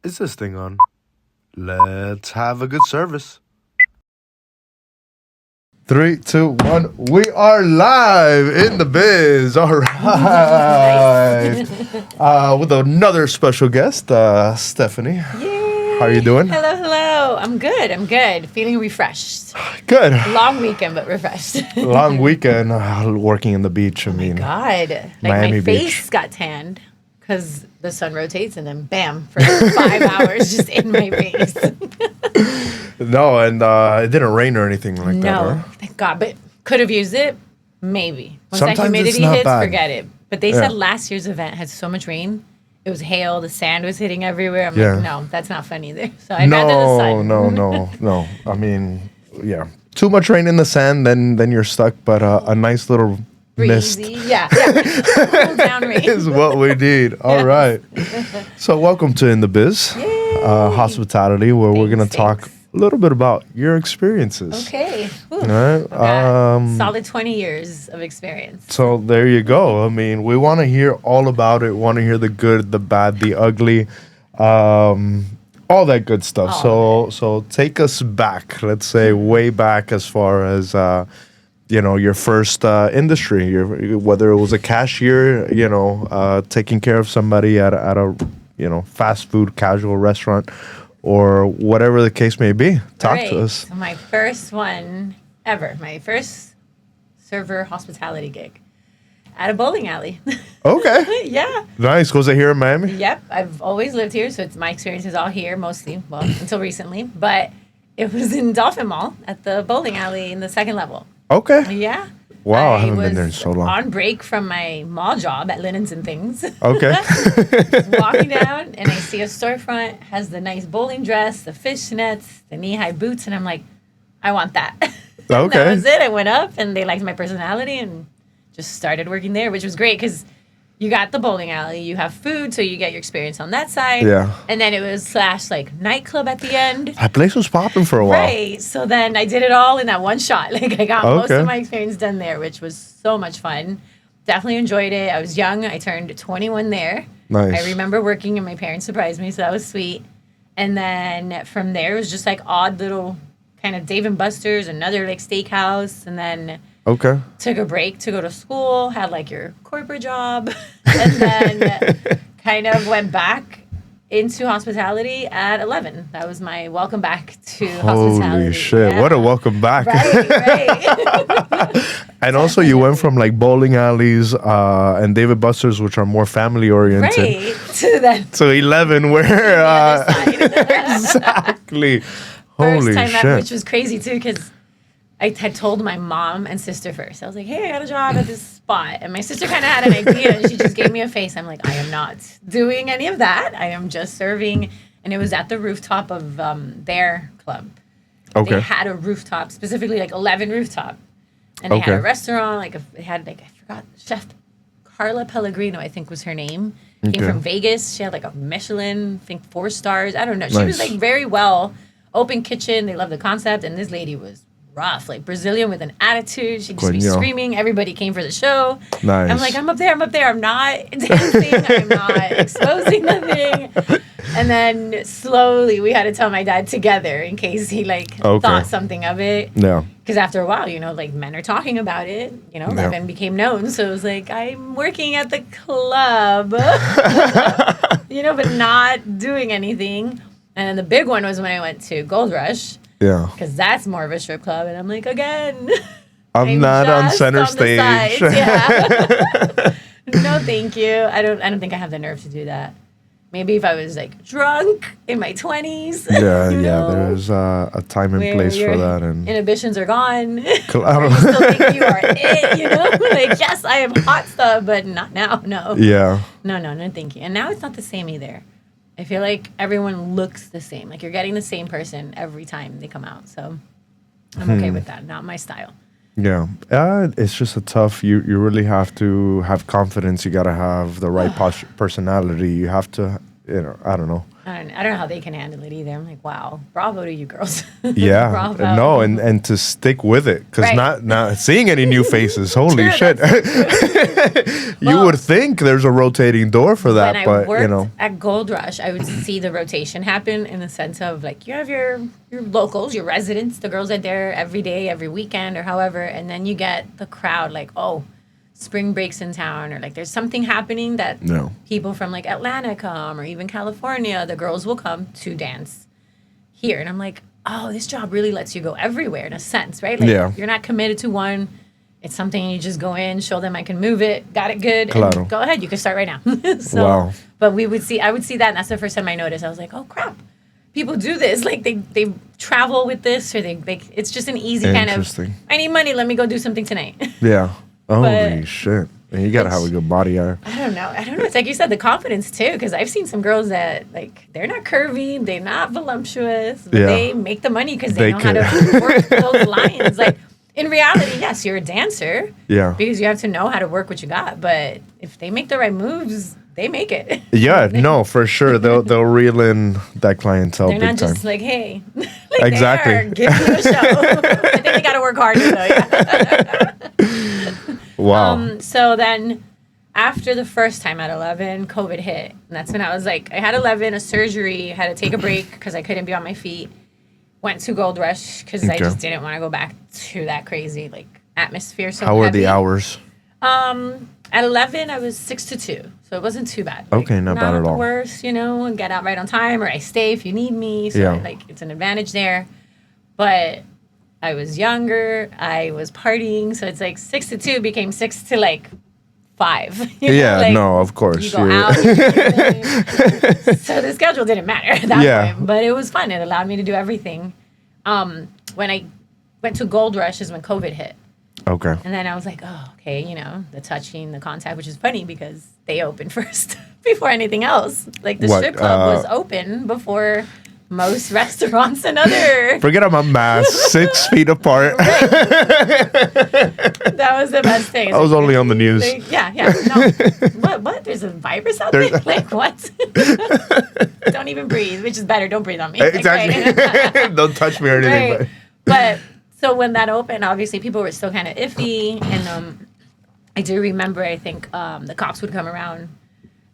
Is this thing on? Let's have a good service. Three, two, one. We are live in the biz. All right. With another special guest, Stephanie. Yay. How are you doing? Hello, hello. I'm good. I'm good. Feeling refreshed. Good. Long weekend, but refreshed. Long weekend, working in the beach. I mean, God, like Miami my face Beach. got tanned because the sun rotates, and then bam, for 5 hours, just in my face. No, and it didn't rain or anything like that. No, Huh? thank God. But could have used it, maybe. Once that Sometimes it's humidity not hits, bad. forget it. But they Yeah. said last year's event had so much rain. It was hail. The sand was hitting everywhere. I'm Yeah. like, no, that's not fun either. So I'd rather the sun. No. I mean, yeah, too much rain in the sand, then you're stuck. But a nice little mist Breezy. Yeah. Cool down rain. is what we need. All right. So welcome to In the Biz, hospitality, where we're gonna Thanks, talk thanks. a little bit about your experiences. Okay. Whew. All right. Got solid 20 years of experience. So there you go. I mean, we want to hear all about it. Want to hear the good, the bad, the ugly, all that good stuff. So take us back. Let's say way back as far as your first industry. Whether it was a cashier, taking care of somebody at a fast food casual restaurant, or whatever the case may be. Talk Right. to us. So my first one ever, my first server hospitality gig at a bowling alley. Okay. Yeah. Nice. Was it here in Miami? Yep. I've always lived here, so my experience is all here mostly. Well, until recently. But it was in Dolphin Mall at the bowling alley in the second level. Okay. Yeah. Wow, I haven't been there in was so long. On break from my mall job at Linens and Things. Okay. Walking down, and I see a storefront, has the nice bowling dress, the fishnets, the knee-high boots, and I'm like, I want that. And Okay. that was it. I went up, and they liked my personality, and just started working there, which was great because you got the bowling alley, you have food, so you get your experience on that side. Yeah. And then it was / nightclub at the end. That place was popping for a while. Right. So then I did it all in that one shot. Like I got most Okay. of my experience done there, which was so much fun. Definitely enjoyed it. I was young. I turned 21 there. Nice. I remember working and my parents surprised me, so that was sweet. And then from there it was just like odd little kind of Dave and Buster's, another like steakhouse, and then Okay. took a break to go to school, had like your corporate job, and then kind of went back into hospitality at 11. That was my welcome back to hospitality. Holy shit. Yeah. What a welcome back. Right. And also you went from like bowling alleys and David Buster's, which are more family oriented, Right. To that to 11 where other side. exactly. First Holy time shit. ever, which was crazy too, because I had told my mom and sister first. I was like, hey, I got a job at this spot. And my sister kind of had an idea, and she just gave me a face. I'm like, I am not doing any of that. I am just serving. And it was at the rooftop of their club. Okay. They had a rooftop, specifically like 11 rooftop. And they had Okay. a restaurant, it had like, I forgot, Chef Carla Pellegrino, I think was her name. Came Okay. from Vegas. She had like a Michelin, I think 4 stars. I don't know. She was Nice. like very well, open kitchen. They loved the concept. And this lady was rough, like Brazilian with an attitude. She'd just be Coño. screaming. Everybody came for the show. Nice. I'm like, I'm up there. I'm not dancing. I'm not exposing nothing. And then slowly we had to tell my dad together in case he like Okay. thought something of it. Yeah. Because after a while, like men are talking about it, Yeah. Levin became known. So it was like, I'm working at the club, but not doing anything. And then the big one was when I went to Gold Rush, Yeah. because that's more of a strip club. And I'm like, again, I'm not on just center the stage. sides, yeah. No, thank you. I don't think I have the nerve to do that. Maybe if I was like drunk in my 20s. Yeah, you know, there's a time and where place your for that. And inhibitions are gone. I Still don't think you are it, like, yes, I am hot stuff, but not now, no. Yeah. No, thank you. And now it's not the same either. I feel like everyone looks the same. Like you're getting the same person every time they come out. So I'm okay with that. Not my style. Yeah, it's just a tough. You really have to have confidence. You got to have the right personality. You have to, I don't know. I don't know how they can handle it either. I'm like, wow, bravo to you girls. Yeah, Bravo. no, and to stick with it, because Right. not seeing any new faces. Holy True, shit! You Well, would think there's a rotating door for that, when I but worked you know, at Gold Rush, I would see the rotation happen in the sense of like you have your locals, your residents, the girls that are there every day, every weekend, or however, and then you get the crowd like, oh, spring breaks in town, or like there's something happening that no, people from like Atlanta come, or even California, the girls will come to dance here, and I'm like, oh, this job really lets you go everywhere in a sense, right? Like Yeah. you're not committed to one. It's something you just go in, show them I can move it, got it good, Claro. and go ahead. You can start right now. So, Wow. but I would see that, and that's the first time I noticed. I was like, oh crap, people do this. Like they travel with this, or they it's just an easy kind of. Interesting. I need money. Let me go do something tonight. yeah. Holy But shit! And you gotta have a good body. I don't know. It's like you said, the confidence too, because I've seen some girls that like they're not curvy, they're not voluptuous, but Yeah. they make the money because they They know how to work those lines. Like in reality, yes, you're a dancer. Yeah. Because you have to know how to work what you got. But if they make the right moves, they make it. Yeah, no, for sure. They'll reel in that clientele They're big not time. just like, hey, like Exactly. they are giving you a show. I think they got to work harder though. Yeah. Wow. So then after the first time at 11, COVID hit. And that's when I was like, I had 11, a surgery, had to take a break because I couldn't be on my feet. Went to Gold Rush because I Okay. just didn't want to go back to that crazy like atmosphere. So How were heavy. the hours? At 11, I was 6 to 2. So it wasn't too bad. Okay, not bad at the all. worst, and get out right on time, or I stay if you need me. So Yeah. like it's an advantage there. But I was younger, I was partying, so it's like 6 to 2 became 6 to like 5. Yeah, like, no, of course. You go You're- out. So the schedule didn't matter at that Yeah. point, but it was fun. It allowed me to do everything. When I went to Gold Rush is when COVID hit. Okay. And then I was like, oh, okay, the touching, the contact, which is funny because they opened first before anything else. Like the What, strip club was open before most restaurants and other. Forget about masks, 6 feet apart. That was the best thing. I was only on the news. Yeah. No. What? There's a virus out there? Like, what? Don't even breathe, which is better. Don't breathe on me. Like, Exactly. right. Don't touch me or anything. Right. But so when that opened, obviously people were still kind of iffy, and I do remember. I think the cops would come around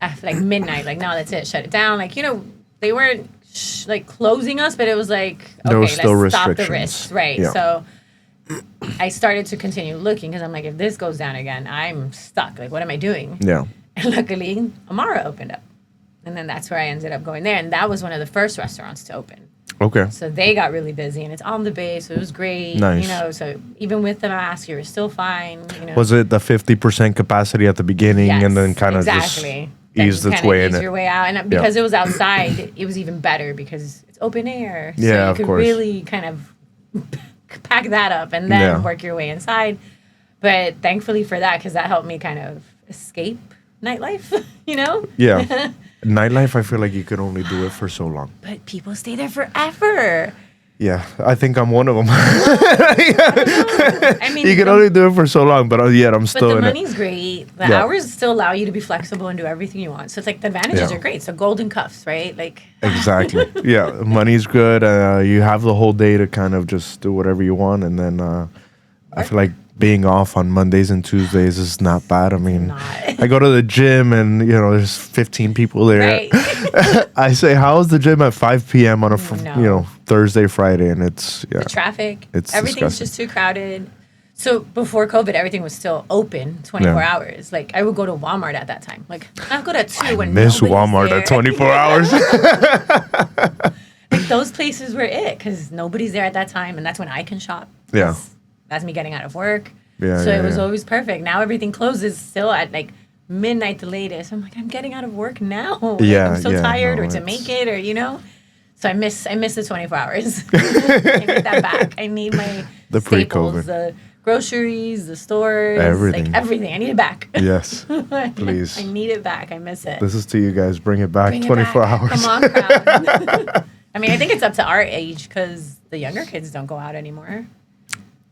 after like midnight, like, no, that's it, shut it down. Like, they weren't like closing us, but it was like, There okay, was still let's stop the restrictions. risks, right? Yeah. So I started to continue looking because I'm like, if this goes down again, I'm stuck. Like, what am I doing? Yeah. And luckily, Amara opened up, and then that's where I ended up going there, and that was one of the first restaurants to open. Okay. So they got really busy, and it's on the bay, so it was great. Nice. So even with the mask, you were still fine. Was it the 50% capacity at the beginning Yes, and then kind of exactly. just eased its way in ease it? your way out, and because it was outside, it was even better because it's open air. So Yeah, you of could course. really kind of pack that up and then Yeah. work your way inside. But thankfully for that, because that helped me kind of escape nightlife. Yeah. Nightlife, I feel like you could only do it for so long. But people stay there forever. Yeah, I think I'm one of them. I mean, You can only do it for so long, but yet I'm But still the in it. money's great. The Yeah. hours still allow you to be flexible and do everything you want. So it's like the advantages Yeah. are great. So golden cuffs, right? Like Exactly. Yeah, money's good. You have the whole day to kind of just do whatever you want, and then I feel like being off on Mondays and Tuesdays is not bad. I mean, not. I go to the gym and there's 15 people there. Right. I say, how's the gym at 5 p.m. on a No. Thursday, Friday, and it's The traffic. It's everything's disgusting. just too crowded. So before COVID, everything was still open 24 Yeah. hours. Like I would go to Walmart at that time. Like I'll go to 2 when miss nobody's Walmart there. at 24 hours. Like those places were it because nobody's there at that time, and that's when I can shop. Yeah. That's me getting out of work. Yeah, So yeah, it was yeah. always perfect. Now everything closes still at like midnight the latest. I'm like, I'm getting out of work now. Like, Yeah, I'm so yeah, tired no, or to it's- make it or. So I miss the 24 hours. I need that back. I need my The pre-COVID. staples, the groceries, the stores, Everything. like everything. I need it back. Yes, please. I need it back. I miss it. This is to you guys. Bring it back. Bring it 24 back. hours. Come on, crowd. I mean, I think it's up to our age because the younger kids don't go out anymore.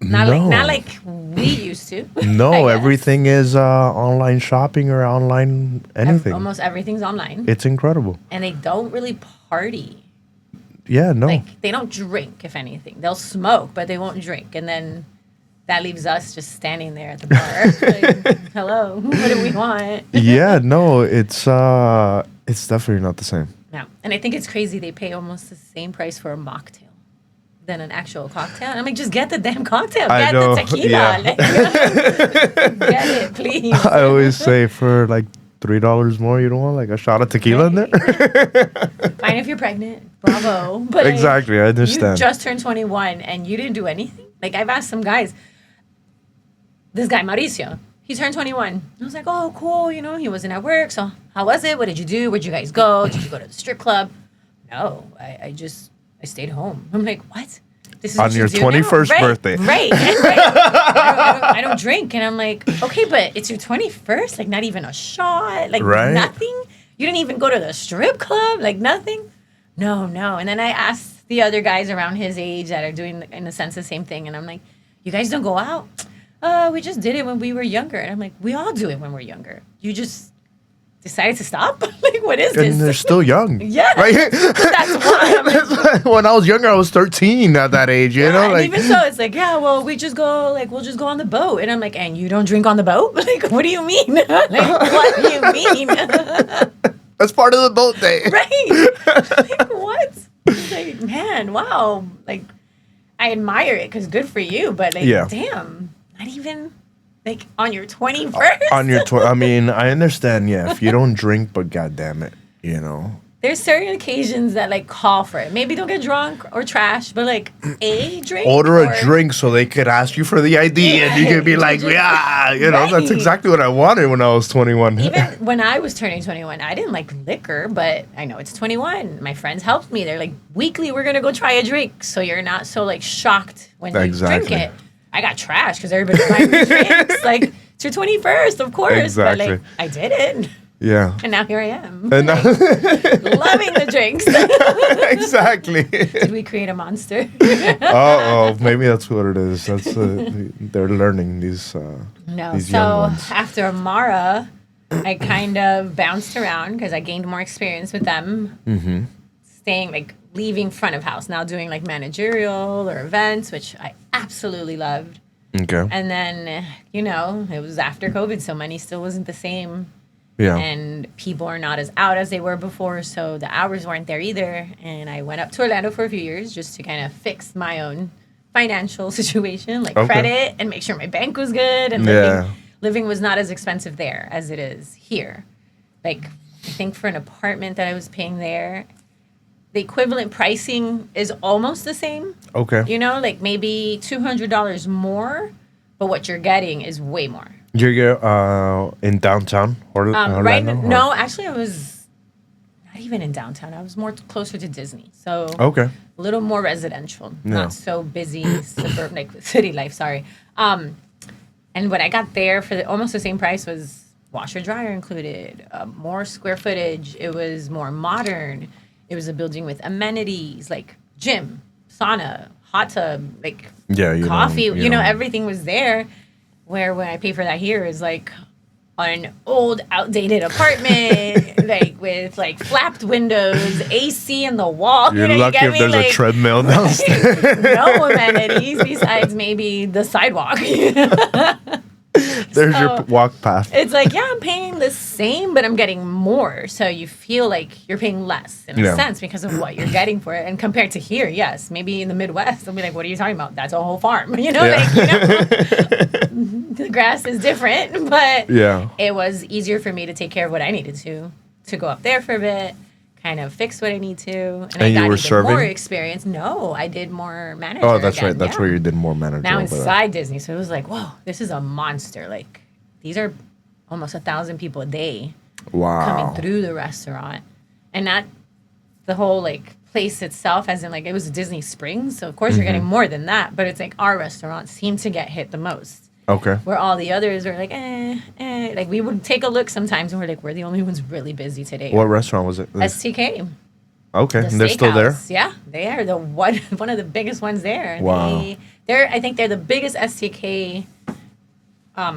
Not like we used to. I No, guess. everything is online shopping or online anything. Almost everything's online. It's incredible. And they don't really party. Yeah, no. Like, they don't drink, if anything. They'll smoke, but they won't drink. And then that leaves us just standing there at the bar. Like, hello, what do we want? Yeah, no, it's definitely not the same. No. And I think it's crazy they pay almost the same price for a mocktail than an actual cocktail. I'm like, just get the damn cocktail. I Get know, the tequila. yeah. Like, get it, please. I always say for like $3 more, you don't want like a shot of tequila in there? Fine if you're pregnant. Bravo. But Exactly, I understand. You just turned 21 and you didn't do anything. Like, I've asked some guys. This guy, Mauricio, he turned 21. I was like, oh, cool. You know, he wasn't at work. So how was it? What did you do? Where'd you guys go? Did you go to the strip club? No, I stayed home. I'm like, what? This is On what you your do 21st now? birthday. Right. I don't drink. And I'm like, okay, but it's your 21st? Like, not even a shot? Like, Right. nothing? You didn't even go to the strip club? Like, nothing? No. And then I asked the other guys around his age that are doing, in a sense, the same thing. And I'm like, you guys don't go out? We just did it when we were younger. And I'm like, we all do it when we're younger. You just decided to stop? Like, what is And this? they're still young. Yeah. Right? That's why I'm like, When I was younger, I was 13 at that age, you know? and Like, even so, it's like, yeah, well, we'll just go on the boat. And I'm like, and you don't drink on the boat? Like, what do you mean? Like, what do you mean? that's part of the boat day. Right? Like, what? It's like, man, wow. Like, I admire it because good for you, but like, Yeah. damn, not even like on your 21st. On your I mean, I understand, yeah, if you don't drink, but goddamn it, you know. There's certain occasions that like call for it. Maybe don't get drunk or trash, but like a drink. Order or- a drink so they could ask you for the ID and you could be like, yeah, you know, that's Right. exactly what I wanted when I was 21. Even when I was turning 21, I didn't like liquor, but I know it's 21. My friends helped me. They're like, weekly, we're going to go try a drink. So you're not so like shocked when you Exactly. drink it. I got trash because everybody's buying me drinks. Like, it's your 21st, of course. Exactly. But like, I did it. Yeah. And now here I am. And Like, loving the drinks. exactly. Did we create a monster? Oh, maybe that's what it is. That's they're learning these. No. These young So ones. after Mara, I kind of bounced around because I gained more experience with them. Mm-hmm. Staying, like, leaving front of house, now doing like managerial or events, which I absolutely loved. Okay. And then, you know, it was after COVID, so money still wasn't the same. Yeah. And people are not as out as they were before, so the hours weren't there either. And I went up to Orlando for a few years just to kind of fix my own financial situation, like Okay. credit, and make sure my bank was good. And Yeah. living was not as expensive there as it is here. Like, I think for an apartment that I was paying there, the equivalent pricing is almost the same. Okay. You know, like maybe $200 more, but what you're getting is way more. You're in downtown Orlando? Right? or- No, actually, I was not even in downtown. I was more closer to Disney, so Okay. a little more residential, Yeah. not so busy suburban, like city life. Sorry. And when I got there for almost the same price was washer dryer included, more square footage. It was more modern. It was a building with amenities like gym, sauna, hot tub, like Yeah, you coffee. don't- You know, everything was there. Where when I pay for that here is like an old, outdated apartment, like with like flapped windows, AC in the wall. You're you know, lucky you get if me? there's Like, a treadmill downstairs. no amenities besides maybe the sidewalk. There's your So- walk path. It's like, yeah, I'm paying the same, but I'm getting more. So you feel like you're paying less in a Yeah. sense because of what you're getting for it. And compared to here, yes, maybe in the Midwest, they'll be like, what are you talking about? That's a whole farm. You know, Yeah. like, you know, the grass is different, but Yeah. it was easier for me to take care of what I needed to go up there for a bit, kind of fix what I need to. And I you got were even serving? more experience. No, I did more manager. Oh, that's again, right. That's yeah. where you did more manager. Now over there. inside Disney. So it was like, whoa, this is a monster. Like, these are almost 1,000 people a day Wow. coming through the restaurant. And not the whole, like, place itself, as in, like, it was Disney Springs. So, of course, you're getting more than that. But it's like our restaurant seemed to get hit the most. Okay. Where all the others were like, Like, we would take a look sometimes and we're like, we're the only ones really busy today. What restaurant was it? STK. Okay, The and they're still there. steakhouse. Yeah, they are the one of the biggest ones there. Wow. I think they're the biggest STK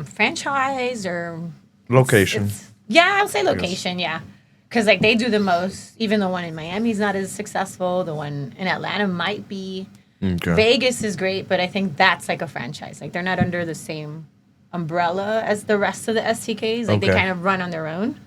franchise or Location. yeah, I'll say location. Yeah, because like they do the most. Even the one in Miami's not as successful. The one in Atlanta might be. Okay. Vegas is great, but I think that's like a franchise. Like they're not under the same umbrella as the rest of the STKs. Like they Okay. kind of run on their own.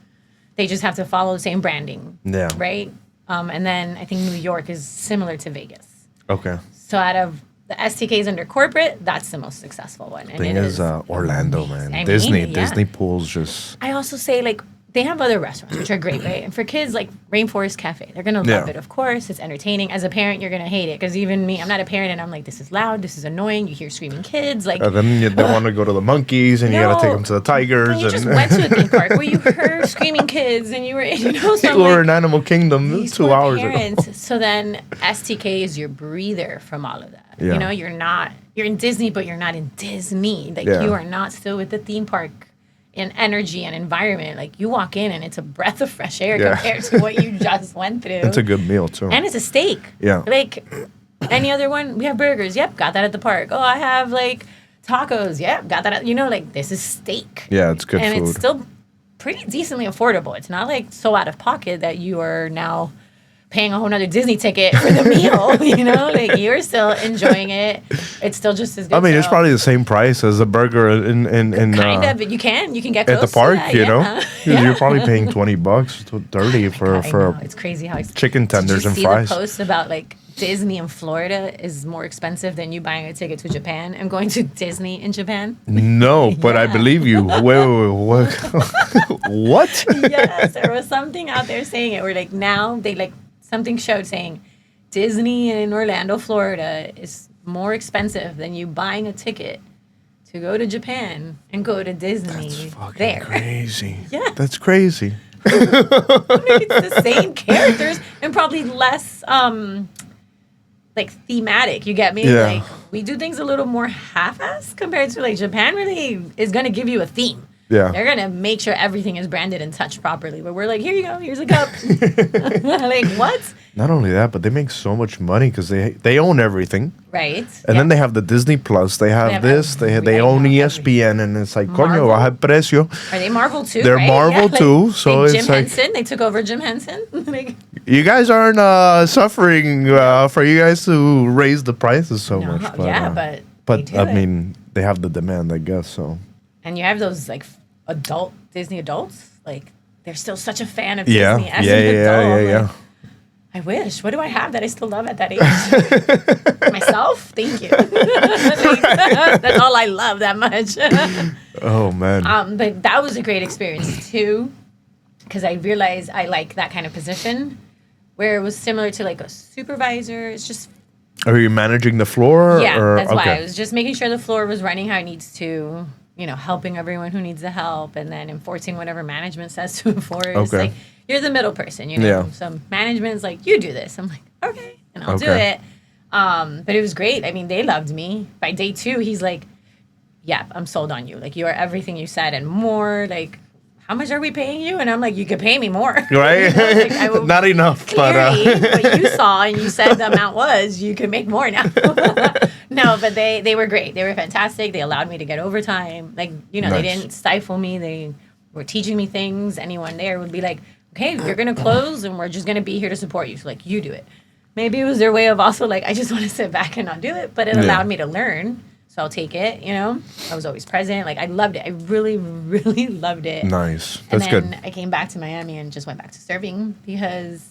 They just have to follow the same branding. Yeah. Right. And then I think New York is similar to Vegas. Okay. So out of the STKs under corporate, that's the most successful one. And Thing it is, Orlando, man. I mean, Disney, yeah. Disney pools just. I also say like they have other restaurants which are great, right? And for kids, like Rainforest Cafe, they're gonna love Yeah. it. Of course, it's entertaining. As a parent, you're gonna hate it because even me, I'm not a parent, and I'm like, this is loud, this is annoying. You hear screaming kids, like. And then you don't want to go to the monkeys, and you got to take them to the tigers. You and just went to a theme park where you heard screaming kids, and you were, so I'm you were like, in Animal Kingdom these 2 poor hours ago. parents. So then STK is your breather from all of that. Yeah. You know, you're in Disney, but you're not in Disney. Like Yeah. you are not still with the theme park and energy and environment. Like you walk in and it's a breath of fresh air Yeah. compared to what you just went through. It's a good meal too. And it's a steak. Yeah. Like any other one, we have burgers. Yep, got that at the park. Oh, I have like tacos. Yep, got that at, like this is steak. Yeah, it's good And food. it's still pretty decently affordable. It's not like so out of pocket that you are now paying a whole nother Disney ticket for the meal, like you're still enjoying it. It's still just as good. I mean, it's so- probably the same price as a burger in kind of, but you can get at close the park, to that, you know. yeah. You're probably paying $20 to 30 for I know, it's crazy how chicken tenders Did you and see fries. the post about like Disney in Florida is more expensive than you buying a ticket to Japan and going to Disney in Japan? No, but I Yeah. believe you. Wait, what? What? Yes, there was something out there saying it where like now they like something showed saying Disney in Orlando, Florida is more expensive than you buying a ticket to go to Japan and go to Disney That's fucking there. crazy. Yeah. That's crazy. It's the same characters and probably less like thematic. You get me? Yeah. Like we do things a little more half-assed compared to like Japan really is gonna give you a theme. Yeah. They're gonna make sure everything is branded and touched properly. But we're like, here you go, here's a cup. Like what? Not only that, but they make so much money because they own everything. Right. And then they have the Disney Plus. They have have this. They every- own I know, ESPN, and it's like, coño, Marvel. baja el precio. Are they Marvel too? They're right? Marvel like, too, so Jim it's like- Henson. They took over Jim Henson. Like, You guys aren't suffering for you guys to raise the prices so no, much. yeah, but they do I it. mean, they have the demand, I guess. So And you have those like adult Disney adults. Like they're still such a fan of yeah, Disney as yeah, an yeah, adult. yeah, I'm yeah. like, I wish. What do I have that I still love at that age? Myself? Thank you. That's all I love that much. Oh man. But that was a great experience too, because I realized I like that kind of position where it was similar to like a supervisor. It's just Are you managing the floor? yeah, or, that's okay. why I was just making sure the floor was running how it needs to. Helping everyone who needs the help, and then enforcing whatever management says to enforce. Okay. Like you're the middle person, Yeah. So management's like, you do this. I'm like, okay, and I'll do Okay. it. But it was great. I mean, they loved me. By day 2, he's like, yeah, I'm sold on you. Like you are everything you said and more. Like, how much are we paying you? And I'm like, you could pay me more. Right? Like, I will- Not enough, Clearly, but what you saw and you said the amount was, you could make more now. No, but they were great. They were fantastic. They allowed me to get overtime. Like, they Nice. didn't stifle me. They were teaching me things. Anyone there would be like, okay, you're going to close and we're just going to be here to support you. So, like, you do it. Maybe it was their way of also, like, I just want to sit back and not do it. But it Yeah. allowed me to learn. So I'll take it, I was always present. Like, I loved it. I really, really loved it. nice. And That's then good. I came back to Miami and just went back to serving because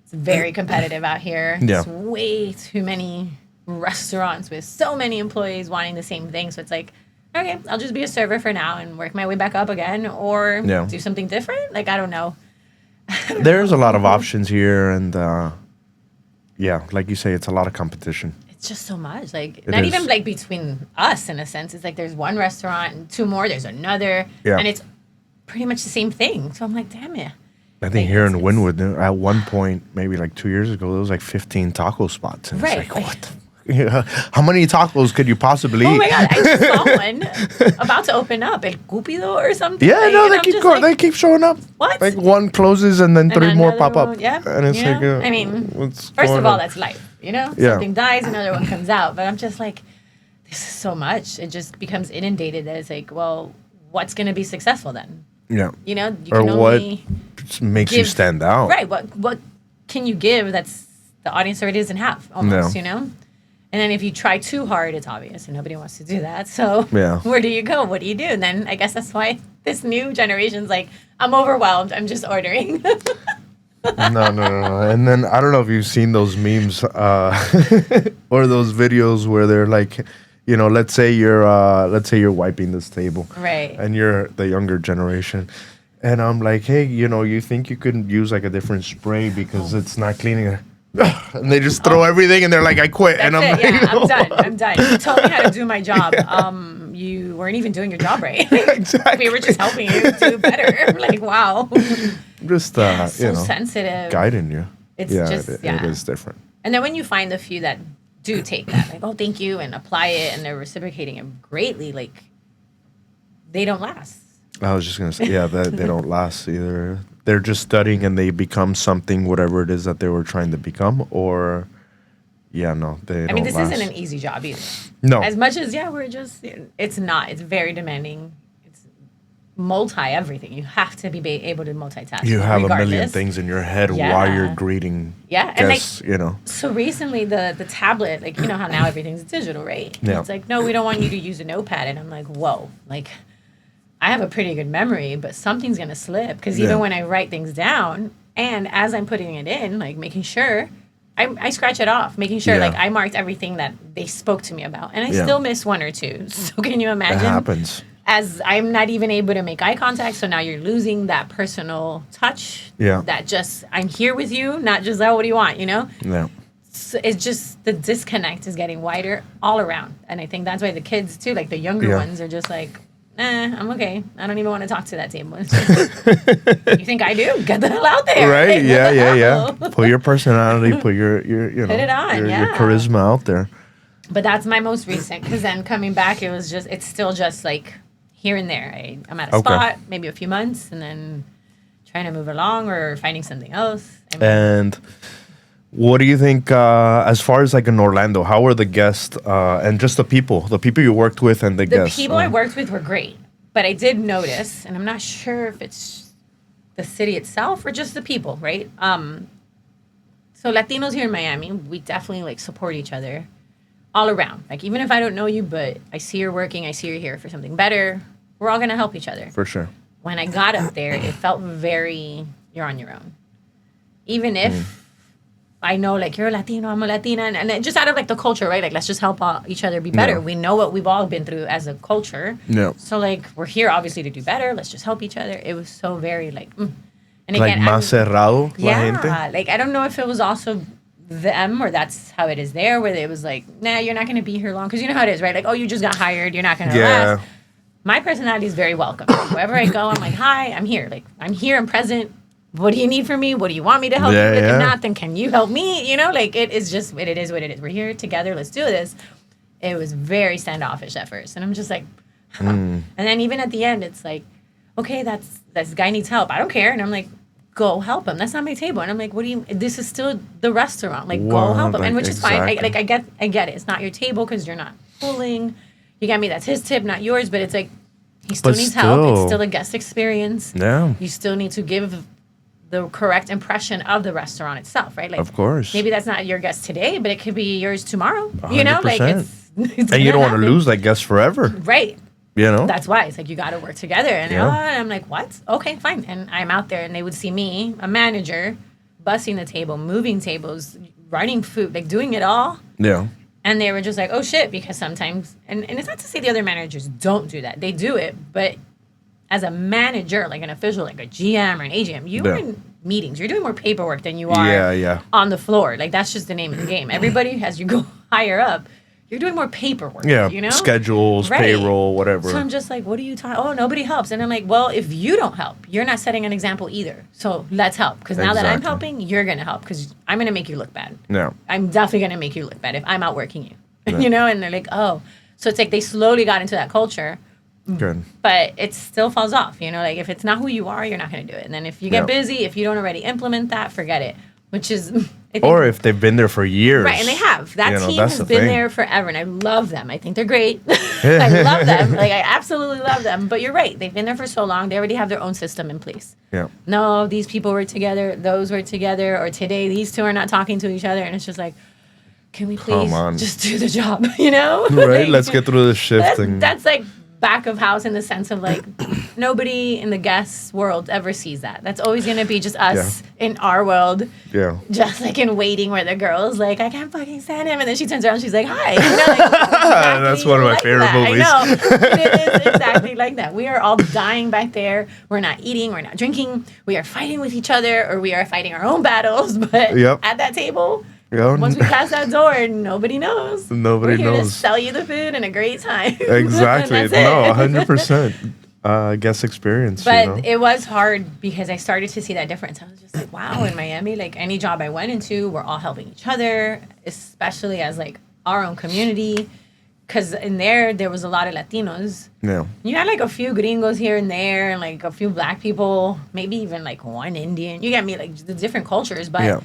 it's very competitive out here. Yeah. There's way too many restaurants with so many employees wanting the same thing. So it's like, okay, I'll just be a server for now and work my way back up again or Yeah. do something different. Like, I don't know. There's a lot of options here, and yeah, like you say, it's a lot of competition. It's just so much. Like, It not is. even like between us in a sense. It's like there's one restaurant and 2 more, there's another. Yeah. And it's pretty much the same thing. So I'm like, damn it. I think Like, here in it's- Wynwood, at one point, maybe like 2 years ago, there was like 15 taco spots. And Right. it's like, what the fuck? How many tacos could you possibly Oh eat? my god, I just saw one about to open up, El Cupido or something. Yeah, no, and they I'm keep just going. like, They keep showing up. What? Like one closes and then And three more another pop up. one, yeah. And it's you like, know? I mean, what's first going of all, on? that's life. You know, Yeah. something dies, another one comes out. But I'm just like, this is so much. It just becomes inundated. That it's like, well, what's going to be successful then? Yeah. You know, you Or can what only makes you give- stand out? right. What can you give that's the audience already doesn't have almost? No. You know. And then if you try too hard, it's obvious, and nobody wants to do that. So Yeah. where do you go? What do you do? And then I guess that's why this new generation's like, I'm overwhelmed. I'm just ordering. No. And then I don't know if you've seen those memes or those videos where they're like, you know, let's say you're wiping this table, Right. and you're the younger generation, and I'm like, hey, you know, you think you could use like a different spray because it's not cleaning it. And they just throw everything and they're like, I quit. That's and I'm it. like, Yeah, no. I'm done. You told me how to do my job. You weren't even doing your job right. Exactly. We were just helping you do better. I'm like, wow. Just So you know, sensitive. guiding you. It's yeah, just, it yeah. is different. And then when you find the few that do take that, like, oh, thank you, and apply it, and they're reciprocating it greatly, like, they don't last. I was just gonna say, yeah, that they don't last either. They're just studying and they become something, whatever it is that they were trying to become, or yeah, no, they. I mean, this last. isn't an easy job either. No, As much as, yeah, we're just, it's not. It's very demanding. It's everything. You have to be able to multitask. you have a million regardless. things in your head while Yeah. you're greeting. Yeah, and guests, you know. So recently, the tablet, like, you know how now everything's digital, right? And Yeah. It's like, no, we don't want you to use a notepad. And I'm like, whoa, like, I have a pretty good memory, but something's going to slip. Because even Yeah. when I write things down, and as I'm putting it in, like, making sure, I scratch it off, making sure, Yeah. like, I marked everything that they spoke to me about. And I Yeah. still miss one or two. So can you It imagine? happens. As I'm not even able to make eye contact, so now you're losing that personal touch. Yeah. That just, I'm here with you, not just, oh, what do you want, you know? Yeah. So it's just the disconnect is getting wider all around, and I think that's why the kids too, like the younger Yeah. ones, are just like, I'm okay. I don't even want to talk to that table. It's just like, you think I do? Get the hell out there! Right? Like, Yeah, what the yeah. hell? Put your personality, put your you know, Put it on, your yeah. charisma out there. But that's my most recent, because then coming back, it's still just like here and there. I'm at a Okay. spot, maybe a few months, and then trying to move along or finding something else. I mean, And what do you think, as far as like in Orlando, how were the guests and just the people you worked with and the the guests? people I worked with were great, but I did notice, and I'm not sure if it's the city itself or just the people, right? So Latinos here in Miami, we definitely like support each other all around. Like, even if I don't know you, but I see you're working, I see you're here for something better, we're all gonna help each other. For sure. When I got up there, it felt very, you're on your own. Even if I know, like, you're a Latino, I'm a Latina, and it just out of, like, the culture, right? Like, let's just help each other be better. Yeah. We know what we've all been through as a culture. Yeah. So, like, we're here, obviously, to do better. Let's just help each other. It was so very, like, And Like más cerrado, la yeah, gente. like, I don't know if it was also them or that's how it is there, where it was like, nah, you're not going to be here long. Because you know how it is, right? Like, oh, you just got hired. You're not going to Yeah. last. My personality is very welcome. Wherever I go, I'm like, hi, I'm here. Like, I'm here, I'm present. What do you need from me? What do you want me to help Yeah, you with? yeah. If not, then can you help me? You know, like, it is just, it is what it is. We're here together. Let's do this. It was very standoffish at first. And I'm just like, huh. And then even at the end, it's like, okay, this guy needs help. I don't care. And I'm like, go help him. That's not my table. And I'm like, what do you, this is still the restaurant. Like, go Wow, help him. like, And which is fine. exactly. I get it. It's not your table because you're not pulling. You got me, that's his tip, not yours. But it's like, he still But needs help. It's still. still a guest experience. Yeah. You still need to give the correct impression of the restaurant itself, right? Like, Of course. maybe that's not your guest today, but it could be yours tomorrow. You know, like 100%. it's And you don't want to happen. lose that guest forever. Right. You know? That's why it's like you got to work together. And Yeah. and I'm like, what? Okay, fine. And I'm out there, and they would see me, a manager, bussing the table, moving tables, running food, like doing it all. Yeah. And they were just like, oh shit, because sometimes, and it's not to say the other managers don't do that. They do it, but as a manager, like an official, like a GM or an AGM, you are Yeah. in meetings. You're doing more paperwork than you are Yeah, yeah. on the floor. Like, that's just the name of the game. Everybody, as you go higher up, you're doing more paperwork. Yeah, You know, schedules, Right. payroll, whatever. So I'm just like, what are you talking? Oh, nobody helps. And I'm like, well, if you don't help, you're not setting an example either. So let's help. Because now that I'm Exactly. helping, you're going to help. Because I'm going to make you look bad. Yeah. I'm definitely going to make you look bad if I'm outworking you. Yeah. You know? And they're like, oh. So it's like they slowly got into that culture. Good. But it still falls off. You know, like if it's not who you are, you're not going to do it. And then if you get Yeah. busy, if you don't already implement that, forget it. Which is, I think, Or if they've been there for years. right, and they have. That You know, team that's has the been thing. there forever, and I love them. I think they're great. I love them. Like I absolutely love them. But you're right. They've been there for so long. They already have their own system in place. Yeah. No, these people were together. Those were together. Or today, these two are not talking to each other, and it's just like, can we please Come on. just do the job? You know? Right? Like, Let's get through this shift. that's like back of house in the sense of like nobody in the guest world ever sees that. That's always gonna be just us in our world. Yeah. Just like in Waiting, where the girl's like, I can't fucking stand him, and then she turns around, and she's like, hi. You know, like, exactly That's one of my like favorite that. movies. I know. And it is exactly like that. We are all dying back there. We're not eating. We're not drinking. We are fighting with each other, or we are fighting our own battles. But Yep. at that table, Yeah. once we pass that door, nobody knows. Nobody We're here to knows. sell you the food and a great time. Exactly. And that's No, it. 100%. Guest experience. But you know? it was hard because I started to see that difference. I was just like, wow, in Miami, like any job I went into, we're all helping each other, especially as like our own community. Because in there was a lot of Latinos. Yeah. You had like a few gringos here and there, and like a few black people, maybe even like one Indian. You get me, like the different cultures, but Yeah.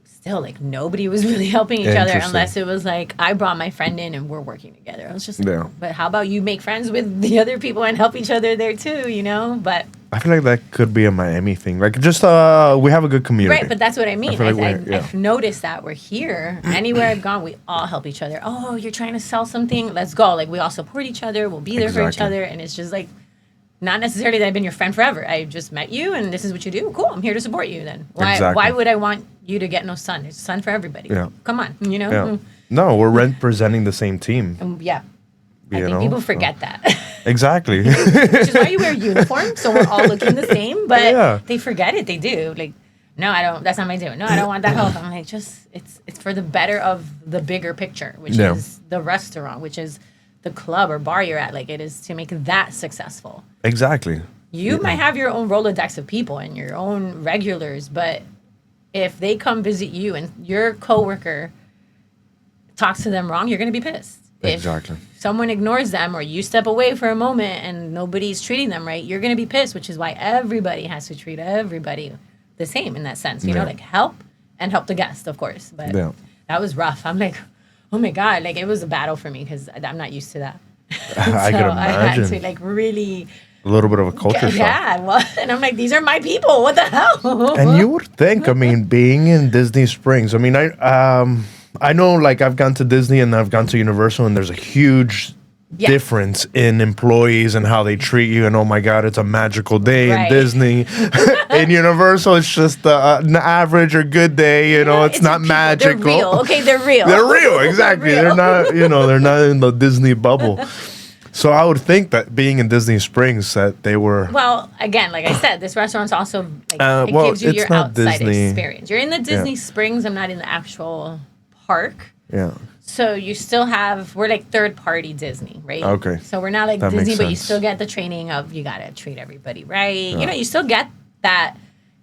still, like nobody was really helping each other Interesting. unless it was like I brought my friend in and we're working together. I was just like, Yeah. but how about you make friends with the other people and help each other there too, you know? But I feel like that could be a Miami thing. Like, just we have a good community. right, but that's what I mean. feel like we're- I've noticed that we're here. Anywhere I've gone, we all help each other. Oh, you're trying to sell something? Let's go. Like we all support each other. We'll be there for each Exactly. other, and it's just like not necessarily that I've been your friend forever. I just met you, and this is what you do. Cool. I'm here to support you. Then why Exactly. would I want you to get no sun? There's sun for everybody. Yeah. Come on, you know. Yeah. No, we're representing the same team. Yeah. I You think know, people so- forget that. Exactly. Which is why you wear uniform, so we're all looking the same. But Yeah. they forget it. They do. Like, no, I don't. That's not my deal. No, I don't want that help. I'm like, just it's for the better of the bigger picture, which Yeah. is the restaurant, which is the club or bar you're at. Like, it is to make that successful. Exactly. You might have your own Rolodex of people and your own regulars, but if they come visit you and your coworker talks to them wrong, you're going to be pissed. Exactly. If someone ignores them or you step away for a moment and nobody's treating them right, you're going to be pissed, which is why everybody has to treat everybody the same in that sense. You know, Yeah. like help and help the guest, of course. But Yeah. that was rough. I'm like, oh my God, like it was a battle for me because I'm not used to that. I could I had to imagine. like really, A little bit of a culture shock. yeah. Well, and I'm like, these are my people. What the hell? And you would think, I mean, being in Disney Springs, I mean, I know, like, I've gone to Disney and I've gone to Universal, and there's a huge Yeah. difference in employees and how they treat you. And oh my God, it's a magical day Right. in Disney. In Universal, it's just an average or good day. You know, it's not your people. magical. They're real. Okay, they're real. They're real, exactly. real. They're not, they're not in the Disney bubble. So I would think that being in Disney Springs, that they were. Well, again, like I said, this restaurant's also like, it well, gives you it's your not outside Disney. experience. You're in the Disney Springs. I'm not in the actual park. Yeah. So you still we're like third party Disney, right? Okay. So we're not like That Disney, makes but you sense. still get the training of you got to treat everybody right. You know, you still get that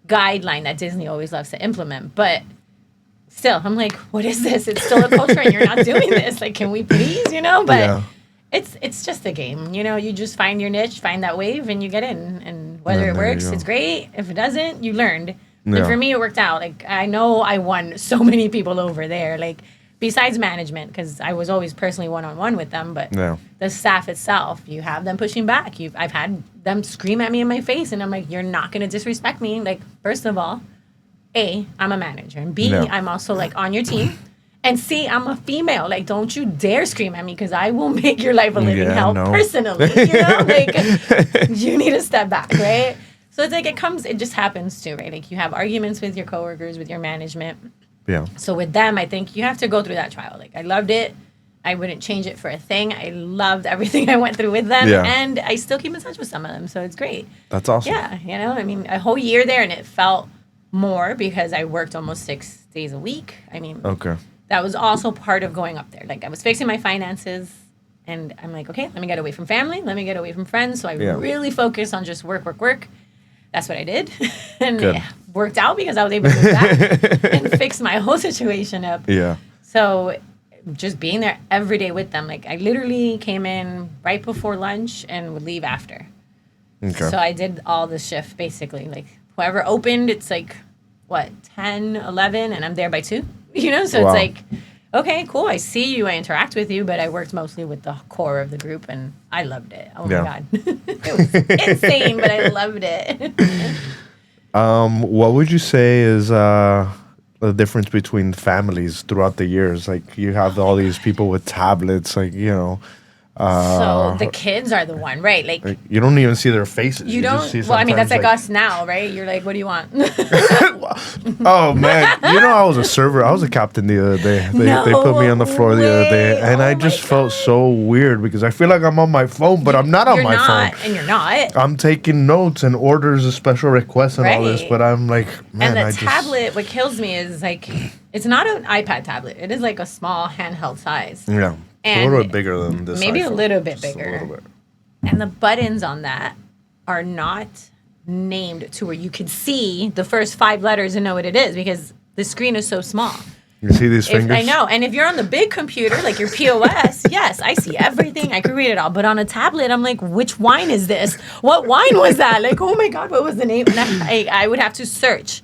guideline that Disney always loves to implement. But still, I'm like, what is this? It's still a culture and you're not doing this. Like, can we please, you know? But Yeah. it's just a game. You know, you just find your niche, find that wave, and you get in. And whether And it there you works, go. it's great. If it doesn't, you learned. Yeah. And for me, it worked out. Like, I know I won so many people over there. Like, besides management, because I was always personally one-on-one with them, but Yeah. the staff itself, you have them pushing back. I've had them scream at me in my face, and I'm like, you're not going to disrespect me. Like, first of all, A, I'm a manager, and B, Yeah. I'm also, like, on your team. And C, I'm a female. Like, don't you dare scream at me because I will make your life a living Yeah, hell no. personally. You know, like, you need to step back, right? So it's like it just happens too, right? Like, you have arguments with your coworkers, with your management. Yeah. So with them, I think you have to go through that trial. Like, I loved it. I wouldn't change it for a thing. I loved everything I went through with them. Yeah. And I still keep in touch with some of them. So it's great. That's awesome. Yeah, you know, I mean, a whole year there, and it felt more because I worked almost 6 days a week. I mean, Okay. that was also part of going up there. Like I was fixing my finances, and I'm like, okay, let me get away from family, let me get away from friends. So I really focused on just work, work, work. That's what I did, and Good. it worked out because I was able to move back and fix my whole situation up. Yeah. So just being there every day with them, like I literally came in right before lunch and would leave after. Okay. So I did all the shift basically. Like whoever opened, it's like what 10, 11, and I'm there by 2. You know, so Wow. it's like, okay, cool. I see you, I interact with you, but I worked mostly with the core of the group, and I loved it. Oh Yeah. my god, it was insane, but I loved it. What would you say is the difference between families throughout the years? Like you have all these people with tablets, like So the kids are the one, right? Like you don't even see their faces. you just see don't. Well, I mean, that's like sometimes, us now, right? You're like, what do you want? Oh man, I was a server. I was a captain the other day. They put me on the floor the other day, way. and Oh I my just felt God. so weird because I feel like I'm on my phone, but I'm not on You're my not, phone. and you're not. I'm taking notes and orders of special requests and all this, Right. but I'm like, man, And the I tablet, what kills me is like, it's not an iPad tablet. It is like a small handheld size. yeah, a And little bit bigger than this. maybe a iPhone. little bit Just a bigger. little bit. And the buttons on that are not named to where you could see the first 5 letters and know what it is because the screen is so small. You see these If, fingers? I know. And if you're on the big computer, like your POS, yes, I see everything. I can read it all. But on a tablet, I'm like, which wine is this? What wine was that? Like, oh my God, what was the name? And I would have to search.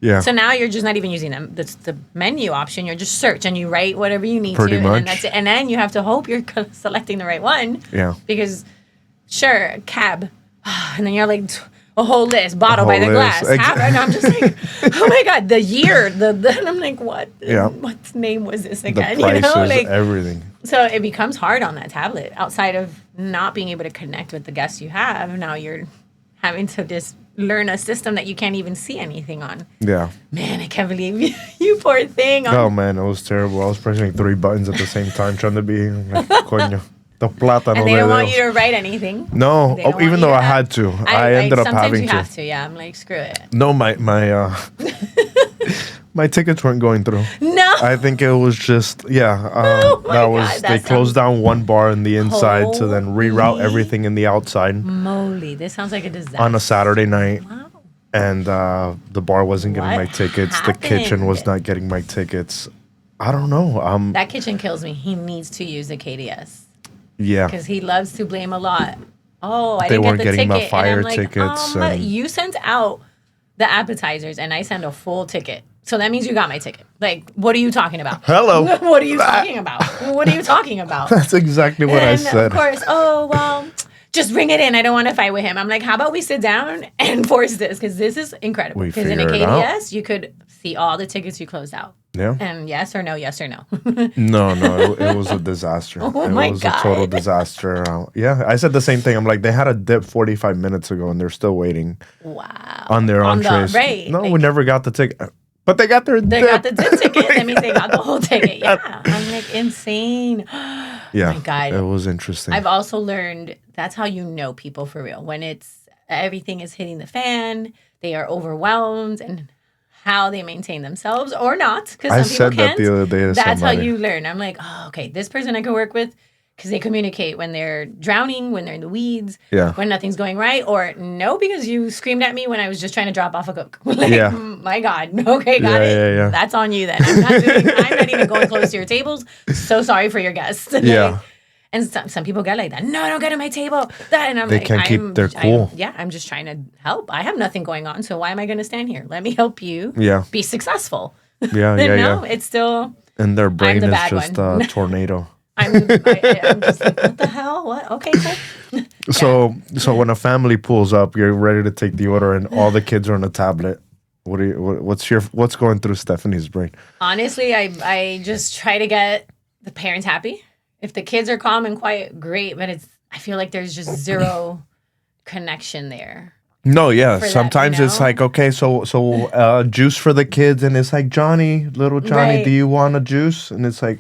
Yeah. So now you're just not even using them. That's the menu option. You're just search and you write whatever you need Pretty to. much. And then that's it. And then you have to hope you're selecting the right one. Yeah. Because, sure, cab. And then you're like, a whole list, bottle by the whole glass. list. Cab. And I'm just like, oh my God, the year. And I'm like, what? Yeah. What name was this The again? prices, Like, everything. so it becomes hard on that tablet. Outside of not being able to connect with the guests you have, now you're having to just learn a system that you can't even see anything on. Yeah. Man, I can't believe you, you poor thing. Oh man, it was terrible. I was pressing 3 buttons at the same time, trying to be like, coño. The plátano And they de don't want Dios. you to write anything. No, They don't want even you though to I have- had to, I ended up sometimes having you to. have to. Yeah, I'm like, screw it. No, my my tickets weren't going through. No. I think it was just Oh my that was God, they that closed down one bar in the inside to then reroute Holy everything in the outside Moly, this sounds like a disaster. on a Saturday night, Wow. and the bar wasn't getting What my tickets. The kitchen was happened? not getting my tickets. I don't know. That kitchen kills me. He needs to use the KDS Yeah. because he loves to blame a lot. Oh, I They didn't weren't get the getting my ticket. fire and I'm like, tickets but and- you sent out the appetizers and I sent a full ticket. So that means you got my ticket. Like, what are you talking about? Hello. What are you talking about? What are you talking about? That's exactly what I And said. of course, oh, well, just bring it in. I don't want to fight with him. I'm like, how about we sit down and force this? Because this is incredible. We Because in a figure it out. KDS, you could see all the tickets you closed out. Yeah. And yes or no, yes or no. No, it was a disaster. Oh it my was a total God. disaster. Yeah, I said the same thing. I'm like, they had a dip 45 minutes ago, and they're still waiting Wow. on their On the- entrees. right, No, like- we never got the ticket, but they got their They dip. got the dip ticket. That means they got the whole ticket. Yeah. I'm like, insane. Yeah, my God. it was interesting. I've also learned that's how you know people for real. When it's everything is hitting the fan, they are overwhelmed, and how they maintain themselves or not. Because I some said people that can't. the other day to That's somebody. how you learn. I'm like, oh, okay, this person I can work with because they communicate when they're drowning, when they're in the weeds, Yeah. when nothing's going right, or no, because you screamed at me when I was just trying to drop off a cook. Like, Yeah. my God. Okay, got Yeah, it. yeah, yeah. That's on you then. I'm not even going close to your tables. So sorry for your guests. Like, Yeah. and some people get like that. No, don't get to my table. That, and I'm They like, can't keep their cool. I'm just trying to help. I have nothing going on, so why am I going to stand here? Let me help you. Yeah. Be successful. Yeah, But yeah, no, yeah. it's still. And their brain the is bad just one. a tornado. I'm just like, what the hell? What? Okay, cool. So when a family pulls up, you're ready to take the order, and all the kids are on a tablet. What's going through Stephanie's brain? Honestly, I just try to get the parents happy. If the kids are calm and quiet, great. But I feel like there's just zero connection there. No, yeah. For that, Sometimes you it's know? like, okay, so juice for the kids, and it's like, Johnny, little Johnny, Right. do you want a juice? And it's like,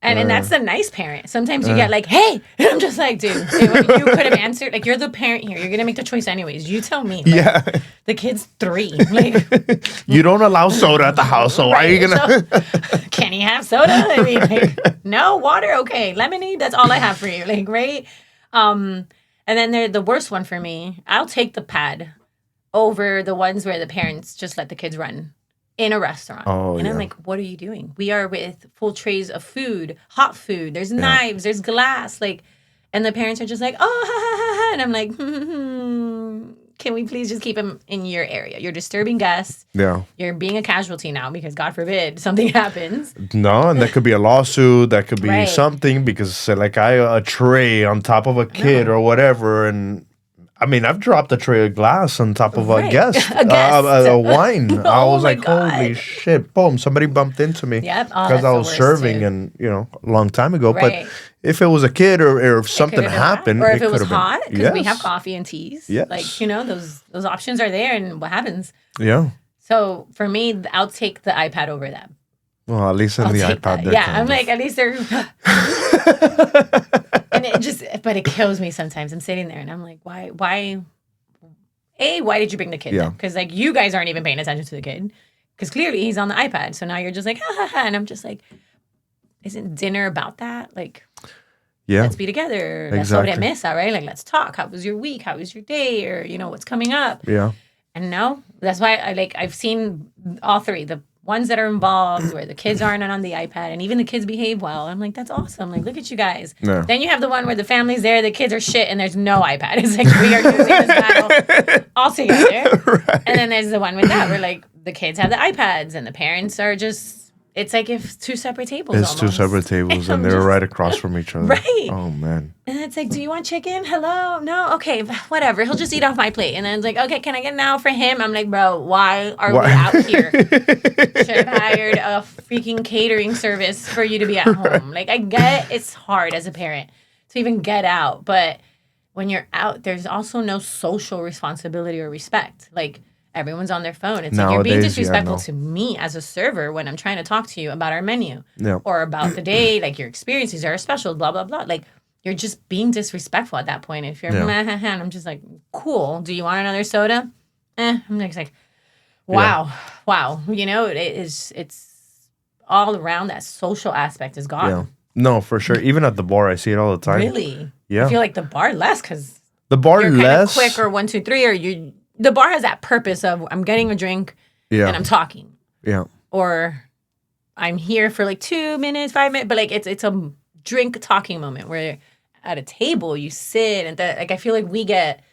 And that's the nice parent. Sometimes you get like, hey, and I'm just like, dude, you could have answered. Like, you're the parent here. You're going to make the choice anyways. You tell me. Like, the kid's 3. Like, you don't allow soda at the house, so why are you going to? So, can he have soda? I mean, like, no, water? Okay. Lemonade? That's all I have for you. Like, right? And then the worst one for me, I'll take the pad over the ones where the parents just let the kids run in a restaurant. And I'm like, what are you doing? We are with full trays of food, hot food. There's knives, there's glass. Like, and the parents are just like, oh, ha, ha, ha, ha. And I'm like, can we please just keep them in your area? You're disturbing guests. Yeah. You're being a casualty now because God forbid something happens. No, and that could be a lawsuit. That could be something because like a tray on top of a kid or whatever. And I mean, I've dropped a tray of glass on top of a guest, a wine. I was like, holy shit, boom, somebody bumped into me. Yep. Because I was serving and, a long time ago. But if it was a kid or if something happened. Or if it was hot, because yes. we have coffee and teas. Yes. Like, those options are there and what happens? Yeah. So for me, I'll take the iPad over them. Well, at least in the iPad. I'm like, at least they're... And but it kills me sometimes. I'm sitting there and I'm like, why did you bring the kid? Yeah. Because like you guys aren't even paying attention to the kid. Because clearly he's on the iPad. So now you're just like, ha ha ha. And I'm just like, isn't dinner about that? Like, let's be together. Exactly. Let's sobremesa, right? Like, let's talk. How was your week? How was your day? Or, what's coming up? Yeah. And no, that's why I've seen all 3. The ones that are involved where the kids aren't on the iPad and even the kids behave well. I'm like, that's awesome. Like, look at you guys. Yeah. Then you have the one where the family's there, the kids are shit, and there's no iPad. It's like we are using this battle all together. Right. And then there's the one with that where like the kids have the iPads and the parents are just, it's like if 2 separate tables. It's almost 2 separate tables and they're right across from each other. Right. Oh, man. And it's like, do you want chicken? Hello? No? Okay, whatever. He'll just eat off my plate. And then it's like, okay, can I get now for him? I'm like, bro, why are we out here? Should have hired a freaking catering service for you to be at home. Like, I get it's hard as a parent to even get out. But when you're out, there's also no social responsibility or respect. Like, everyone's on their phone. It's like you're being disrespectful to me as a server when I'm trying to talk to you about our menu or about the day, like your experiences are special, blah, blah, blah. Like, you're just being disrespectful at that point. If you're and I'm just like, cool. Do you want another soda? I'm just like, wow. It's all around that social aspect is gone. Yeah. No, for sure. Even at the bar, I see it all the time. Really? Yeah. I feel like the bar less because the bar you're less kind of quick or 1, 2, 3 or the bar has that purpose of I'm getting a drink and I'm talking. Yeah. Or I'm here for like 2 minutes, 5 minutes, but like it's a drink talking moment where at a table you sit and like I feel like we get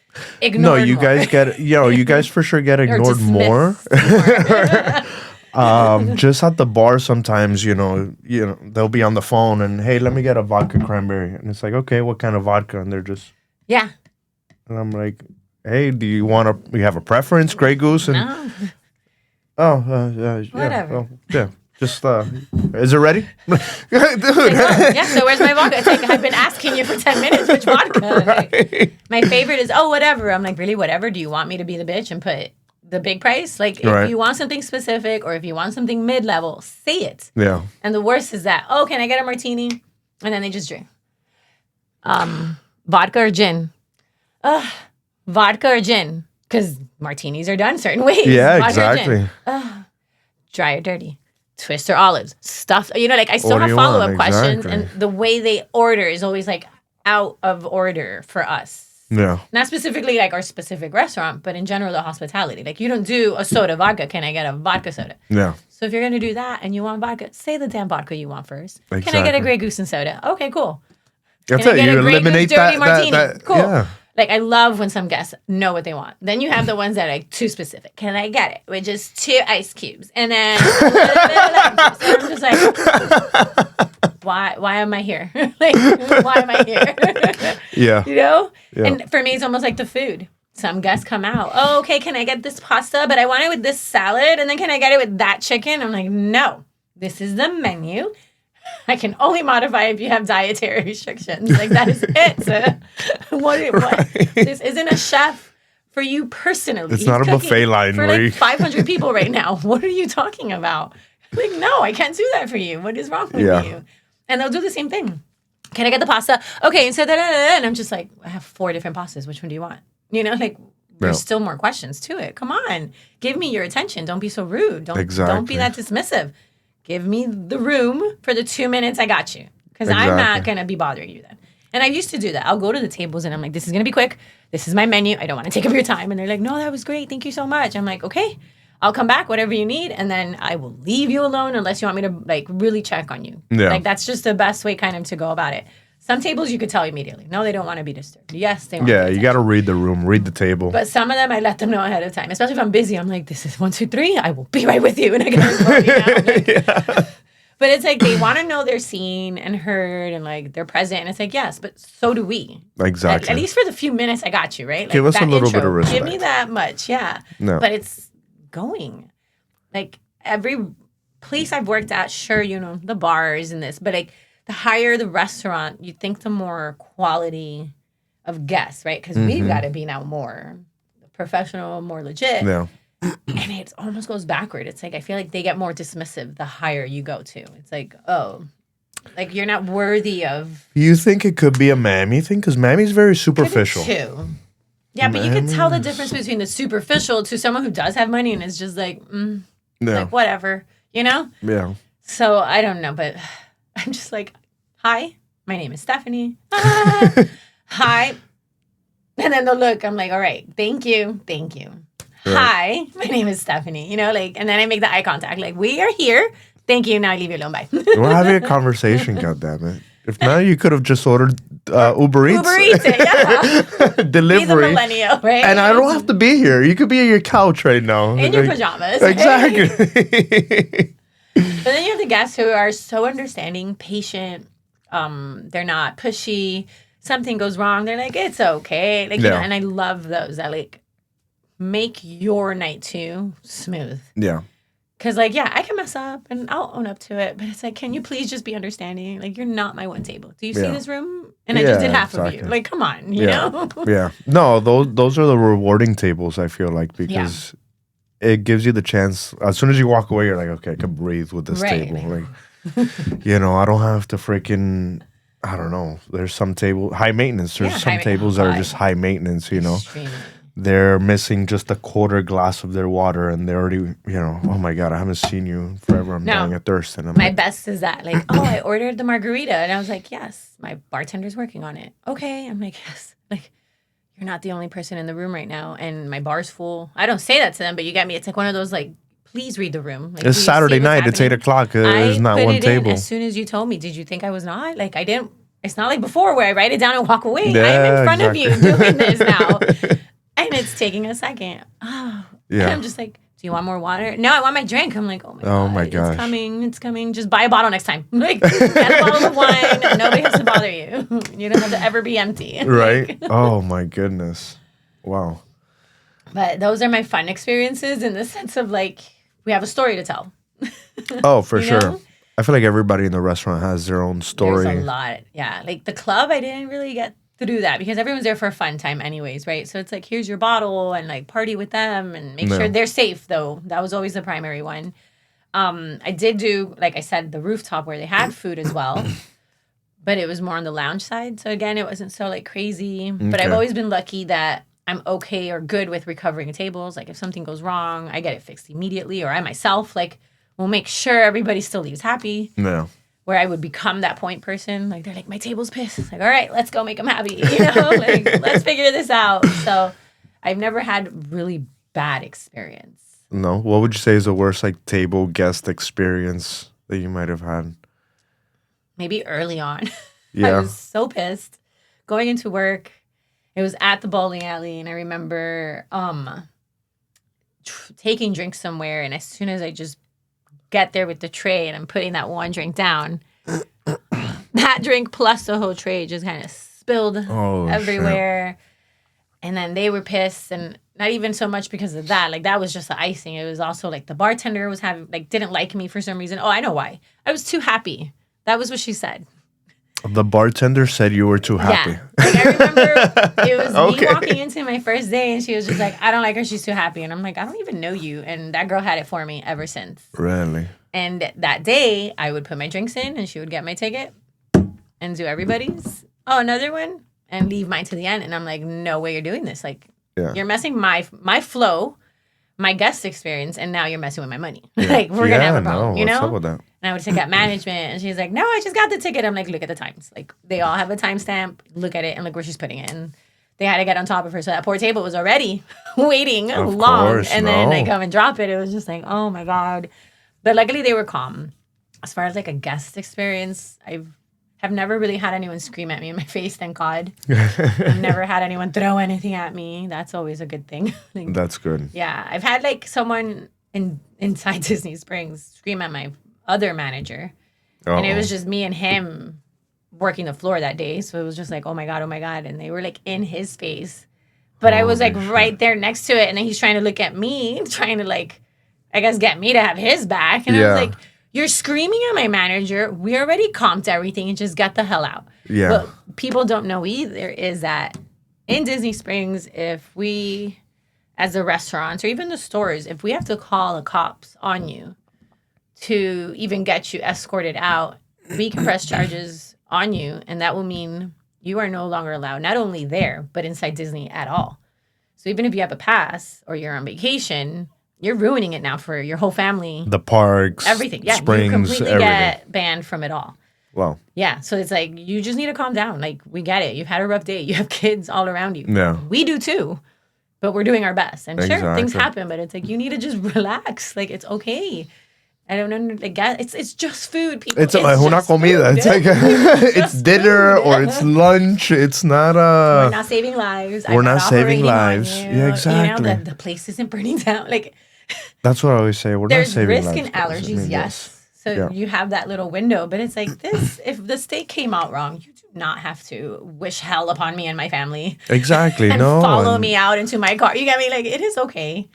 ignored. No, you guys get you guys for sure get ignored more. Just at the bar sometimes, they'll be on the phone and hey, let me get a vodka cranberry. And it's like, okay, what kind of vodka? And they're just and I'm like, hey, do you have a preference, Grey Goose? And, no. Whatever. Just, is it ready? Dude. So where's my vodka? It's like, I've been asking you for 10 minutes, which vodka? Right. Like, my favorite is, whatever. I'm like, really, whatever? Do you want me to be the bitch and put the big price? Like, if you want something specific or if you want something mid-level, say it. Yeah. And the worst is that, can I get a martini? And then they just drink. Vodka or gin? Vodka or gin? Because martinis are done certain ways. Yeah, vodka exactly. Dry or dirty? Twist or olives? Stuff. I still have follow-up questions. And the way they order is always like out of order for us. Yeah. Not specifically like our specific restaurant, but in general, the hospitality. Like, you don't do a soda vodka. Can I get a vodka soda? Yeah. So if you're going to do that and you want vodka, say the damn vodka you want first. Exactly. Can I get a Grey Goose and soda? Okay, cool. That's it. You eliminate that. Martini? Cool. Yeah. Like, I love when some guests know what they want. Then you have the ones that are like too specific. Can I get it with just 2 ice cubes? And then a little bit of lime juice. And I'm just like, why am I here? Like, why am I here? Yeah. Yeah. And for me, it's almost like the food. Some guests come out. Oh, okay, can I get this pasta? But I want it with this salad. And then can I get it with that chicken? I'm like, no. This is the menu. I can only modify if you have dietary restrictions. Like, that is it. What? This isn't a chef for you personally. It's not a buffet line. For like 500 people right now. What are you talking about? Like, no, I can't do that for you. What is wrong with you? And they'll do the same thing. Can I get the pasta? Okay, and so and I'm just like, I have 4 different pastas. Which one do you want? You know, like there's still more questions to it. Come on, give me your attention. Don't be so rude. Don't be that dismissive. Give me the room for the 2 minutes. I got you, because I'm not gonna be bothering you then. And I used to do that. I'll go to the tables and I'm like, this is gonna be quick. This is my menu. I don't want to take up your time. And they're like, no, that was great. Thank you so much. I'm like, okay. I'll come back, whatever you need, and then I will leave you alone unless you want me to like really check on you. Yeah. Like that's just the best way kind of to go about it. Some tables you could tell immediately. No, they don't want to be disturbed. Yes, they want Yeah, you got to read the room, read the table. But some of them I let them know ahead of time. Especially if I'm busy. I'm like, this is 1, 2, 3. I will be right with you. And I get on the phone, like, yeah. But it's like they want to know they're seen and heard and like they're present. And it's like, yes, but so do we. Exactly. At least for the few minutes I got you, right? Like, give us a little intro, bit of respect. Give me that much, yeah. No. But it's going. Like every place I've worked at, sure, you know, the bars and this, but like the higher the restaurant, you think the more quality of guests, right? Because we've got to be now more professional, more legit. Yeah. And it almost goes backward. It's like I feel like they get more dismissive the higher you go to. It's like, oh, like you're not worthy of. You think it could be a mammy thing? Because mammy's very superficial. Too. Yeah, but you can tell the difference between the superficial to someone who does have money and is just like, like whatever, you know? Yeah. So I don't know, but I'm just like, hi, my name is Stephanie. Hi. And then they'll look, I'm like, all right, thank you. Right. Hi, my name is Stephanie. You know, like, and then I make the eye contact, like, we are here. Thank you. Now I leave you alone. Bye. We're having a conversation, goddammit. If not, you could have just ordered Uber Eats. Uber Eats it, yeah. Delivery. Be the millennial, right? And I don't have to be here. You could be on your couch right now. In your pajamas. Exactly. But then you have the guests who are so understanding, patient. They're not pushy. Something goes wrong, they're like, it's okay. Like, you know, and I love those that like make your night too smooth. Yeah. Because, like, yeah, I can mess up and I'll own up to it. But it's like, can you please just be understanding? Like, you're not my one table. Do you see this room? And I just did half of you. Like, come on, you know? Yeah. No, those are the rewarding tables, I feel like, because it gives you the chance. As soon as you walk away, you're like, okay, I can breathe with this table. Like, you know, I don't have to freaking, I don't know. There's some table, high maintenance. There's some tables that are just high maintenance, you know? Extremely. They're missing just a quarter glass of their water and they're already, you know, oh my God, I haven't seen you forever. I'm dying of thirst. And my best is that, like, oh, I ordered the margarita. And I was like, yes, my bartender's working on it. Okay. I'm like, yes. Like, you're not the only person in the room right now. And my bar's full. I don't say that to them, but you get me. It's like one of those, like, please read the room. Like, it's Saturday night. It's 8 o'clock. There's not one table. As soon as you told me, did you think I was not? Like, I didn't. It's not like before where I write it down and walk away. Yeah, I'm in front of you doing this now. And it's taking a second. Oh. Yeah. And I'm just like, do you want more water? No, I want my drink. I'm like, oh my God. It's coming. Just buy a bottle next time. Like, get a bottle of wine. Nobody has to bother you. You don't have to ever be empty. Right? Oh my goodness. Wow. But those are my fun experiences in the sense of like, we have a story to tell. Oh, for sure. Know? I feel like everybody in the restaurant has their own story. There's a lot. Yeah. Like the club, I didn't really get to do that because everyone's there for a fun time anyways, right? So it's like, here's your bottle and like party with them and make sure they're safe though. That was always the primary one. I did do, like I said, the rooftop where they had food as well, but it was more on the lounge side. So again, it wasn't so like crazy, but I've always been lucky that I'm okay or good with recovering tables. Like if something goes wrong, I get it fixed immediately, or I myself like will make sure everybody still leaves happy. Yeah. Where I would become that point person. Like, they're like, my table's pissed. It's like, all right, let's go make them happy. You know, like, let's figure this out. So I've never had really bad experience. No? What would you say is the worst, like, table guest experience that you might have had? Maybe early on. Yeah. I was so pissed. Going into work, it was at the bowling alley, and I remember taking drinks somewhere, and as soon as I just get there with the tray and I'm putting that one drink down, that drink plus the whole tray just kind of spilled everywhere. Shit. And then they were pissed, and not even so much because of that. Like, that was just the icing. It was also like the bartender was didn't like me for some reason. Oh, I know why. I was too happy. That was what she said. The bartender said you were too happy. Yeah. Like, I remember it was me walking into my first day, and she was just like, I don't like her. She's too happy. And I'm like, I don't even know you. And that girl had it for me ever since. Really? And that day, I would put my drinks in, and she would get my ticket. and do everybody's. Oh, another one, and leave mine to the end. And I'm like, no way you're doing this. Like, you're messing my flow, my guest experience, and now you're messing with my money. Like, we're gonna have a problem, you know? What's up with that? And I would take out management, and she's like, no, I just got the ticket. I'm like, look at the times. Like, they all have a timestamp. Look at it, and look where she's putting it. And they had to get on top of her. So that poor table was already waiting long. And then they come and drop it. It was just like, oh my God. But luckily they were calm. As far as like a guest experience, have never really had anyone scream at me in my face, thank God. I've never had anyone throw anything at me. That's always a good thing. Like, that's good. Yeah. I've had like someone inside Disney Springs scream at my other manager. And it was just me and him working the floor that day. So it was just like, oh my God. And they were like in his face. But I was like right there next to it. And then he's trying to look at me, trying to like, I guess, get me to have his back. And I was like, you're screaming at my manager. We already comped everything and just get the hell out. Yeah. But people don't know either is that in Disney Springs, if we, as the restaurants or even the stores, if we have to call the cops on you to even get you escorted out, we can press charges on you. And that will mean you are no longer allowed, not only there, but inside Disney at all. So even if you have a pass or you're on vacation, you're ruining it now for your whole family. The parks, everything. Yeah, Springs, you completely everything. get banned from it all. Wow. Yeah, so it's like, you just need to calm down. Like, we get it. You've had a rough day. You have kids all around you. Yeah. We do too, but we're doing our best. And sure, Exactly. things happen, but it's like, you need to just relax. Like, it's okay. I don't know. Like, it's just food, people. It's una comida. It's like it's dinner or it's lunch. It's not We're not saving lives. We're not saving lives. Yeah, exactly. You know, the place isn't burning down. Like, that's what I always say. We're not saving lives. There's risk in allergies, yes. So you have that little window, but it's like this. If the steak came out wrong, you do not have to wish hell upon me and my family. Exactly. And no. follow me out into my car. You get me? Like, it is okay.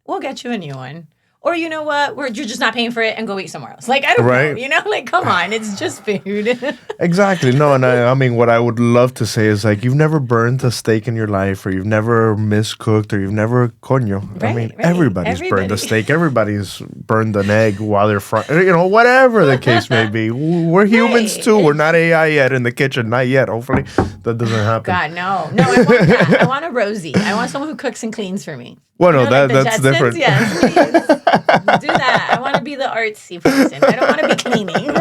We'll get you a new one. Or you know what? You're just not paying for it and go eat somewhere else. Like, I don't know. You know, like, come on. It's just food. Exactly. No, and I mean, what I would love to say is like, you've never burned a steak in your life, or you've never miscooked, or you've never coño. I mean, everybody's burned a steak. Everybody's burned an egg while they're frying. You know, whatever the case may be. We're humans too. We're not AI yet in the kitchen. Not yet. Hopefully that doesn't happen. God, no. No, I want that. I want a Rosie. I want someone who cooks and cleans for me. Well, no, like that's Jetsons? different. Yes, please. Do that. I want to be the artsy person. I don't want to be cleaning.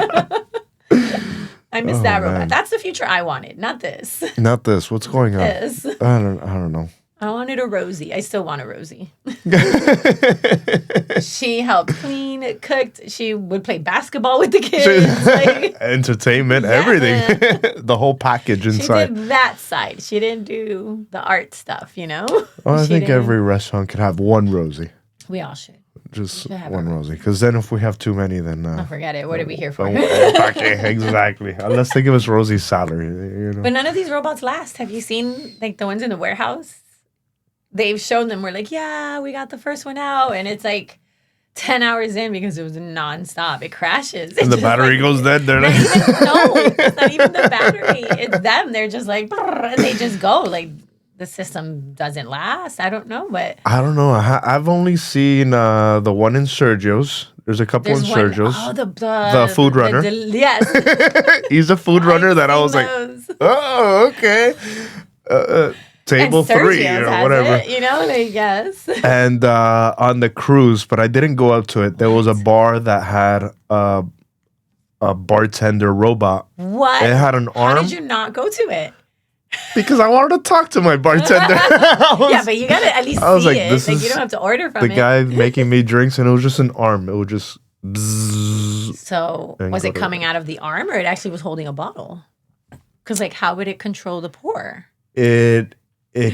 I miss that robot. That's the future I wanted, not this. Not this. What's going on? This. I don't know. I wanted a Rosie. I still want a Rosie. She helped clean, cooked. She would play basketball with the kids. Like, entertainment, everything. The whole package inside. She did that side. She didn't do the art stuff, you know? Well, I think every restaurant could have one Rosie. We all should. Just one Rosie. Because then if we have too many, then... forget it. What are we here for? Exactly. Unless they give us Rosie's salary. You know? But none of these robots last. Have you seen like the ones in the warehouse? They've shown them. We're like, yeah, we got the first one out. And it's like 10 hours in because it was nonstop. It crashes. And the battery goes dead. They're like... No, it's not even the battery. It's them. They're just like, and they just go. Like, the system doesn't last. I don't know, but... I don't know. I've only seen the one in Sergio's. There's a couple in Sergio's. Oh, the food runner. Yes. He's a food runner that I was those. Like, oh, okay. Table 3 or whatever. It, you know, like, yes. And on the cruise, but I didn't go up to it. There was a bar that had a bartender robot. What? It had an arm. How did you not go to it? Because I wanted to talk to my bartender. Yeah, but you gotta at least see it. This like, you don't have to order from the guy making me drinks, and it was just an arm. It would just. Bzzz, so was it coming out of the arm, or it actually was holding a bottle? Because like, how would it control the pour? It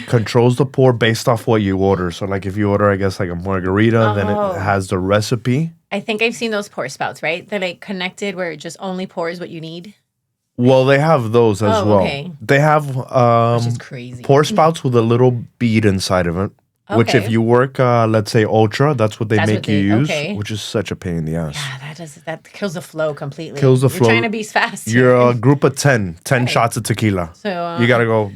controls the pour based off what you order. So like, if you order, I guess like a margarita, then it has the recipe. I think I've seen those pour spouts, right? They're like connected where it just only pours what you need. Well, they have those as well. Okay. They have which is crazy. pour spouts with a little bead inside of it. Okay. Which if you work, let's say Ultra, that's what they make you use, which is such a pain in the ass. Yeah, that kills the flow completely. Kills the flow. You're trying to be fast. You're a group of 10 shots of tequila. So you got to go,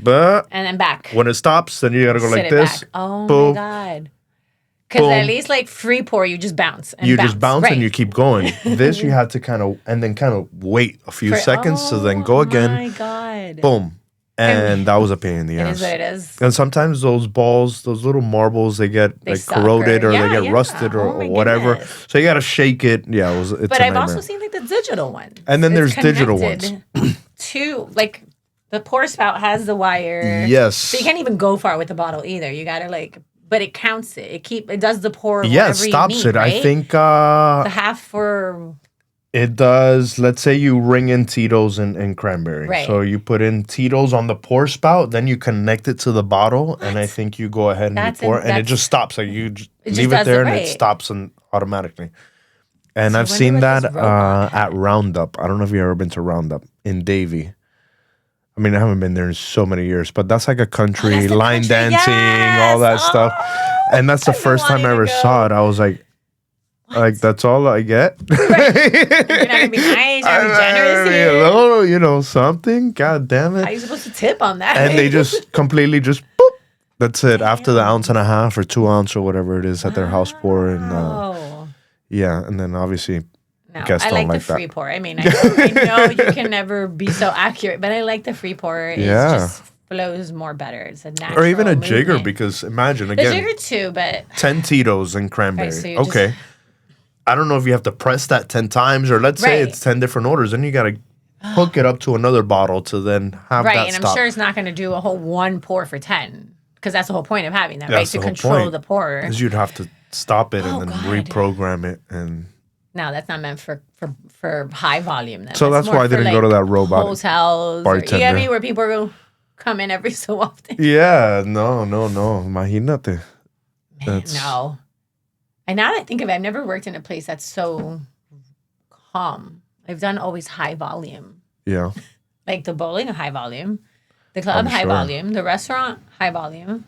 and then back. When it stops, then you got to go like this. Back. Oh, boom. my God. Because at boom. least like free pour, you just bounce. And You just bounce right. and you keep going. This you have to kind of wait a few seconds to then go again. Oh my God. Boom. And that was a pain in the It ass. is what it is. And sometimes those balls, those little marbles, they get like suck corroded or yeah, they get yeah. rusted or Oh my whatever. goodness. So you got to shake it. Yeah, it's But a I've nightmare. also seen like the digital ones. And then It's there's digital ones. connected to like the pour spout has the wire. Yes. So you can't even go far with the bottle either. You gotta like, but it counts it. It does the pour. Yeah, it wherever you stops need, it. right? I think the half for. it does. Let's say you ring in Tito's and cranberry. Right. So you put in Tito's on the pour spout, then you connect it to the bottle, and I think you go ahead and you pour, and it just stops. Like you just leave it there, and it stops and automatically. And I've seen that at Roundup. I don't know if you've ever been to Roundup in Davie. I mean, I haven't been there in so many years, but that's like a country line dancing, all that stuff. And that's the first time I ever saw it. I was like, that's all I get? You're not gonna be nice, you're be generous here. Hello, something. God damn it. How are you supposed to tip on that? And they just completely just boop. That's it. After the ounce and a half or 2 ounce or whatever it is at their house pour. And yeah, and then obviously guests I don't like the free that. pour. I mean, I know you can never be so accurate, but I like the free pour. It just flows more better. It's a natural or even a movement. jigger, because imagine, The again, jigger too, but 10 Tito's and cranberry. Right, so you okay. I don't know if you have to press that 10 times, or let's say it's 10 different orders. Then you got to hook it up to another bottle to then have that and stop. I'm sure it's not going to do a whole one pour for 10, because that's the whole point of having that, That's right? To the whole control point. the pour. Because you'd have to stop it and then God. reprogram it. And No, that's not meant for high volume. Then. so that's more why I for, didn't go to that robot hotels. bartender. Or, you get me? Where people will come in every so often. Yeah, no. Imagínate. No. And now that I think of it, I've never worked in a place that's so calm. I've done always high volume. Yeah. Like the bowling, high volume. The club, I'm high sure. volume. The restaurant, high volume.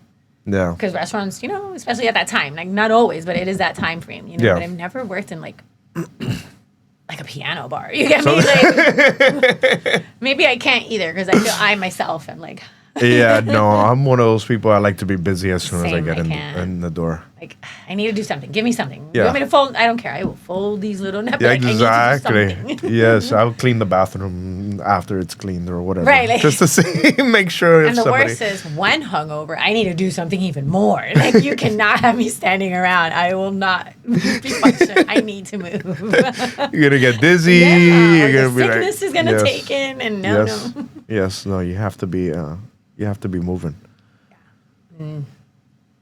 Yeah. Because restaurants, especially at that time, like not always, but it is that time frame, Yeah. But I've never worked in like a piano bar. You get me? Like, maybe I can't either, because I feel I myself am like... Yeah, no, I'm one of those people. I like to be busy as soon as I Same, get I in can't. the door. Like, I need to do something. Give me something. Yeah. You want me to fold? I don't care. I will fold these little napkins. Yeah, I need to do exactly. something. Yes, I'll clean the bathroom after it's cleaned or whatever. Right, like- just to see, make sure if And the somebody... worst is, when hungover, I need to do something even more. Like, you cannot have me standing around. I will not be functioning. I need to move. You're gonna get dizzy. Yeah, You're or gonna the be like, sickness is gonna take in, and no. Yes, no, you have to be moving.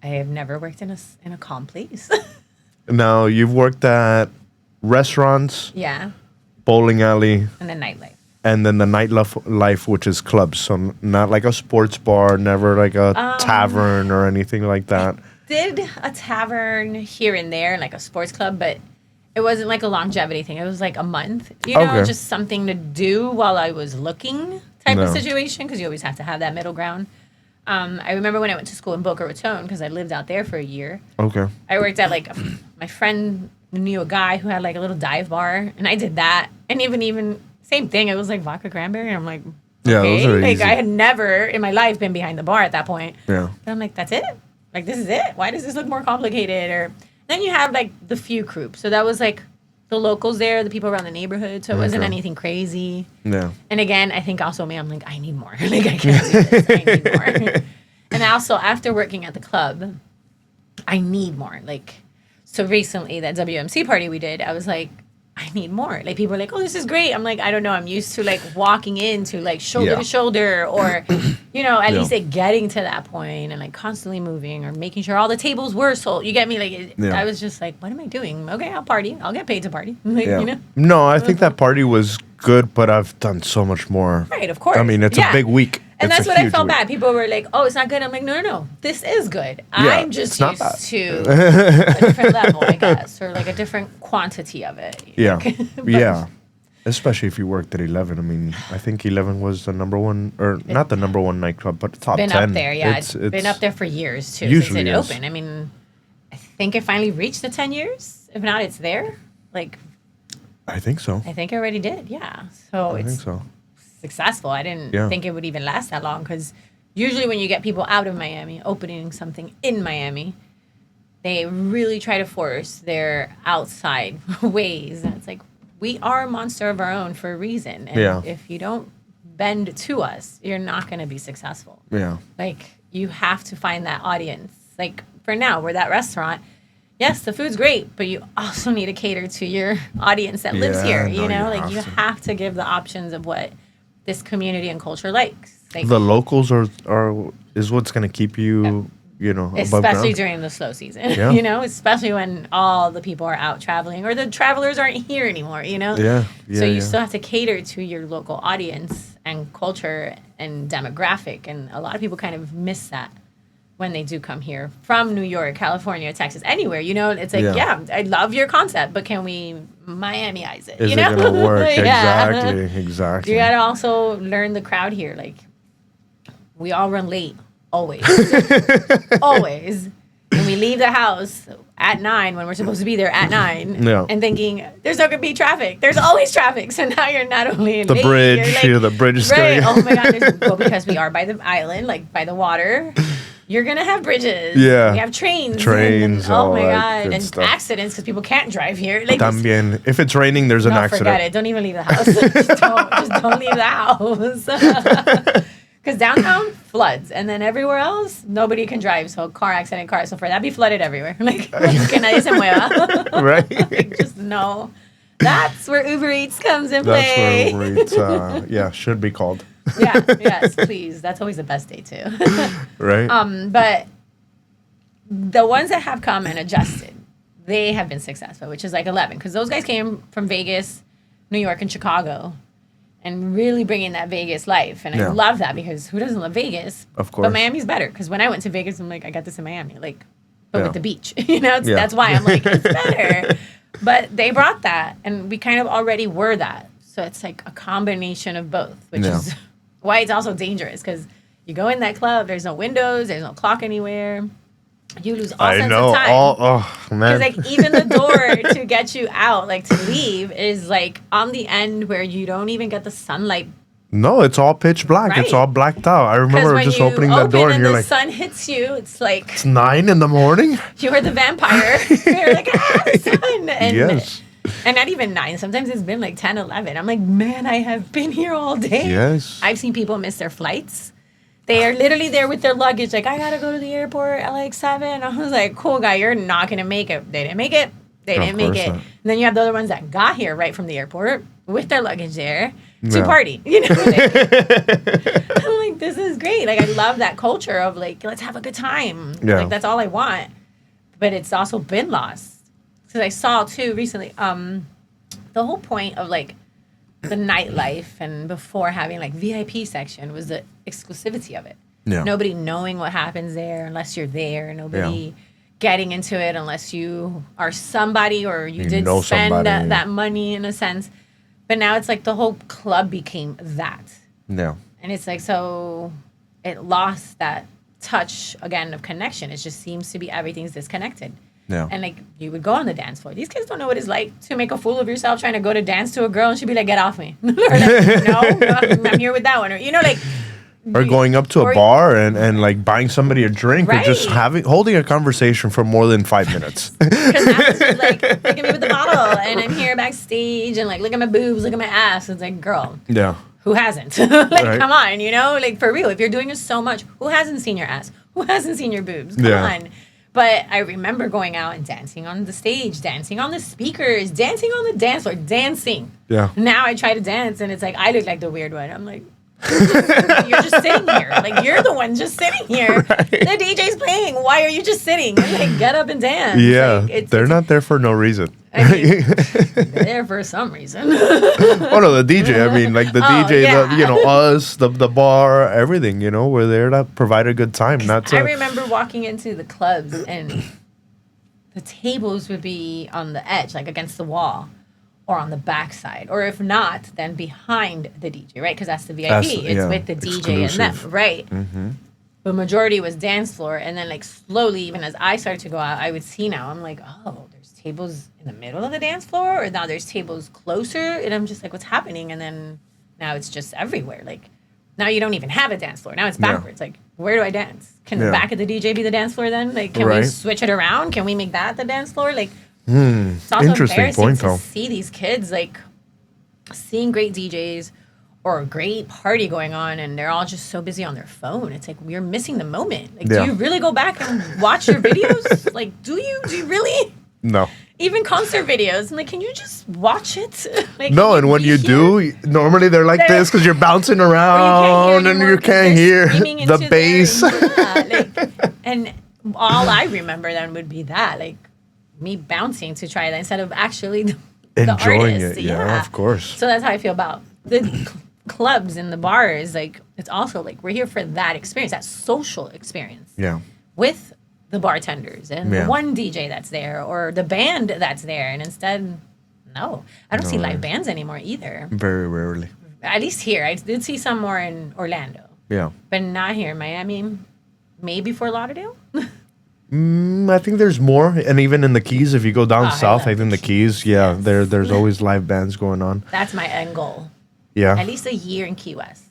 I have never worked in a calm place. Now you've worked at restaurants, Yeah, bowling alley, and then nightlife. and then the nightlife, which is clubs. So not like a sports bar, never like a tavern or anything like that. Did a tavern here and there, like a sports club, but it wasn't like a longevity thing. It was like a month, Okay. just something to do while I was looking type of No. situation, because you always have to have that middle ground. I remember when I went to school in Boca Raton, because I lived out there for a year. Okay. I worked at my friend knew a guy who had like a little dive bar, and I did that. And even same thing. It was like vodka cranberry. And I'm like, Yeah, okay. those are Like easy. I had never in my life been behind the bar at that point. Yeah. But I'm like, that's it? Like, this is it? Why does this look more complicated? Or then you have like the few groups. So that was like the locals there, the people around the neighborhood. So it wasn't Okay. anything crazy. Yeah. And again, I think also me, I'm like, I need more. Like, I can't do this. I need more. And also, after working at the club, I need more. Like, so recently, that WMC party we did, I was like, I need more. Like, people are like, oh, this is great. I'm like, I don't know. I'm used to, like, walking into, like, shoulder to shoulder, or, at least, like, getting to that point and, like, constantly moving or making sure all the tables were sold. You get me? Like, I was just like, what am I doing? Okay, I'll party. I'll get paid to party. Like, Yeah. No, I think that party was good, but I've done so much more. Right, of course. I mean, it's a big week. And It's that's a what I huge felt week. bad. People were like, oh, it's not good. I'm like, no. This is good. I'm just it's not used bad. to a different level, I guess, or like a different quantity of it. Yeah. But- Yeah. Especially if you worked at 11. I mean, I think 11 was the number one, or not the number one nightclub, but top Been 10. up there, yeah. It's been up there for years, too, Usually since it is. opened. I mean, I think it finally reached the 10 years. If not, it's there. Like, I think so. I think it already did, yeah. So I it's think so. successful. I didn't Yeah. think it would even last that long, because usually when you get people out of Miami, opening something in Miami, they really try to force their outside ways. And it's like, we are a monster of our own for a reason. And Yeah. if you don't bend to us, you're not going to be successful. Yeah. Like, you have to find that audience. Like, for now, we're that restaurant. Yes, the food's great, but you also need to cater to your audience that lives Yeah, here. You no, know, you like, you have to. have to give the options of what this community and culture likes. Like, The locals are is what's gonna keep you, you know, above especially ground. during the slow season, Yeah. you know, especially when all the people are out traveling or the travelers aren't here anymore, you know? Yeah, So yeah, you yeah. still have to cater to your local audience and culture and demographic. And a lot of people kind of miss that when they do come here from New York, California, Texas, anywhere, you know? It's like, Yeah. yeah, I love your concept, but can we Miamiize it? Is you it know? gonna work? Yeah. Exactly. You gotta also learn the crowd here. Like, we all run late, always. Always. And we leave the house at 9 when we're supposed to be there at 9 Yeah. and thinking there's not gonna be traffic. There's always traffic. So now you're not only The late, bridge, you're like, yeah, the bridge is right. coming. Oh my god, well, because we are by the island, like by the water. You're gonna have bridges. Yeah. We have trains. Trains, And, oh all my that god. good And stuff. accidents because people can't drive here. Like, También, if it's raining, there's an no, accident. forget it. Don't even leave the house. just don't leave the house. Because downtown floods, and then everywhere else nobody can drive. So car accident, car. So for that, be flooded everywhere. Like, que nadie se mueva. Right? Like, just no. That's where Uber Eats comes in That's play. where it's yeah, should be called. Yeah. Yes. Please. That's always the best day too. Right? But the ones that have come and adjusted, they have been successful, which is like 11, because those guys came from Vegas, New York, and Chicago, and really bringing that Vegas life. And I Yeah. love that, because who doesn't love Vegas? Of course. But Miami's better, because when I went to Vegas, I'm like, I got this in Miami, like, but Yeah. with the beach. You know, Yeah. that's why I'm like, it's better. But they brought that, and we kind of already were that. So it's like a combination of both, which Yeah. is why it's also dangerous, because you go in that club, there's no windows, there's no clock anywhere. You lose all I sense know. of time. Oh man. Because like even the door to get you out, like to leave, is like on the end where you don't even get the sunlight. No, it's all pitch black. It's Right. all blacked out. I Because remember when just you opening open that door and and you're the like, sun hits you, it's like it's 9 in the morning? you're the vampire. You're like, the sun. And, Yes. and not even 9. Sometimes it's been like 10, 11. I'm like, man, I have been here all day. Yes. I've seen people miss their flights. They are literally there with their luggage, like, I gotta go to the airport at like 7. I was like, cool guy, you're not gonna make it. They didn't make it. They Of didn't make course it. not. And then you have the other ones that got here right from the airport with their luggage there to Yeah. party. You know, like, I'm like, this is great. Like, I love that culture of like, let's have a good time. Yeah. Like, that's all I want. But it's also been lost. Because I saw too recently, the whole point of like the nightlife and before having like VIP section was the exclusivity of it. Yeah. Nobody knowing what happens there unless you're there. Nobody getting into it unless you are somebody or you did know spend somebody. that money in a sense. But now it's like the whole club became that. Yeah. And it's like, so it lost that touch again of connection. It just seems to be everything's disconnected. Yeah. And like you would go on the dance floor. These kids don't know what it's like to make a fool of yourself trying to go to dance to a girl and she'd be like, get off me. Or like, no, I'm here with that one. Or, you know, like. Or going up to a or- bar and like buying somebody a drink or just Right. holding a conversation for more than 5 minutes. Because now it's just like, look at me with the bottle. And I'm here backstage and like, look at my boobs, look at my ass. It's like, girl, Yeah. who hasn't? Like, Right. come on, you know? Like, for real, if you're doing this so much, who hasn't seen your ass? Who hasn't seen your boobs? Come Yeah. on. But I remember going out and dancing on the stage, dancing on the speakers, dancing on the dance floor, dancing. Yeah. Now I try to dance and it's like, I look like the weird one. I'm like, you're just sitting here. Like, you're the one just sitting here. Right. The DJ's playing. Why are you just sitting? I'm like, get up and dance. Yeah. Like, They're not there for no reason. I mean, they're there for some reason. Oh no, the DJ. I mean, like the DJ, yeah. the, you know, us, the bar, everything. You know, we're there to provide a good time, not to. I remember walking into the clubs and the tables would be on the edge, like against the wall, or on the backside, or if not, then behind the DJ, right? Because that's the VIP. It's with the DJ and exclusive. them, right? Mm-hmm. The majority was dance floor, and then like slowly, even as I started to go out, I would see now. I'm like, oh, there's tables in the middle of the dance floor, or now there's tables closer, and I'm just like, what's happening? And then now it's just everywhere. Like Now you don't even have a dance floor. Now it's backwards. Like, where do I dance? Can the Yeah. back of the DJ be the dance floor then? Like, can we Right. switch it around? Can we make that the dance floor? Like, it's also Interesting embarrassing point, to though. see these kids, like, seeing great DJs or a great party going on, and they're all just so busy on their phone. It's like, you're missing the moment. Like, Yeah. do you really go back and watch your videos? Like, do you? Do you really? No. Even concert videos. I'm like, can you just watch it? Like, No, can and when be you here? do, normally they're like They're- this because you're bouncing around and you can't hear the bass. And all I remember then would be that, like, me bouncing to try that instead of actually the Enjoying artist. it. Yeah, of course. So that's how I feel about the clubs and the bars. Like, it's also like, we're here for that experience, that social experience Yeah. with the bartenders and Yeah. the one DJ that's there or the band that's there. And instead, no, I don't see No, live bands anymore either. Very rarely. At least here. I did see some more in Orlando, Yeah. but not here in Miami. Maybe Fort Lauderdale. I think there's more, and even in the Keys, if you go down I south, I love think the the Keys, yeah, Yes. there's always live bands going on. That's my end goal. At Yeah. least a year in Key West.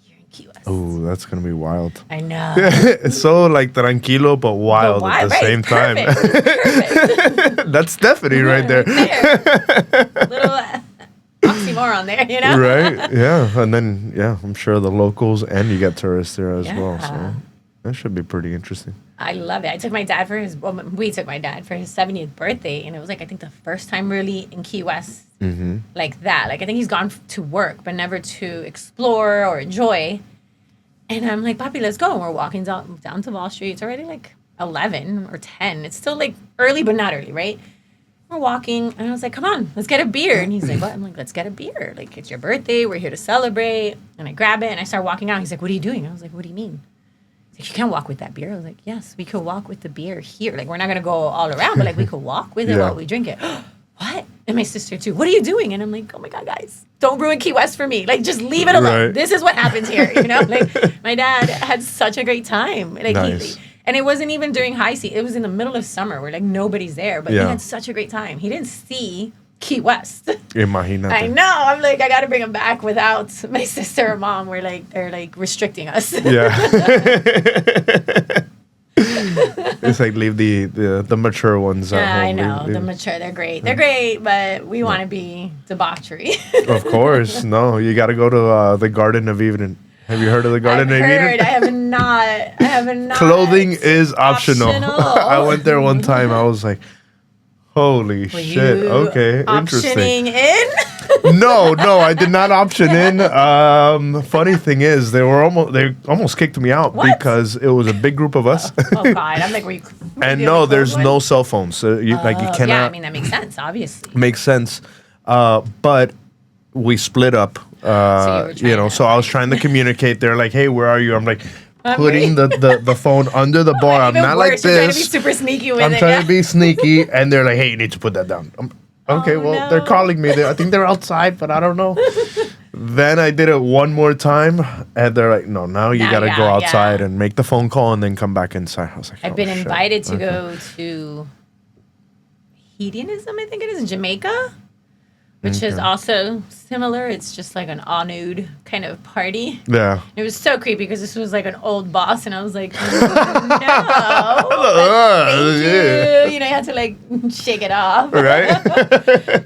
A year in Key West. Oh, that's gonna be wild. I know. It's so like tranquilo but wild Why? at the Right, same time. Perfect. That's Stephanie right there. Little oxymoron there, you know? Right? Yeah. And then I'm sure the locals and you get tourists there as well. Yeah. So that should be pretty interesting. I love it. I took my dad for his, well, we took my dad for his 70th birthday, and it was like, I think the first time really in Key West like that. Like, I think he's gone to work, but never to explore or enjoy. And I'm like, Papi, let's go. And we're walking down to Wall Street. It's already like 11 or 10. It's still like early, but not early, right? We're walking, and I was like, come on, let's get a beer. And he's like, what? I'm like, let's get a beer. Like, it's your birthday. We're here to celebrate. And I grab it, and I start walking out. He's like, what are you doing? I was like, what do you mean? He's like, you can't walk with that beer. I was like, yes, we could walk with the beer here. Like, we're not going to go all around, but, like, we could walk with it Yeah. while we drink it. What? And my sister, too. What are you doing? And I'm like, oh, my God, guys, don't ruin Key West for me. Like, just leave it alone. Right. This is what happens here, you know? Like, my dad had such a great time. Like, Nice. and it wasn't even during high season. It was in the middle of summer where, like, nobody's there. But he had such a great time. He didn't see Key West. Imagínate. I know. I'm like, I got to bring him back without my sister or mom. We're like, they're like restricting us. Yeah. It's like leave the mature ones at Yeah, home. I know. Leave- The mature, they're great. They're great, but we want to be debauchery. Of course. No, you got to go to the Garden of Eden. Have you heard of the Garden I've of heard. Eden? I have not. Clothing is optional. Optional. I went there one time. I was like, holy Were shit. you Okay, interesting. optioning in? No, I did not option in. Funny thing is, they almost kicked me out What? because it was a big group of us. Oh God! I'm like, were you? And the no, only there's close no one? cell phones. So you cannot. Yeah, I mean that makes sense. Obviously. Makes sense. But we split up. you were trying So to- I was trying to communicate. They're like, "Hey, where are you?" I'm like, I'm putting the phone under the bar. I'm Even not worse, like you're trying to be this. super sneaky with I'm it. trying Yeah. to be sneaky, and they're like, "Hey, you need to put that down." Okay, Oh, well, they're no. calling me. I think they're outside, but I don't know. Then I did it one more time, and they're like, "No, now you Now, got to go yeah, outside yeah. and make the phone call, and then come back inside." I was like, I've "Oh, been shit." invited to Okay. go to hedonism, I think it is, in Jamaica, which is also similar. It's just like an all nude kind of party. Yeah. It was so creepy because this was like an old boss, and I was like, no. Thank you. You know, you had to like shake it off. Right?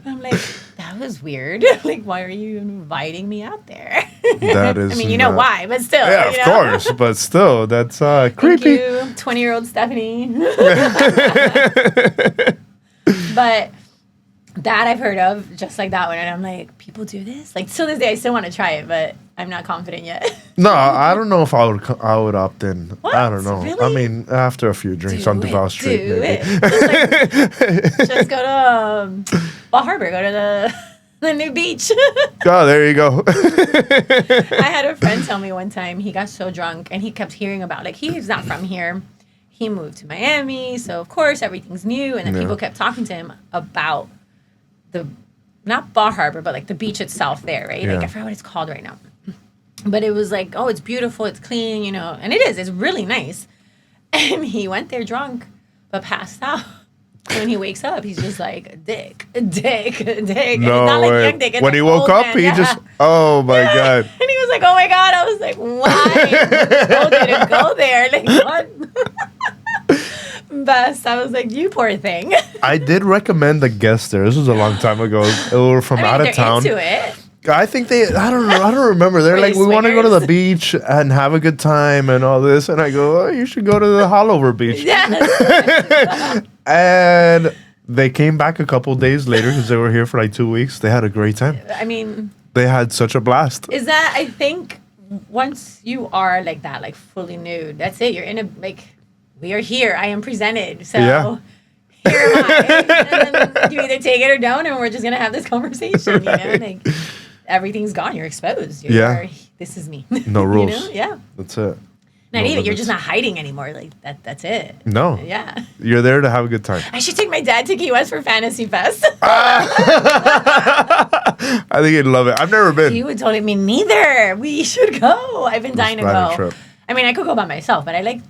I'm like, that was weird. Like, why are you inviting me out there? That is I mean, you know not- why, but still. Yeah, you of know? course, but still, that's Thank creepy. you, 20-year-old Stephanie. But that I've heard of, just like that one, and I'm like, people do this? Like, till this day, I still want to try it, but I'm not confident yet. No, I don't know if I would opt in. What? I don't know. I Really? mean, after a few drinks on Duval Street, do maybe. it. Just go to Bal Harbor, go to the new beach. Oh, there you go. I had a friend tell me one time he got so drunk and he kept hearing about, like, he's not from here. He moved to Miami, so of course everything's new. And then Yeah. people kept talking to him about not Bal Harbor, but like the beach itself there, right? Yeah. Like, I forgot what it's called right now. But it was like, oh, it's beautiful, it's clean, you know, and it is. It's really nice. And he went there drunk, but passed out. When he wakes up, he's just like, dick. And No it's not like way. young dick. It's When like he woke old up, man, he yeah. just, oh my God. And he was like, oh my God. I was like, why? I told you to go there. Like, what? Best. I was like, you poor thing. I did recommend the guests there. This was a long time ago. They were from out of they're town. into it. I think I don't know. I don't remember. They're Were like, you we want to go to the swingers? beach and have a good time and all this. And I go, oh, you should go to the Hollover Beach. Yeah. And they came back a couple days later because they were here for like 2 weeks. They had a great time. I mean, They had such a blast. is that, I think, once you are like that, like fully nude, that's it. You're in a, like, we are here. I am presented. So Yeah. here am I. And then you either take it or don't, and we're just going to have this conversation, you know? Like, everything's gone. You're exposed. Yeah. This is me. No rules. You know? Yeah. That's it. Not No even. You're limits. just not hiding anymore. Like, that's it. No. Yeah. You're there to have a good time. I should take my dad to Key West for Fantasy Fest. I think you'd love it. I've never been. You would totally, me neither. We should go. I've been dying to plan a go. trip. I mean, I could go by myself, but I like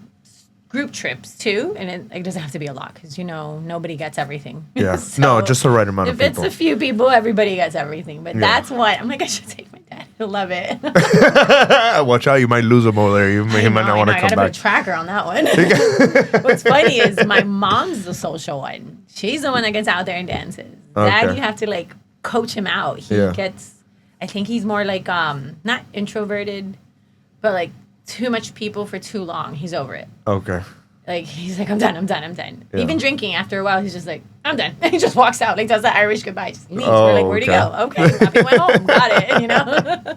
group trips too, and it doesn't have to be a lot because nobody gets everying. Yeah. So No, just the right amount of if it's people. a few people, everybody gets everything. But Yeah. that's what I'm like. I should take my dad. He'll love it. Watch out, you might lose him over there. He might not want to I come gotta back. put a tracker on that one. What's funny is my mom's the social one. She's the one that gets out there and dances. Dad, Okay. you have to like coach him out. He Yeah. gets. I think he's more like not introverted, but like too much people for too long. He's over it. Okay. Like he's like, I'm done. Yeah. Even drinking, after a while, he's just like, I'm done. He just walks out, like does the Irish goodbye, just leaves. We're like, where'd he go? Okay, happy went home, got it. You know.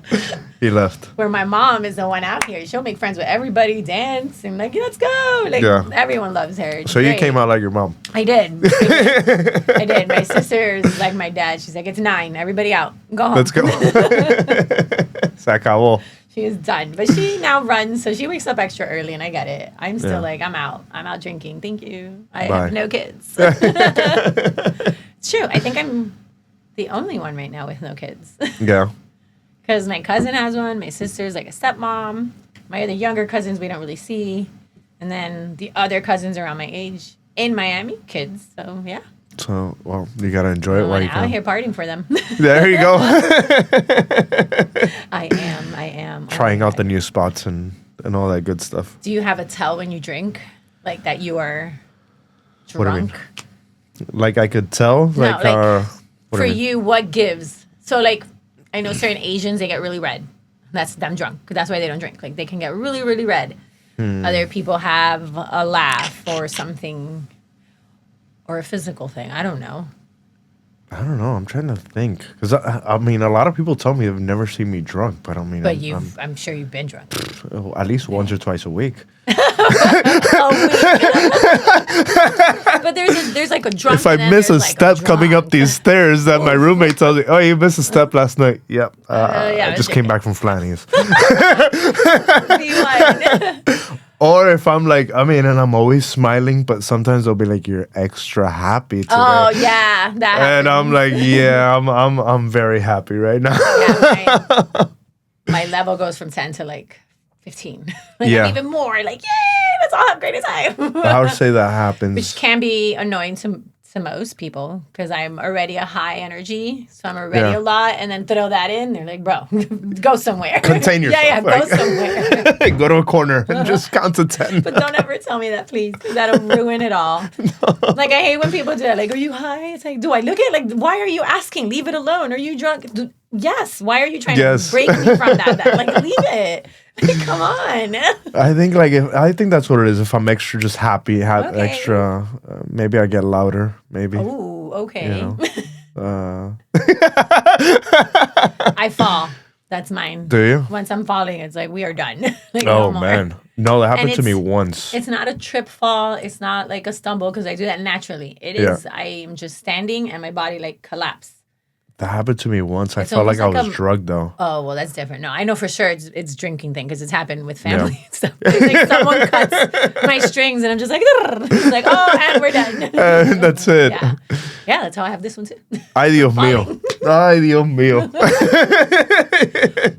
He left. Where my mom is the one out here. She'll make friends with everybody, dance, and like, let's go. Like Yeah. everyone loves her. It's So you great. came out like your mom. I did. I did. My sister's like my dad. She's like, it's 9. Everybody out. Go home. Let's go. Se acabó. She is done. But she now runs, so she wakes up extra early, and I get it. I'm still Yeah. like, I'm out. I'm out drinking. Thank you. I Bye. have no kids. It's true. I think I'm the only one right now with no kids. Yeah. Because my cousin has one. My sister's like a stepmom. My other younger cousins we don't really see. And then the other cousins around my age in Miami, kids. So, yeah. So, well, you got to enjoy it while I'm you out can. here partying for them. There you go. I am. Trying out the new spots and all that good stuff. Do you have a tell when you drink? Like that you are What do you mean? drunk? Like I could tell? No, like, what do For you mean? you, what gives? So, like, I know certain Asians, they get really red. That's them drunk. 'Cause that's why they don't drink. Like, they can get really, really red. Other people have a laugh or something or a physical thing. I don't know. I don't know. I'm trying to think. Because, I mean, a lot of people tell me they've never seen me drunk. But, I mean, But I'm sure you've been drunk. at least once or twice a week. Oh, but there's like a drunk. If I and then miss a there's, like, step coming up drunk. these stairs, then my roommate tells me, "Oh, you missed a step last night." Yep. yeah, I just came back from Flanny's. P1. Or if I'm like, I mean, and I'm always smiling, but sometimes they'll be like, "You're extra happy today," Oh yeah, that. and I'm happens. like, "Yeah, I'm very happy right now." Yeah, my level goes from 10 to like 15. Like Yeah. I'm even more like, yay, let's all have a great time. I would say that happens. Which can be annoying to most people because I'm already a high energy, so I'm already Yeah. a lot, and then throw that in, they're like, bro, go somewhere. Contain yourself. Yeah, go like- somewhere. Go to a corner and just count to 10. But don't ever tell me that, please, because that'll ruin it all. Like, I hate when people do that. Like, are you high? It's like, do I look at like, why are you asking? Leave it alone. Are you drunk? Yes. Why are you trying Yes. to break me from that? Like, leave it. Like, come on. I think I think that's what it is. If I'm extra just happy, Okay. extra, maybe I get louder. Maybe. Ooh, okay. You know. I fall. That's mine. Do you? Once I'm falling, it's like, we are done. Like, Oh no more. man, no, that happened And to me it's- once. It's not a trip fall. It's not like a stumble because I do that naturally. It Yeah. is, I am just standing and my body like collapse. That happened to me once. I It's felt like I almost was like drugged though. Oh, well, that's different. No, I know for sure it's drinking thing because it's happened with family and stuff. It's like someone cuts my strings and I'm just like, it's like, oh, and we're done. That's it. Yeah. Yeah, that's how I have this one too. Ay Dios mío. Ay Dios mío.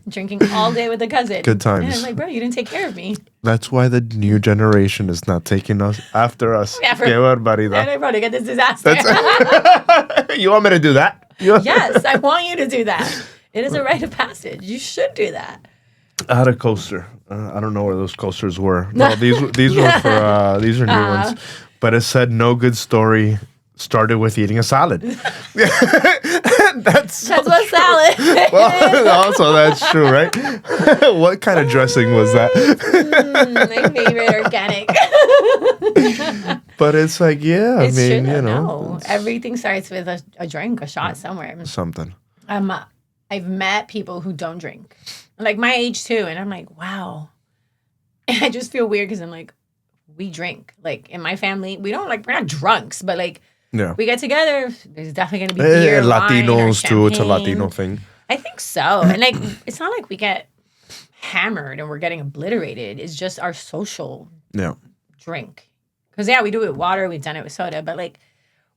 Drinking all day with a cousin. Good times. And I'm like, bro, you didn't take care of me. That's why the new generation is not taking us after us. Yeah, for- Qué barbaridad. And I probably got this disaster. You want me to do that? Yes, I want you to do that. It is a rite of passage. You should do that. I had a coaster. I don't know where those coasters were. No, these were for these are new ones. But it said no good story started with eating a salad. That's what salad. Well, also that's true, right? What kind of dressing was that? My favorite organic. But it's like, yeah, It's I mean, true, you know, no. Everything starts with a drink, a shot somewhere. something. I've met people who don't drink, like my age too, and I'm like, wow. And I just feel weird because I'm like, we drink. Like in my family, we're not drunks, but like we get together. There's definitely gonna be beer, wine, or Latinos too. It's a champagne. Latino thing. I think so, and like it's not like we get hammered and we're getting obliterated. It's just our social drink. Because we do it with water. We've done it with soda, but like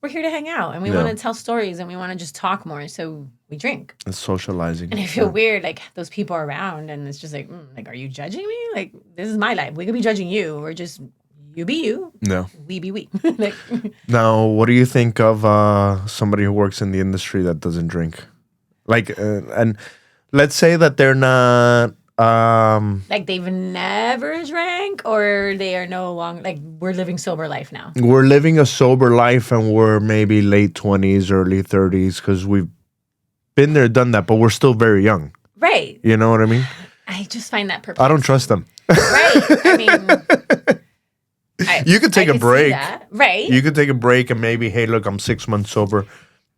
we're here to hang out and we want to tell stories and we want to just talk more. So we drink. It's socializing. And I feel weird, like those people are around, and it's just like, are you judging me? Like this is my life. We could be judging you, or just you be you. No, we be we. Like, now, what do you think of somebody who works in the industry that doesn't drink? Like, and let's say that they're not. Like they've never drank, or they are no longer, like we're living sober life now. We're living a sober life, and we're maybe late 20s, early 30s, because we've been there, done that, but we're still very young. Right. You know what I mean? I just find that perplexing. I don't trust them. Right. I mean, you could take a break. Right. You could take a break and maybe, hey, look, I'm 6 months sober.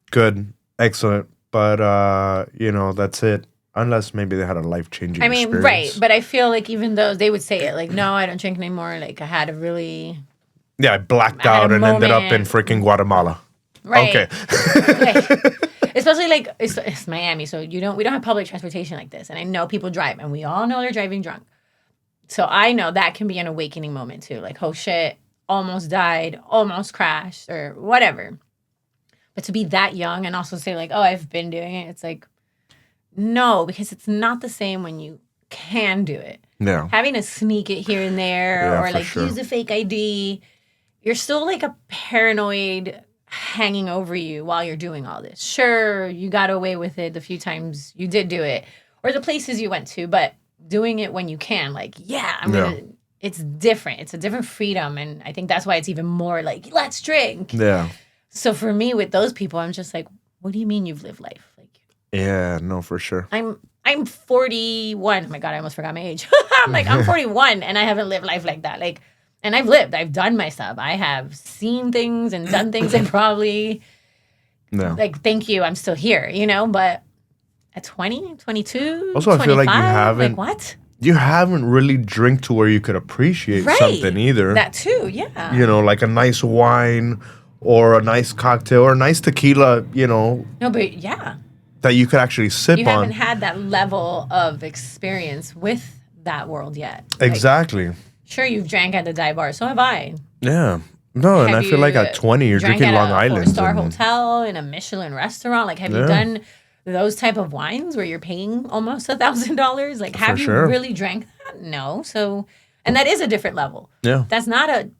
Good. Excellent. But, you know, that's it. Unless maybe they had a life-changing experience. Right. But I feel like even though they would say it, like, no, I don't drink anymore. Like, I had a really... Yeah, I blacked out and ended up in freaking Guatemala. Right. Okay. Especially, like, it's Miami, so we don't have public transportation like this. And I know people drive, and we all know they're driving drunk. So I know that can be an awakening moment, too. Like, oh, shit, almost died, almost crashed, or whatever. But to be that young and also say, like, oh, I've been doing it, it's like... No, because it's not the same when you can do it. Yeah. Having to sneak it here and there or like use a fake ID, you're still like a paranoid hanging over you while you're doing all this. Sure, you got away with it the few times you did do it or the places you went to, but doing it when you can, like, it's different. It's a different freedom. And I think that's why it's even more like, let's drink. Yeah. So for me, with those people, I'm just like, what do you mean you've lived life? Yeah, no, for sure. I'm 41. Oh my God, I almost forgot my age. I'm 41 and I haven't lived life like that. Like, and I've done my stuff. I have seen things and done things and probably like, thank you, I'm still here, you know, but at 20, 22, also, I feel like you haven't, like what? You haven't really drank to where you could appreciate something either. That too, yeah. You know, like a nice wine or a nice cocktail or a nice tequila, you know. No, but yeah. That you could actually sip on. You haven't had that level of experience with that world yet. Exactly. Like, sure, you've drank at the dive bar. So have I. Yeah. No, and I feel like at 20, you're drinking Long Island. Drank at a 4-star hotel, in a Michelin restaurant. Like, have you done those type of wines where you're paying almost $1,000? Like, have you really drank that? No. So, and that is a different level. Yeah. That's not a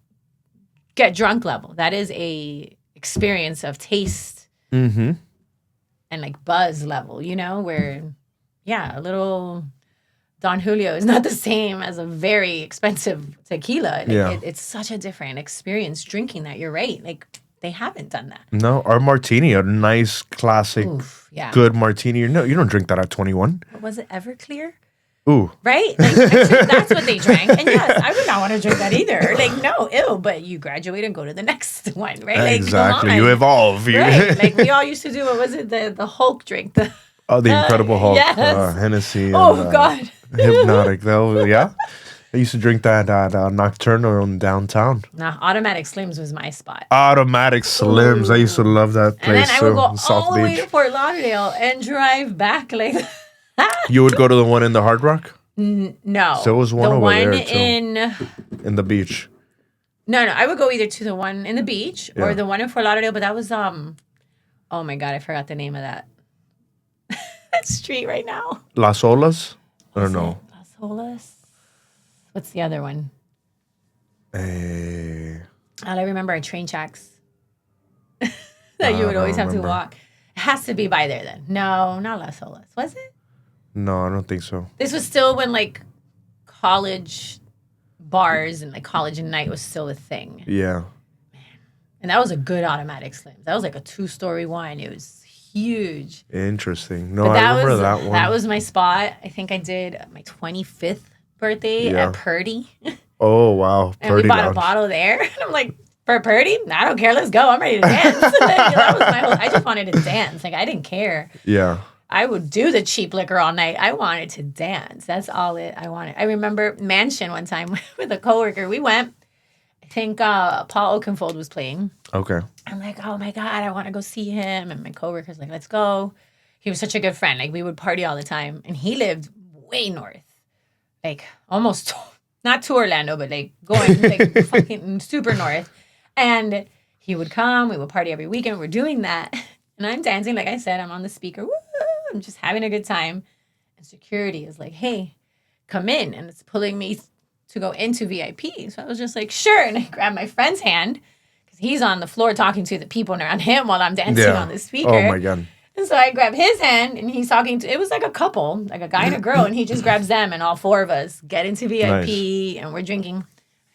get drunk level. That is a experience of taste. Mm-hmm. And like buzz level, you know, where, a little Don Julio is not the same as a very expensive tequila. Like, it's such a different experience drinking that. You're right. Like, they haven't done that. No, our martini, a nice, classic, good martini. You don't drink that at 21. Was it Everclear? Ooh. Right? Like, actually, that's what they drank. And yes, I would not want to drink that either. Like, no, ew. But you graduate and go to the next one, right? Like, exactly. You evolve. Right. Like, we all used to do, what was it? The Hulk drink. The Incredible Hulk. Yes. Hennessy. And, God. Hypnotic, though. Yeah. I used to drink that Nocturnal in downtown. Nah, Automatic Slims was my spot. Automatic Slims. Ooh. I used to love that place. And then I would go all the way to Fort Lauderdale and drive back like You would go to the one in the Hard Rock? No. So it was one over there, too. in the beach. No. I would go either to the one in the beach or the one in Fort Lauderdale, but that was oh my God, I forgot the name of that street right now. Las Olas? I don't know. Las Olas? What's the other one? All I remember are train tracks that you would always have to walk. It has to be by there then. No, not Las Olas. Was it? No, I don't think so. This was still when like college bars and like college and night was still a thing. Yeah. And that was a good automatic slim. That was like a 2-story one. It was huge. Interesting. No, But I remember that one. That was my spot. I think I did my 25th birthday at Purdy. Oh, wow. And we bought a bottle there. And I'm like, for Purdy? I don't care. Let's go. I'm ready to dance. That was my whole, I just wanted to dance. Like, I didn't care. Yeah. I would do the cheap liquor all night. I wanted to dance. That's all I wanted. I remember Mansion one time with a coworker. We went. I think Paul Oakenfold was playing. Okay. I'm like, oh my God, I want to go see him. And my coworker's like, let's go. He was such a good friend. Like, we would party all the time. And he lived way north. Like, almost, not to Orlando, but like going like fucking super north. And he would come. We would party every weekend. We're doing that. And I'm dancing. Like I said, I'm on the speaker. Woo! I'm just having a good time. And security is like, hey, come in. And it's pulling me to go into VIP. So I was just like, sure. And I grabbed my friend's hand because he's on the floor talking to the people around him while I'm dancing on the speaker. Oh, my God. And so I grab his hand and he's talking to, it was like a couple, like a guy and a girl. And he just grabs them and all four of us get into VIP and we're drinking.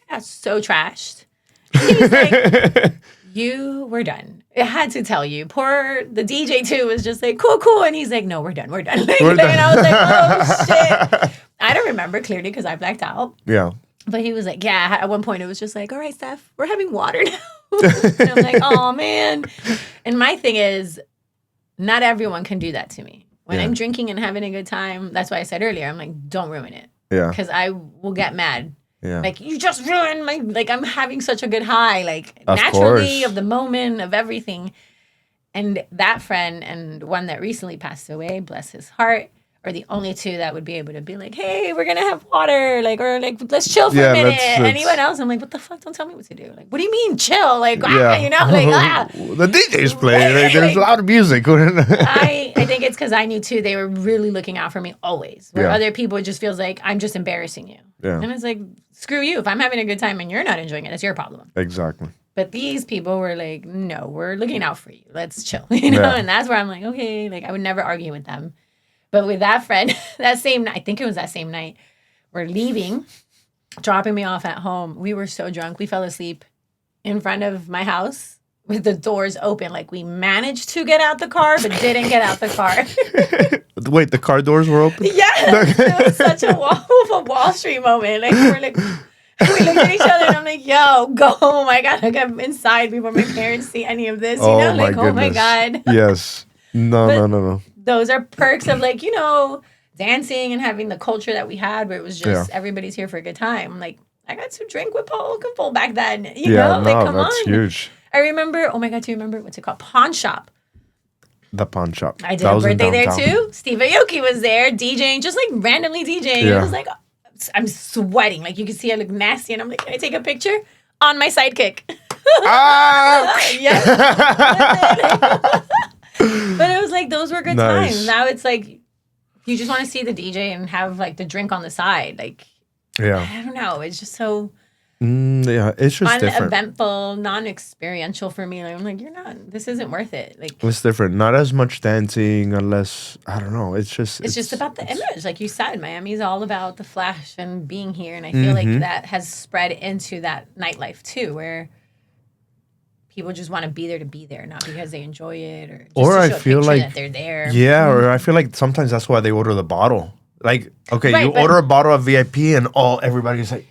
I got so trashed. He's like, you were done. I had to tell you. The DJ too was just like, cool. And he's like, no, we're done. Like, We're done. And I was like, oh shit. I don't remember clearly because I blacked out. Yeah. But he was like, yeah. At one point it was just like, all right, Steph, we're having water now. And I'm like, oh man. And my thing is, not everyone can do that to me. When I'm drinking and having a good time, that's why I said earlier, I'm like, don't ruin it. Yeah. Because I will get mad. Yeah. Like, you just ruined my, like, I'm having such a good high, like, Of naturally, course. of the moment, of everything. And that friend and one that recently passed away, bless his heart, are the only two that would be able to be like, hey, we're going to have water, like, or like, let's chill for a minute. Anyone else, I'm like, what the fuck? Don't tell me what to do. Like, what do you mean chill? Like, you know, like, The DJ's playing. Like, there's a lot of music. I think it's because I knew too, they were really looking out for me always. Where other people, it just feels like I'm just embarrassing you. Yeah. And it's like, screw you. If I'm having a good time and you're not enjoying it, it's your problem. Exactly. But these people were like, no, we're looking out for you. Let's chill. You know? And that's where I'm like, okay, like I would never argue with them. But with that friend, that same night, I think it was that same night, we're leaving, dropping me off at home. We were so drunk. We fell asleep in front of my house with the doors open. Like we managed to get out the car, but didn't get out the car. Wait, the car doors were open? Yes. It was such a Wall Street moment. Like we're like, we looked at each other and I'm like, yo, go. Oh my God. Like I'm inside before my parents see any of this. You know, like, goodness. oh my God. Yes. No. Those are perks of like, you know, dancing and having the culture that we had where it was just everybody's here for a good time. Like, I got to drink with Paul Oakenfold back then. You know, like, come that's on. Huge. I remember, oh my God, do you remember what's it called? Pawn Shop. The pawn shop. I did a birthday there too. Steve Aoki was there DJing, just like randomly DJing. Yeah. It was like, I'm sweating. Like you can see I look nasty. And I'm like, can I take a picture? On my sidekick. Yeah. But it was like, those were good Nice. times. Now it's like, you just want to see the DJ and have like the drink on the side. Like, I don't know. It's just so it's just different. uneventful, non-experiential for me. Like, I'm like, this isn't worth it. Like, It's different. Not as much dancing unless, I don't know. It's just about the image. Like you said, Miami's all about the flash and being here. And I feel like that has spread into that nightlife too, where people just want to be there, not because they enjoy it or just to show I a feel picture like that they're there. Yeah, or I feel like sometimes that's why they order the bottle. Like, okay, Right, you but- order a bottle of VIP and everybody's like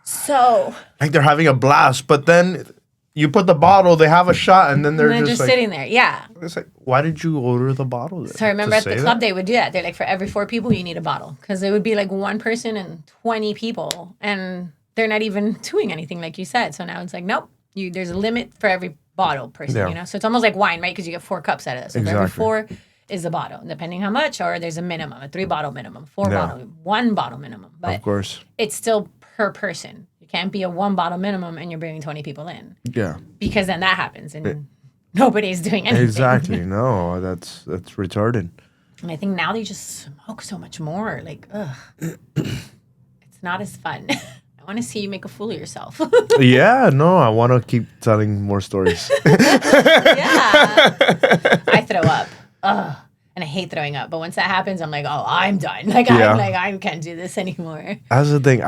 So they're having a blast, but then you put the bottle, they have a shot, and then they're just just like, sitting there. Yeah. it's like, why did you order the bottle? So I remember at the club they would do that. They're like, for every 4 people, you need a bottle. Because it would be like 1 person and 20 people. And they're not even doing anything like you said. So now it's like, nope. There's a limit for every bottle person, you know? So it's almost like wine, right? Because you get 4 cups out of it. So for every 4 is a bottle, depending how much. Or there's a minimum, a 3-bottle minimum, 4-bottle, 1-bottle minimum. But of course, it's still per person. You can't be a 1-bottle minimum and you're bringing 20 people in. Yeah. Because then that happens and nobody's doing anything. Exactly. No, that's retarded. And I think now they just smoke so much more. Like, ugh. It's not as fun. I want to see you make a fool of yourself. Yeah, no, I want to keep telling more stories. Yeah. I throw up. Ugh. and I hate throwing up. But once that happens, I'm like, oh, I'm done. Like Yeah. I can't do this anymore. That's the thing.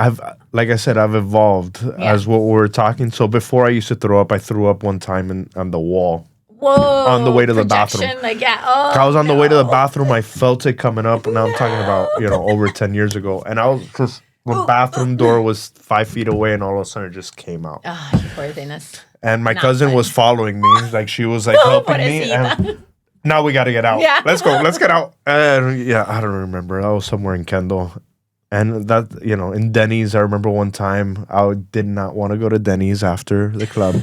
Like I said, I've evolved as what we were talking. So before I used to throw up, I threw up one time on the wall. Whoa! On the way to the projection, bathroom. like oh, I was on the way to the no. bathroom. I felt it coming up. Now I'm talking about over 10 years ago, and I was just the bathroom door was 5 feet away, and all of a sudden it just came out. Oh, you poor thingess. And my Not cousin fun. was following me, like she was like helping me. And now we got to get out. Yeah. Let's go. Let's get out. And yeah, I don't remember. I was somewhere in Kendall. And that, in Denny's, I remember one time I did not want to go to Denny's after the club.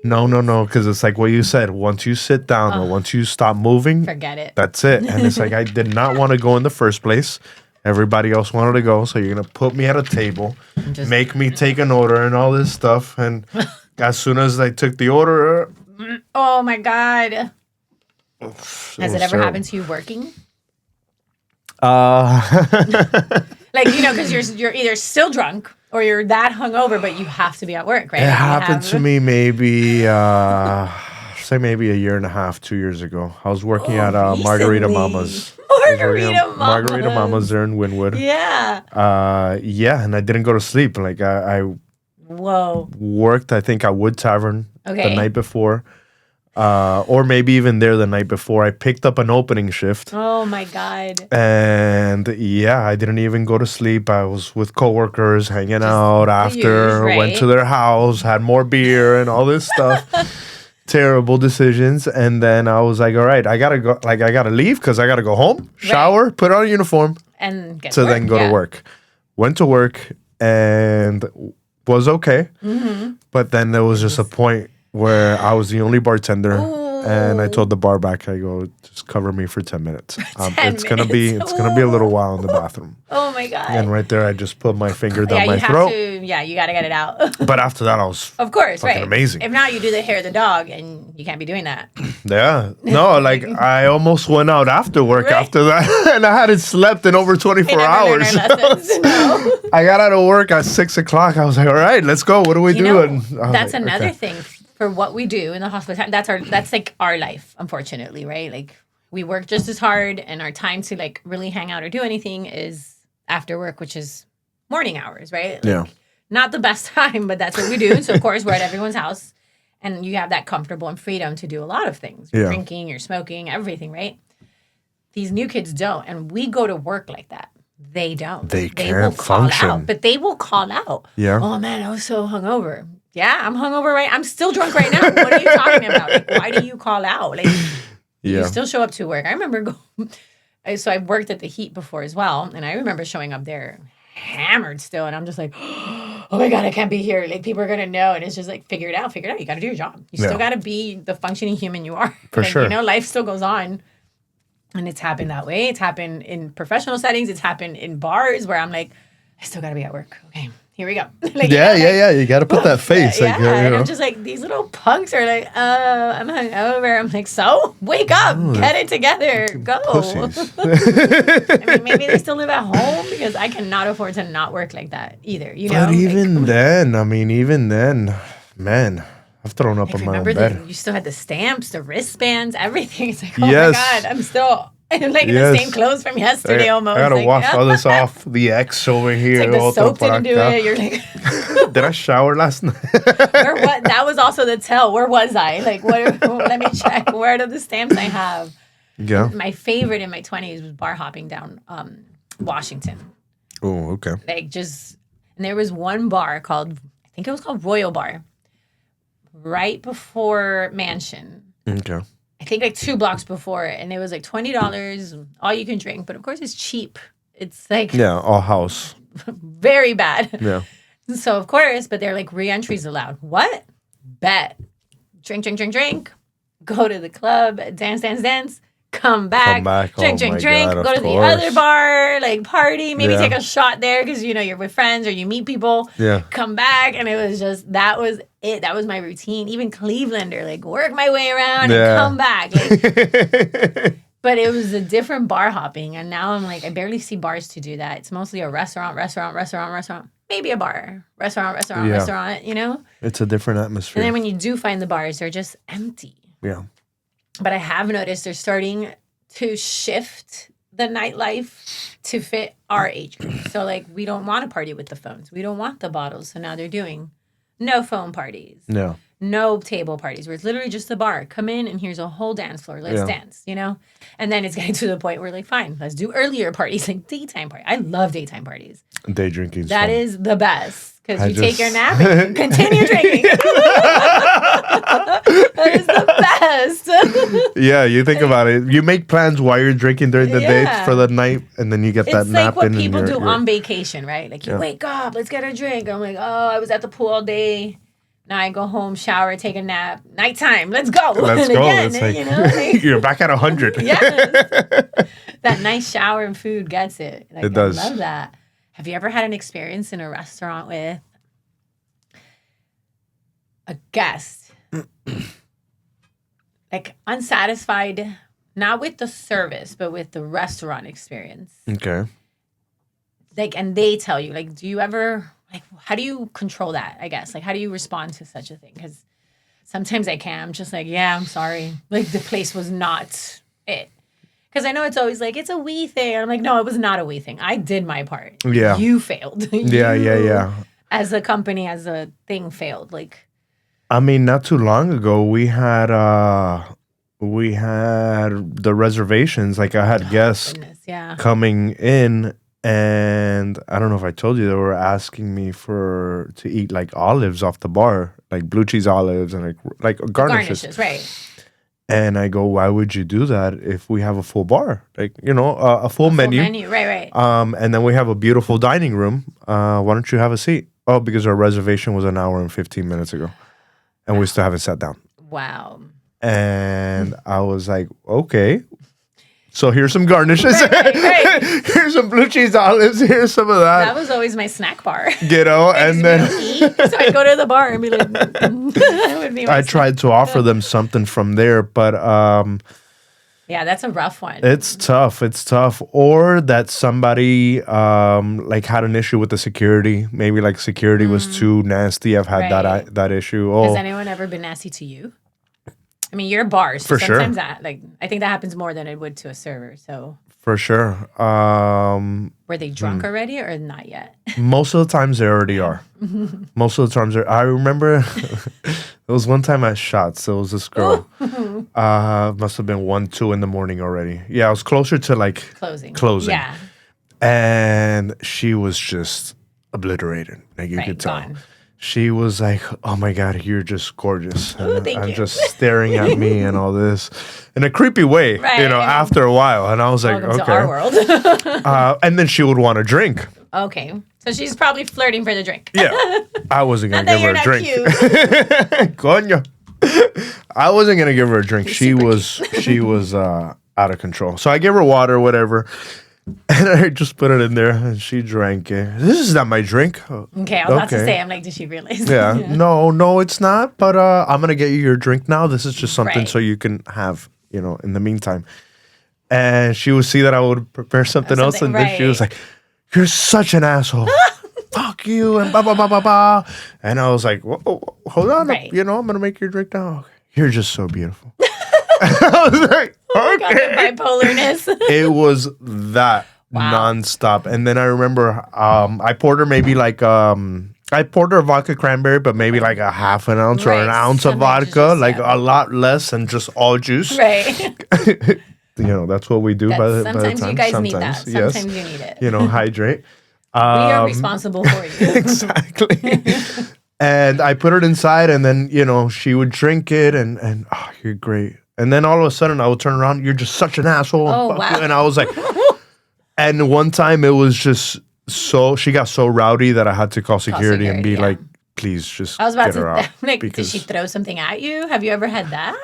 No. Because it's like what you said. Once you sit down or once you stop moving, forget it. that's it. And it's like I did not want to go in the first place. Everybody else wanted to go. So you're going to put me at a table, make me take an order and all this stuff. And as soon as I took the order. Oh, my God. Has it ever happened to you working? Like, because you're either still drunk or you're that hungover, but you have to be at work, right? It happened to me maybe, say maybe a year and a half, 2 years ago. I was working at Margarita Mama's. Margarita Mama's there in Wynwood. Yeah. Yeah, and I didn't go to sleep. Like I Whoa. worked, I think, at Wood Tavern the Okay. night before. Or maybe even there the night before. I picked up an opening shift. Oh, my God. And yeah, I didn't even go to sleep. I was with coworkers, hanging out after, right? went to their house, had more beer and all this stuff. Terrible decisions. And then I was like, all right, I gotta go. Like I gotta leave because I gotta go home, shower, put on a uniform, And get to to work. then go to work. Went to work and was okay. Mm-hmm. But then there was just a point where I was the only bartender, and I told the bar back, I go, just cover me for 10 minutes. It's gonna be a little while in the bathroom. Oh, my God. And right there, I just put my finger down my you throat. you got to get it out. But after that, I was Of course, fucking right. amazing. If not, you do the hair of the dog, and you can't be doing that. Yeah. No, like I almost went out after work Right. after that, and I hadn't slept in over 24 hours. No. I got out of work at 6 o'clock. I was like, all right, let's go. What do we do? And I was That's like, another okay. thing for what we do in the hospitality. That's like our life, unfortunately, right? Like we work just as hard, and our time to like really hang out or do anything is after work, which is morning hours, right? Like, Yeah. Not the best time, but that's what we do. So of course we're at everyone's house, and you have that comfortable and freedom to do a lot of things. You're Yeah. drinking, you're smoking, everything, right? These new kids don't, and we go to work like that. They don't. They will can't call function. out, but they will call out. Yeah. Oh man, I was so hungover. Yeah, I'm hungover, right? I'm still drunk right now. What are you talking about? Like, why do you call out? Like, you Yeah. still show up to work. I remember so I worked at the Heat before as well, and I remember showing up there hammered still, and I'm just like, oh my God, I can't be here. Like, people are gonna know, and it's just like, figure it out. You got to do your job. You still got to be the functioning human you are. For Like, sure. life still goes on. And it's happened that way. It's happened in professional settings. It's happened in bars where I'm like, I still got to be at work. Okay, here we go. Like, Yeah. You got to put that face. Yeah, Like, and I'm just like, these little punks are like, I'm hungover. I'm like, so wake up, get it together, go. pussies. I mean, maybe they still live at home because I cannot afford to not work like that either. But even then, man, I've thrown up like, on my own remember bed. you still had the stamps, the wristbands, everything. It's like, oh Yes. my God, I'm still in like the Yes. same clothes from yesterday almost. I gotta like, wash all this off. The X over here. It's like the otro soap por didn't do acá. it. You're like, Did I shower last night? that was also the tell. Where was I? Like, let me check. Where are the stamps I have? Yeah. My favorite in my 20s was bar hopping down Washington. Oh, okay. Like and there was one bar called, I think it was called Royal Bar, right before Mansion. Okay. I think like 2 blocks before it, and it was like $20, all you can drink, but of course it's cheap. It's like Yeah, all house. very bad. Yeah. So of course, but they're like re-entries allowed. What? Bet. Drink. Go to the club, dance. Come back. Drink. Oh my Drink. God, Go of to the course. other bar, like party. Maybe Yeah. take a shot there because you're with friends or you meet people. Yeah. Come back, and it was just that was it. That was my routine. Even Clevelander, like work my way around Yeah. and come back. Like, but it was a different bar hopping, and now I'm like, I barely see bars to do that. It's mostly a restaurant. Maybe a bar. Restaurant. Yeah. It's a different atmosphere. And then when you do find the bars, they're just empty. Yeah. But I have noticed they're starting to shift the nightlife to fit our age group. So like we don't want to party with the phones. We don't want the bottles. So now they're doing no phone parties. No. No table parties where it's literally just the bar. Come in and here's a whole dance floor. Let's dance, you know? And then it's getting to the point where like, fine, let's do earlier parties, like daytime parties. I love daytime parties. Day drinking. That is the best. Because you take your nap and you continue drinking. That is the best. Yeah, you think about it. You make plans while you're drinking during the day for the night, and then you get that nap in. It's like what people do on vacation, right? Like you wake up, let's get a drink. I'm like, oh, I was at the pool all day. Now I go home, shower, take a nap. Nighttime, let's go. Let's go. Again, it's like, you know, like, you're back at 100. Yes. That nice shower and food gets it. Like, it does. I love that. Have you ever had an experience in a restaurant with a guest, like unsatisfied, not with the service, but with the restaurant experience? Okay. Like, and they tell you, like, do you ever, like, how do you control that, I guess? Like, how do you respond to such a thing? Because sometimes I can. I'm just like, yeah, I'm sorry. Like, the place was not it. Because I know it's always like, it's a we thing. I'm like, no, it was not a we thing. I did my part. Yeah. You failed. Yeah. As a company, as a thing failed. Like, I mean, not too long ago, we had the reservations. Like, I had guests coming in, and I don't know if I told you, they were asking me to eat like olives off the bar, like blue cheese olives and like garnishes. Right. And I go, why would you do that if we have a full bar? Like, you know, a full menu. Right. And then we have a beautiful dining room. Why don't you have a seat? Oh, because our reservation was an hour and 15 minutes ago. And we still haven't sat down. Wow. And I was like, okay. So here's some garnishes. Right. Here's some blue cheese olives. Here's some of that. That was always my snack bar. You know, and then so I'd go to the bar and be like, that would be my I tried to offer them something from there, but yeah, that's a rough one. It's tough. Or that somebody like had an issue with the security. Maybe like security was too nasty. I've had that issue. Has anyone ever been nasty to you? I mean, you're a bar, so for sometimes sure. that, like, I think that happens more than it would to a server. So for sure. Were they drunk already or not yet? Most of the times they already are. Most of the times I remember there was one time I shot. So it was this girl. Must have been 1, 2 in the morning already. Yeah, I was closer to like closing. Yeah. And she was just obliterated. Like you could tell. Gone. She was like, oh my God, you're just gorgeous. Oh, thank you. Just staring at me and all this in a creepy way, you know, after a while. And I was like, welcome okay. to our world. And then she would want a drink. Okay. So she's probably flirting for the drink. Yeah. I wasn't going to give her a drink. Cute. Coño. I wasn't going to give her a drink. She was out of control. So I gave her water, whatever. And I just put it in there, and she drank it. This is not my drink. Okay, I was about to say, I'm like, did she realize? Yeah. No, it's not. But I'm gonna get you your drink now. This is just something so you can have, you know, in the meantime. And she would see that I would prepare something else, and then she was like, "You're such an asshole. Fuck you!" And blah blah blah blah blah. And I was like, whoa, hold on, you know, I'm gonna make your drink now. You're just so beautiful. I was like, okay. God, bipolarness. It was that nonstop. And then I remember I poured her maybe like I poured her a vodka cranberry, but maybe like a half an ounce or an ounce of vodka, like a lot less than just all juice. Right. You know, that's what we do by the time. Sometimes you guys need that. Sometimes you need it. You know, hydrate. We are responsible for you. Exactly. And I put it inside, and then, you know, she would drink it, and oh, you're great. And then all of a sudden, I would turn around, you're just such an asshole. Oh, wow. And I was like, and one time it was just she got so rowdy that I had to call security and be like, please just I was about get her out. Like, did she throw something at you? Have you ever had that?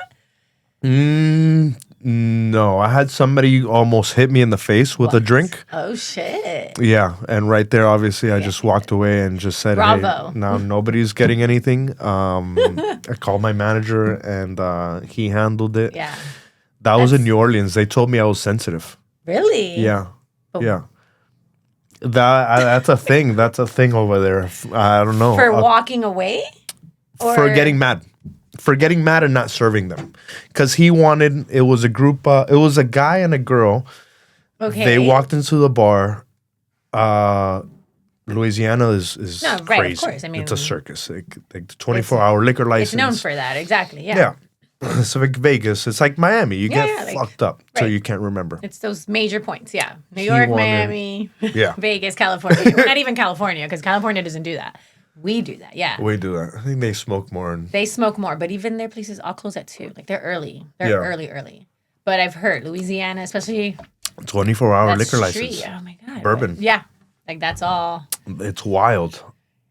No, I had somebody almost hit me in the face with a drink. Oh, shit. Yeah, and right there, obviously, I just walked away and just said, bravo. Hey, now nobody's getting anything. I called my manager, and he handled it. Yeah. That was in New Orleans. They told me I was sensitive. Really? Yeah, yeah. That's a thing. That's a thing over there. I don't know. For walking away? For getting mad. for getting mad and not serving them, because he wanted. It was a group. It was a guy and a girl. Okay. They walked into the bar. Louisiana is No, right, crazy. of course. I mean, it's a circus. Like the 24-hour liquor license. It's known for that, exactly. Yeah. Yeah. It's like Vegas. It's like Miami. You get like, fucked up till right. you can't remember. It's those major points, yeah. New York, Miami, Yeah. Vegas, California. Not even California, because California doesn't do that. We do that, yeah. We do that. I think they smoke more. They smoke more, but even their places all close at 2. Like, they're early. They're Yeah. early. But I've heard Louisiana, especially 24-hour liquor street, license. oh my God. Bourbon. Yeah. Like, that's all. It's wild.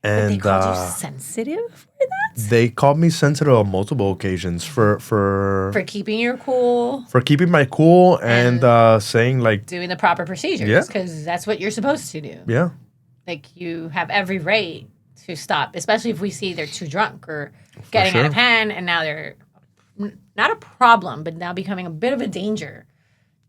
But And they called you sensitive for that? they called me sensitive on multiple occasions for keeping your cool, keeping my cool and saying like, doing the proper procedures, Yeah. because that's what you're supposed to do. yeah, Like, you have every right to stop, especially if we see they're too drunk or getting sure. out of hand, and now they're not a problem, but now becoming a bit of a danger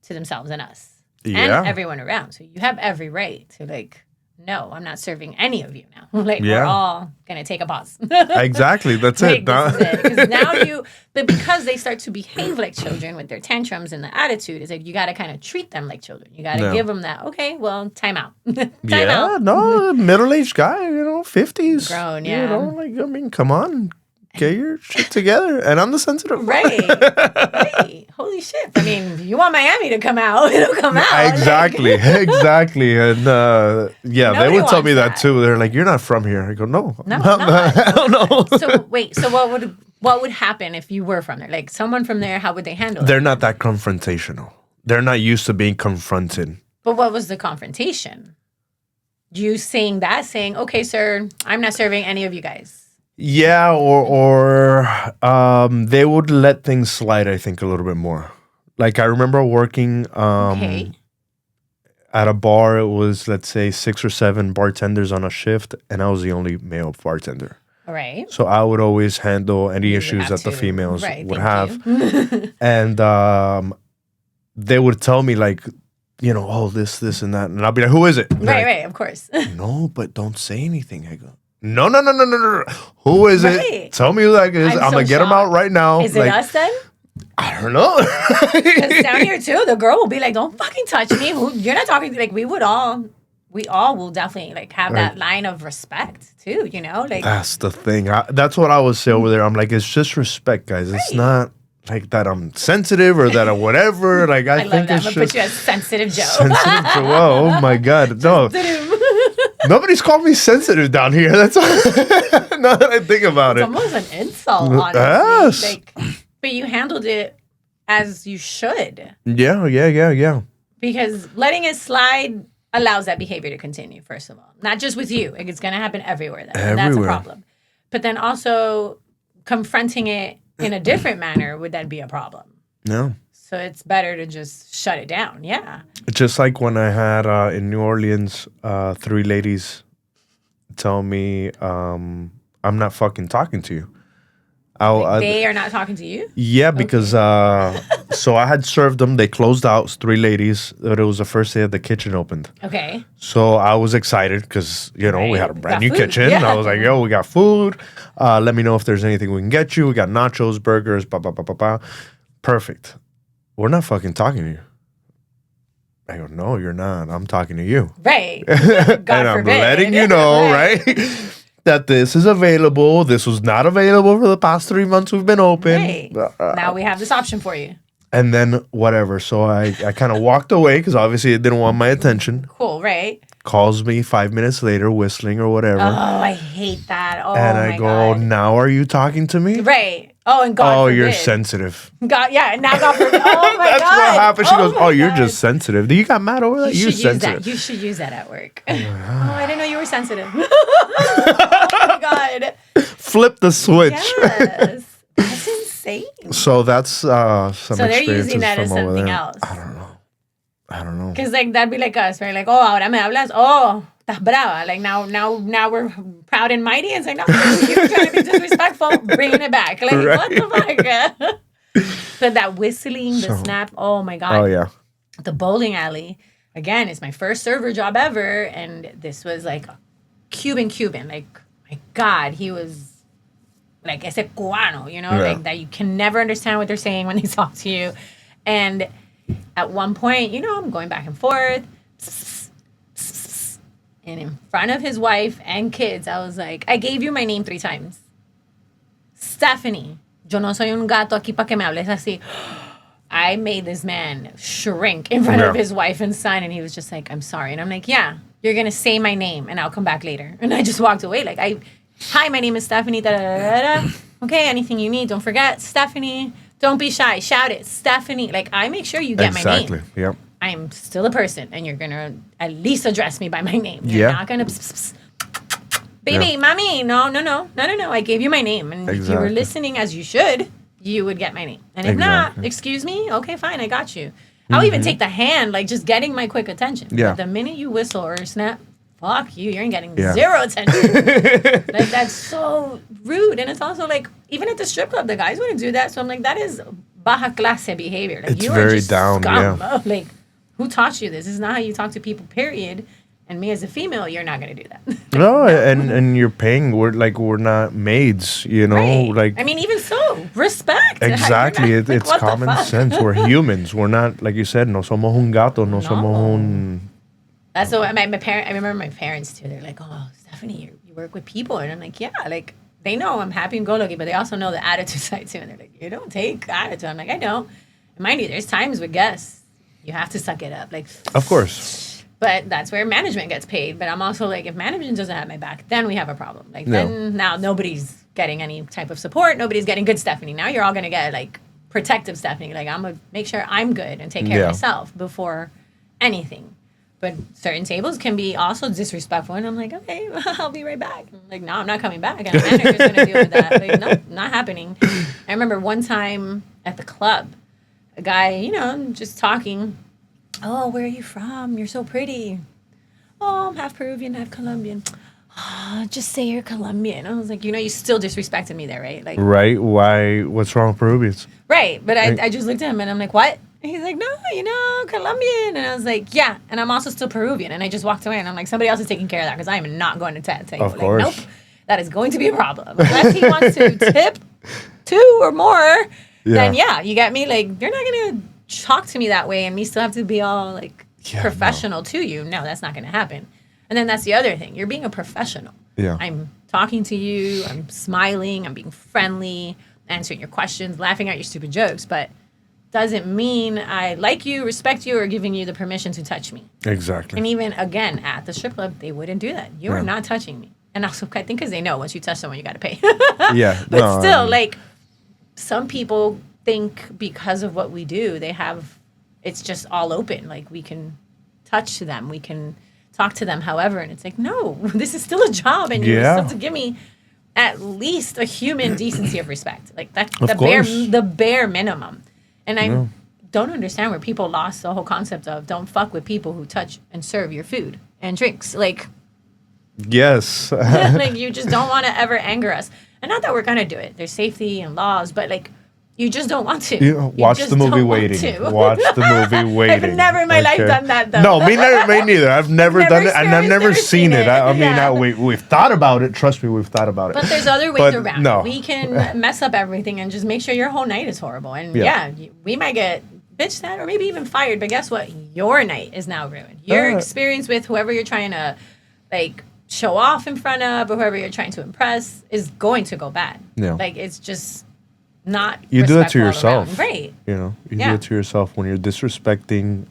to themselves and us Yeah. and everyone around. So you have every right to, like, no, I'm not serving any of you now. Like, Yeah. we're all gonna take a pause. exactly. That's Like, it. Nah. this is it. Because now but because they start to behave like children with their tantrums and the attitude, it's like you got to kind of treat them like children. You got to Yeah. give them that. Okay, well, time out. time Yeah, out. no, middle-aged guy, 50s. Grown, You yeah. know, like, I mean, come on, get your shit together. And I'm the sensitive. Right. Holy shit. I mean, if you want Miami to come out, it'll come out. Exactly, exactly. And yeah, they Nobody would tell me wants that too. They're like, "You're not from here." I go, "No, No, I'm I'm not. Hell no." So wait, so what would happen if you were from there? Like, someone from there, how would they handle it? They're not that confrontational. They're not used to being confronted. But what was the confrontation? You saying, "Okay, sir, I'm not serving any of you guys." Yeah, or they would let things slide. I think a little bit more. Like I remember working Okay. at a bar. It was, let's say, 6 or 7 bartenders on a shift, and I was the only male bartender. All right. So I would always handle any You would issues have that the to. females Right, would thank have. you. And they would tell me like, oh, this and that, and I'll be like, who is it? And they're Right, of course. like, no, but don't say anything. I go, no. Who is Right. it? Tell me who that is. I'm I'm so gonna get him out shocked. right now. Is it us then? I don't know. Because down here too, the girl will be like, "Don't fucking touch me. You're not talking to." Like, we all will definitely like have that line of respect too. Like, That's the thing. That's what I would say over there. I'm like, it's just respect, guys. It's Right. not like that I'm sensitive or that I'm whatever. Like I I think love that. I'm it's gonna just put you as sensitive Joe. sensitive to oh my god, no. Nobody's called me sensitive down here. That's now that I think about It's it. almost an insult, honestly. Yes. Like, but you handled it as you should, Yeah. because letting it slide allows that behavior to continue. First of all, not just with you; like, it's gonna happen everywhere. And that's a Everywhere. problem. But then also confronting it in a different manner, would that be a problem? No. So it's better to just shut it down. Yeah. Just like when I had in New Orleans, 3 ladies tell me, I'm not fucking talking to you. They are not talking to you? Yeah, because so I had served them. They closed out, 3 ladies. But it was the first day that the kitchen opened. Okay. So I was excited because, we Right. had a brand Got new food. kitchen. Yeah. I was like, yo, we got food. Let me know if there's anything we can get you. We got nachos, burgers, Perfect. We're not fucking talking to you. I go, no, you're not. I'm talking to you. Right. God and I'm forbid. letting you know, right? That this is available. This was not available for the past 3 months we've been open. Right. Now we have this option for you. And then whatever. So I kind of walked away because obviously it didn't want my attention. Cool, right? Calls me 5 minutes later, whistling or whatever. Oh, I hate that. Oh, and my I go, God. now are you talking to me? Right. Oh, and God Oh, forbid. you're sensitive. God, yeah, now God forbid. Oh, my That's God. what happened. She goes, my oh, you're God. just sensitive. You got mad over that? You You're should use sensitive. that. You should use that at work. Oh, I didn't know you were sensitive. Oh, my God. Flip the switch. Yes. That's insane. So that's some So they're experiences using that as from over something there. else. I don't know. Because, like, that'd be like us, right? Like, oh, ahora me hablas. Oh, estás brava. Like, now we're proud and mighty. And it's like, no, you were trying to be disrespectful. Bringing it back. Like, Right. what the fuck? So that whistling, the snap. Oh, my God. Oh, yeah. The bowling alley. Again, it's my first server job ever. And this was, like, Cuban. Like, my God, he was like ese cubano, like that you can never understand what they're saying when they talk to you. And at one point, I'm going back and forth. And in front of his wife and kids, I was like, I gave you my name 3 times. Stephanie, yo no soy un gato aquí pa' que me hables así. I made this man shrink in front of his wife and son, and he was just like, I'm sorry. And I'm like, yeah, you're going to say my name, and I'll come back later. And I just walked away. Like, hi, my name is Stephanie. Da, da, da, da. Okay, anything you need, don't forget, Stephanie. Don't be shy. Shout it, Stephanie. Like, I make sure you get my name. Exactly, yep. I'm still a person, and you're going to at least address me by my name. You're not going to... Baby, mommy, no. I gave you my name. And if you were listening as you should, you would get my name. And if not, excuse me, okay, fine, I got you. I'll even take the hand, like just getting my quick attention. Yeah. But the minute you whistle or snap, fuck you, you're getting zero attention. Like, that's so rude. And it's also like, even at the strip club, the guys wouldn't do that. So I'm like, that is baja clase behavior. Like, it's you very are just down, scum. yeah. Like, who taught you this? This is not how you talk to people, period. And me as a female, you're not going to do that. No, and you're paying. We're not maids, Right. Like, I mean, even so, respect. exactly. Not, It's common sense. We're humans. We're not, like you said, no somos un gato, no somos un... That's what my parent. I remember my parents too. They're like, "Oh, Stephanie, you work with people," and I'm like, "Yeah." Like, they know I'm happy and go lucky, but they also know the attitude side too. And they're like, "You don't take attitude." I'm like, "I know." And mind you, there's times with guests you have to suck it up, like. Of course. But that's where management gets paid. But I'm also like, if management doesn't have my back, then we have a problem. Like, then now nobody's getting any type of support. Nobody's getting good Stephanie. Now you're all going to get, like, protective Stephanie. Like, I'm going to make sure I'm good and take care of myself before anything. But certain tables can be also disrespectful. And I'm like, okay, I'll be right back. I'm like, no, I'm not coming back. And the manager's going to deal with that. Like, no, not happening. I remember one time at the club, a guy, just talking. Oh, where are you from? You're so pretty. Oh, I'm half Peruvian, half Colombian. Oh, just say you're Colombian. I was like, you still disrespected me there, right? Like, right? Why? What's wrong with Peruvians? Right. But I just looked at him and I'm like, what? And he's like, no, Colombian. And I was like, yeah. And I'm also still Peruvian. And I just walked away and I'm like, somebody else is taking care of that because I am not going to tell you. Of course. Nope. That is going to be a problem. Unless he wants to tip 2 or more, then you get me? Like, you're not going to talk to me that way and me still have to be all like professional to you. No, that's not going to happen. And then that's the other thing. You're being a professional. Yeah. I'm talking to you. I'm smiling. I'm being friendly, answering your questions, laughing at your stupid jokes. But doesn't mean I like you, respect you, or giving you the permission to touch me. Exactly. And even, again, at the strip club, they wouldn't do that. You are not touching me. And also, I think because they know once you touch someone, you got to pay. Yeah. But still, like, some people think because of what we do, it's just all open. Like, we can touch to them, we can talk to them however, and it's like, no, this is still a job, and you still have to give me at least a human decency of respect. Like, that's the bare minimum. And I don't understand where people lost the whole concept of don't fuck with people who touch and serve your food and drinks. Like, yes. like, you just don't want to ever anger us. And not that we're gonna do it. There's safety and laws, but like, you just don't want to. Watch the movie Waiting. Watch the movie Waiting. I've never in my life done that, though. No, me neither. I've never done it, and I've never seen it. I mean, we've thought about it. Trust me, we've thought about it. But there's other ways around. No. We can mess up everything and just make sure your whole night is horrible. And we might get bitched at or maybe even fired. But guess what? Your night is now ruined. Your experience with whoever you're trying to, like, show off in front of or whoever you're trying to impress is going to go bad. Yeah. Like, it's just... not you do it to yourself, right? You do it to yourself when you're disrespecting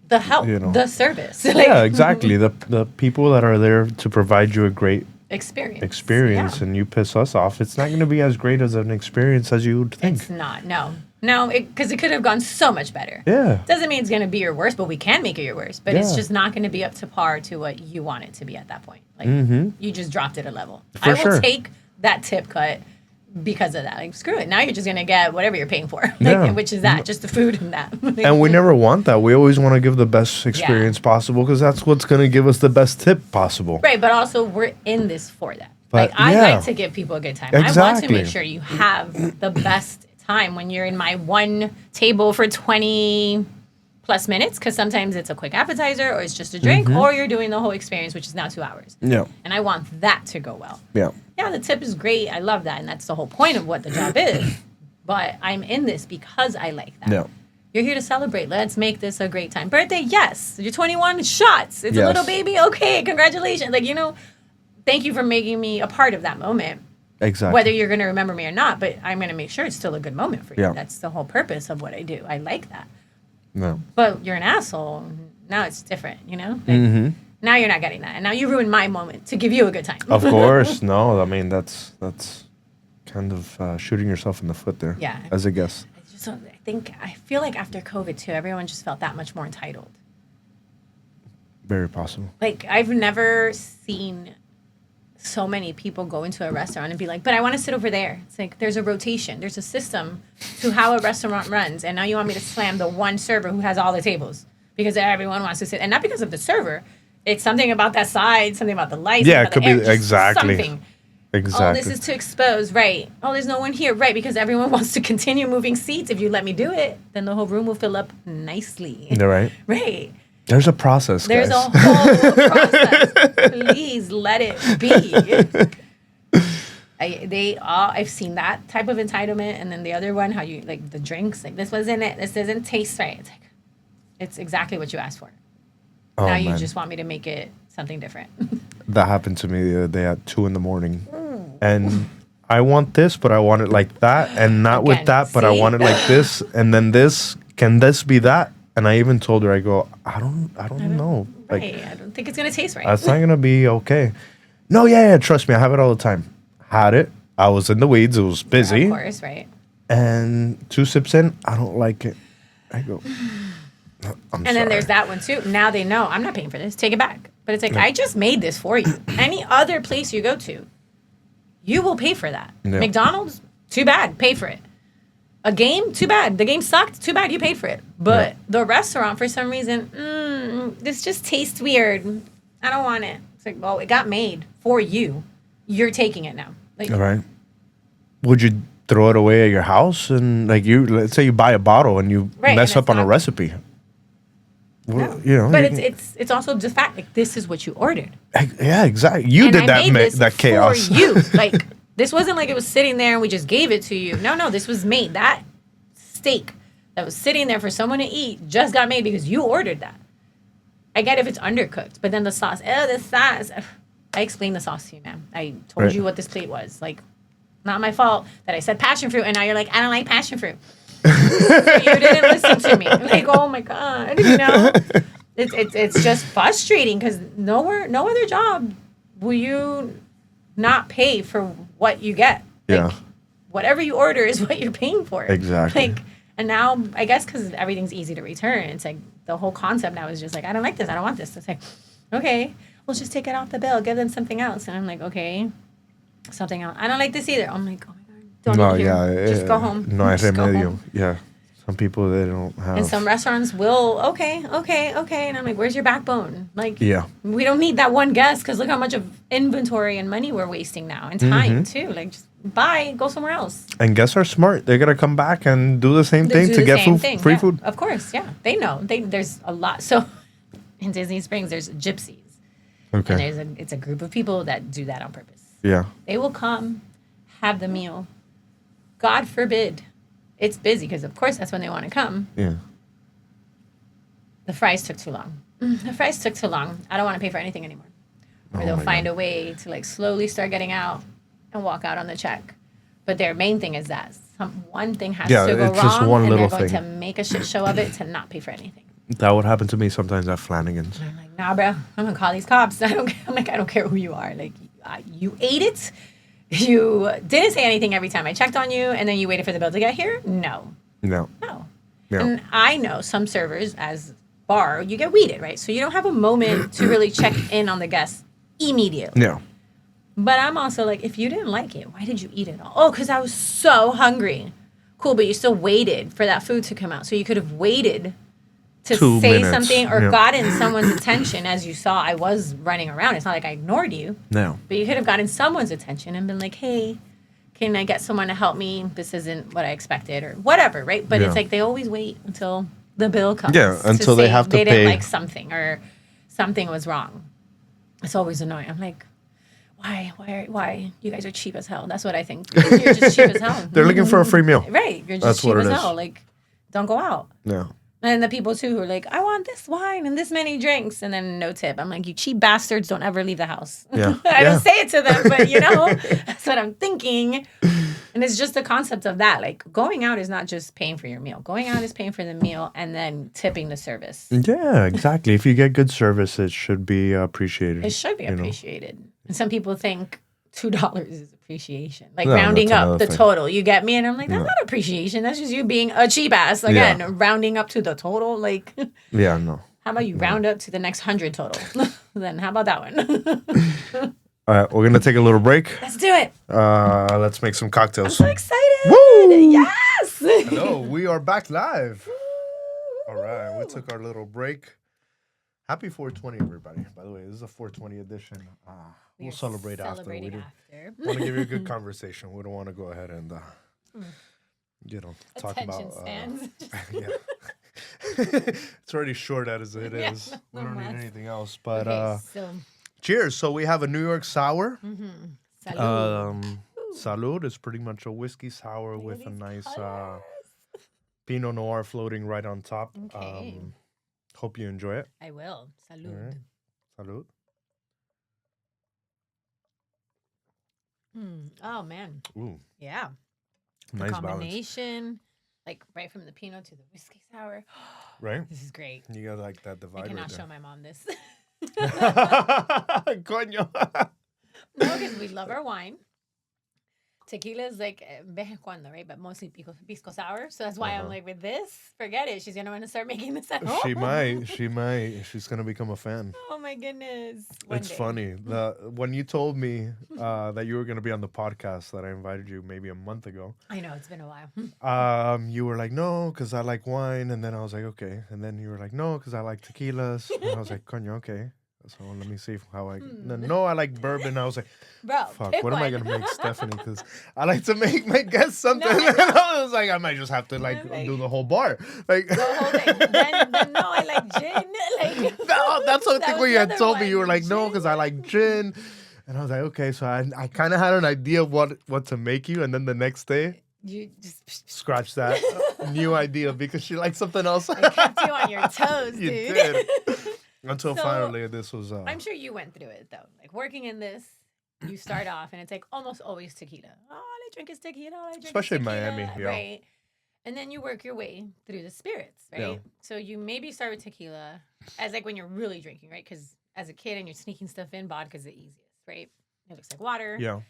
the help, the service. Yeah, exactly. The people that are there to provide you a great experience, and you piss us off. It's not going to be as great as an experience as you would think. It's not. No, because it could have gone so much better. Yeah, doesn't mean it's going to be your worst, but we can make it your worst. But it's just not going to be up to par to what you want it to be at that point. Like, you just dropped it a level. I will take that tip cut. Because of that, like, screw it. Now you're just gonna get whatever you're paying for, which is just the food and that. And we never want that. We always want to give the best experience possible because that's what's gonna give us the best tip possible. Right, but also we're in this for that. But I like to give people a good time. Exactly. I want to make sure you have the best time when you're in my one table for 20 plus minutes, because sometimes it's a quick appetizer or it's just a drink, or you're doing the whole experience, which is now 2 hours. Yeah. And I want that to go well. Yeah. yeah, the tip is great. I love that. And that's the whole point of what the job is. But I'm in this because I like that. Yeah. You're here to celebrate. Let's make this a great time. Birthday, yes. You're 21, shots. It's a Yes. little baby. Okay, congratulations. Like, thank you for making me a part of that moment. Exactly. Whether you're going to remember me or not, but I'm going to make sure it's still a good moment for you. Yeah. That's the whole purpose of what I do. I like that. No. But you're an asshole. Now it's different, Like, Mm-hmm. now you're not getting that. And now you ruined my moment to give you a good time. Of course. No, I mean, that's kind of shooting yourself in the foot there. Yeah. As a guest. I feel like after COVID too, everyone just felt that much more entitled. Very possible. Like, I've never seen so many people go into a restaurant and be like, but I want to sit over there. It's like, there's a rotation. There's a system to how a restaurant runs. And now you want me to slam the one server who has all the tables because everyone wants to sit. And not because of the server. It's something about that side, something about the lights. Yeah, about it could the air, be just exactly. something. Exactly. Oh, this is to expose, right. Oh, there's no one here, right, because everyone wants to continue moving seats. If you let me do it, then the whole room will fill up nicely. You're right. Right. There's a process, There's guys. a whole process. Please let it be. I've seen that type of entitlement, and then the other one, how you like the drinks, like this wasn't it. This doesn't taste right. It's like, it's exactly what you asked for. Oh, now you man. just want me to make it something different. That happened to me the other day at 2 a.m. And I want this, but I want it like that, and not with Again, that, but I see? want it like this, and then this. Can this be that? And I even told her, I go, I don't know. Like, Right. I don't think it's gonna taste right. that's not gonna be okay. No, yeah, trust me, I have it all the time. Had it. I was in the weeds. It was busy. Of course, right. And 2 sips in, I don't like it. I go. I'm And then sorry. there's that one too. Now they know I'm not paying for this. Take it back. But it's like, I just made this for you. Any other place you go to, you will pay for that. Yeah. McDonald's, too bad, pay for it. A game, too bad. The game sucked, too bad, you paid for it. But the restaurant, for some reason, this just tastes weird. I don't want it. It's like, well, it got made for you. You're taking it now. Like, All right. Would you throw it away at your house? And like let's say you buy a bottle and you Right, mess and up it's on a not- recipe. Well, But you it's also just fact. Like, this is what you ordered. yeah, exactly. You And did I that made this that chaos. for you. Like, this wasn't like it was sitting there and we just gave it to you. No, this was made. That steak that was sitting there for someone to eat just got made because you ordered that. I get if it's undercooked, but then the sauce. The sauce. I explained the sauce to you, man. I told Right. you what this plate was. Like, not my fault that I said passion fruit, and now you're like, I don't like passion fruit. So you didn't listen to me. Like, oh my god, It's just frustrating because no other job will you not pay for what you get. Like, Yeah. whatever you order is what you're paying for. Exactly. Like, and now I guess because everything's easy to return, it's like the whole concept now is just like, I don't like this, I don't want this. It's like, okay, we'll just take it off the bill, give them something else, and I'm like, okay, something else. I don't like this either. I'm like, oh my god, don't No, eat here. yeah, Just go home. No hay Just go remedio. home. Yeah. Some people they don't have. And some restaurants will, okay. And I'm like, where's your backbone? Like, Yeah. we don't need that one guest because look how much of inventory and money we're wasting now and time too. Like, just buy, go somewhere else. And guests are smart. They're gonna come back and do the same thing Do to the get same food, thing. free Yeah, food. Of course, yeah. They know. There's a lot. So in Disney Springs, there's gypsies. Okay. And it's a group of people that do that on purpose. Yeah. They will come, have the meal. God forbid, it's busy because of course that's when they want to come. Yeah. The fries took too long. The fries took too long. I don't want to pay for anything anymore. Or Oh they'll my find God. a way to like slowly start getting out and walk out on the check. But their main thing is that one thing has Yeah, to go it's wrong, just one and little they're going thing. to make a shit show of it to not pay for anything. That would happen to me sometimes at Flanagan's. I'm like, nah, bro, I'm gonna call these cops. I don't care who you are. Like, you ate it. You didn't say anything every time I checked on you, and then you waited for the bill to get here. No. No. Yeah. And I know some servers, as bar, you get weeded, right? So you don't have a moment to really check in on the guests immediately. Yeah. But I'm also like, if you didn't like it, why did you eat it all? Oh, because I was so hungry. Cool, but you still waited for that food to come out. So you could have waited to 2 say minutes, something or yeah. gotten someone's attention. As you saw, I was running around. It's not like I ignored you. No. But you could have gotten someone's attention and been like, hey, can I get someone to help me? This isn't what I expected or whatever, right? But Yeah. it's like they always wait until the bill comes. Yeah, until they say have to they pay. didn't like something or something was wrong. It's always annoying. I'm like, Why? You guys are cheap as hell. That's what I think. You're just cheap as hell. They're looking for a free meal. Right. You're That's just cheap what it as is. hell. Like, don't go out. Yeah. And the people too who are like, I want this wine and this many drinks, and then no tip. I'm like, you cheap bastards, don't ever leave the house. Yeah. I don't say it to them, but that's what I'm thinking. And it's just the concept of that. Like, going out is not just paying for your meal. Going out is paying for the meal and then tipping the service. Yeah, exactly. If you get good service, it should be appreciated. It should be appreciated. And some people think $2 is appreciation. Like No, rounding that's up another the thing. total. You get me? And I'm like, that's not appreciation. That's just you being a cheap ass. Again, rounding up to the total. Like, Yeah, no. how about you round up to the next 100 total? Then how about that one? All right, we're gonna take a little break. Let's do it. Let's make some cocktails. So excited. Woo! Yes. Hello, we are back live. All right, we took our little break. Happy 420, everybody. By the way, this is a 420 edition. We'll celebrate after. We want to give you a good conversation. We don't want to go ahead and, talk Attention about. spans. Yeah. It's already short as it is. We don't need anything else. But So, cheers. So we have a New York sour. salud. Salud is pretty much a whiskey sour with a nice Pinot Noir floating right on top. Okay. Hope you enjoy it. I will. Salud. All right. Salud. Oh, man. Ooh, Yeah. The nice balance. combination, like right from the Pinot to the whiskey sour. Right? This is great. You got like that divide I cannot right show my mom this. there. Coño. No, because we love our wine. Tequila is like vez en cuando, right? But mostly pisco sour. So that's why I'm like, with this, forget it. She's going to want to start making this at home. She might. She's going to become a fan. Oh, my goodness. It's funny. When you told me that you were going to be on the podcast that I invited you maybe a month ago, I know, it's been a while. you were like, no, because I like wine. And then I was like, okay. And then you were like, no, because I like tequilas. And I was like, coño, okay. So let me see how I... No, I like bourbon. I was like, Bro, fuck, pick what am I one. going to make Stephanie? Because I like to make my guests something. No, And I was like, I might just have to do the whole bar. Like, The whole thing. Then no, I like gin. Like, that's the that thing was when the you had other told me. one. You were like, no, because I like gin. And I was like, okay. So I kind of had an idea of what to make you. And then the next day, you just scratch that new idea because she liked something else. I kept you on your toes, dude. You did. Until So, finally this was... I'm sure you went through it though. Like working in this, you start off and it's like almost always tequila. Oh, all I drink is tequila. All I drink Especially is in tequila, Miami, yeah. right? And then you work your way through the spirits, right? Yeah. So you maybe start with tequila as like when you're really drinking, right? Because as a kid and you're sneaking stuff in, vodka's the easiest, right? It looks like water. Yeah.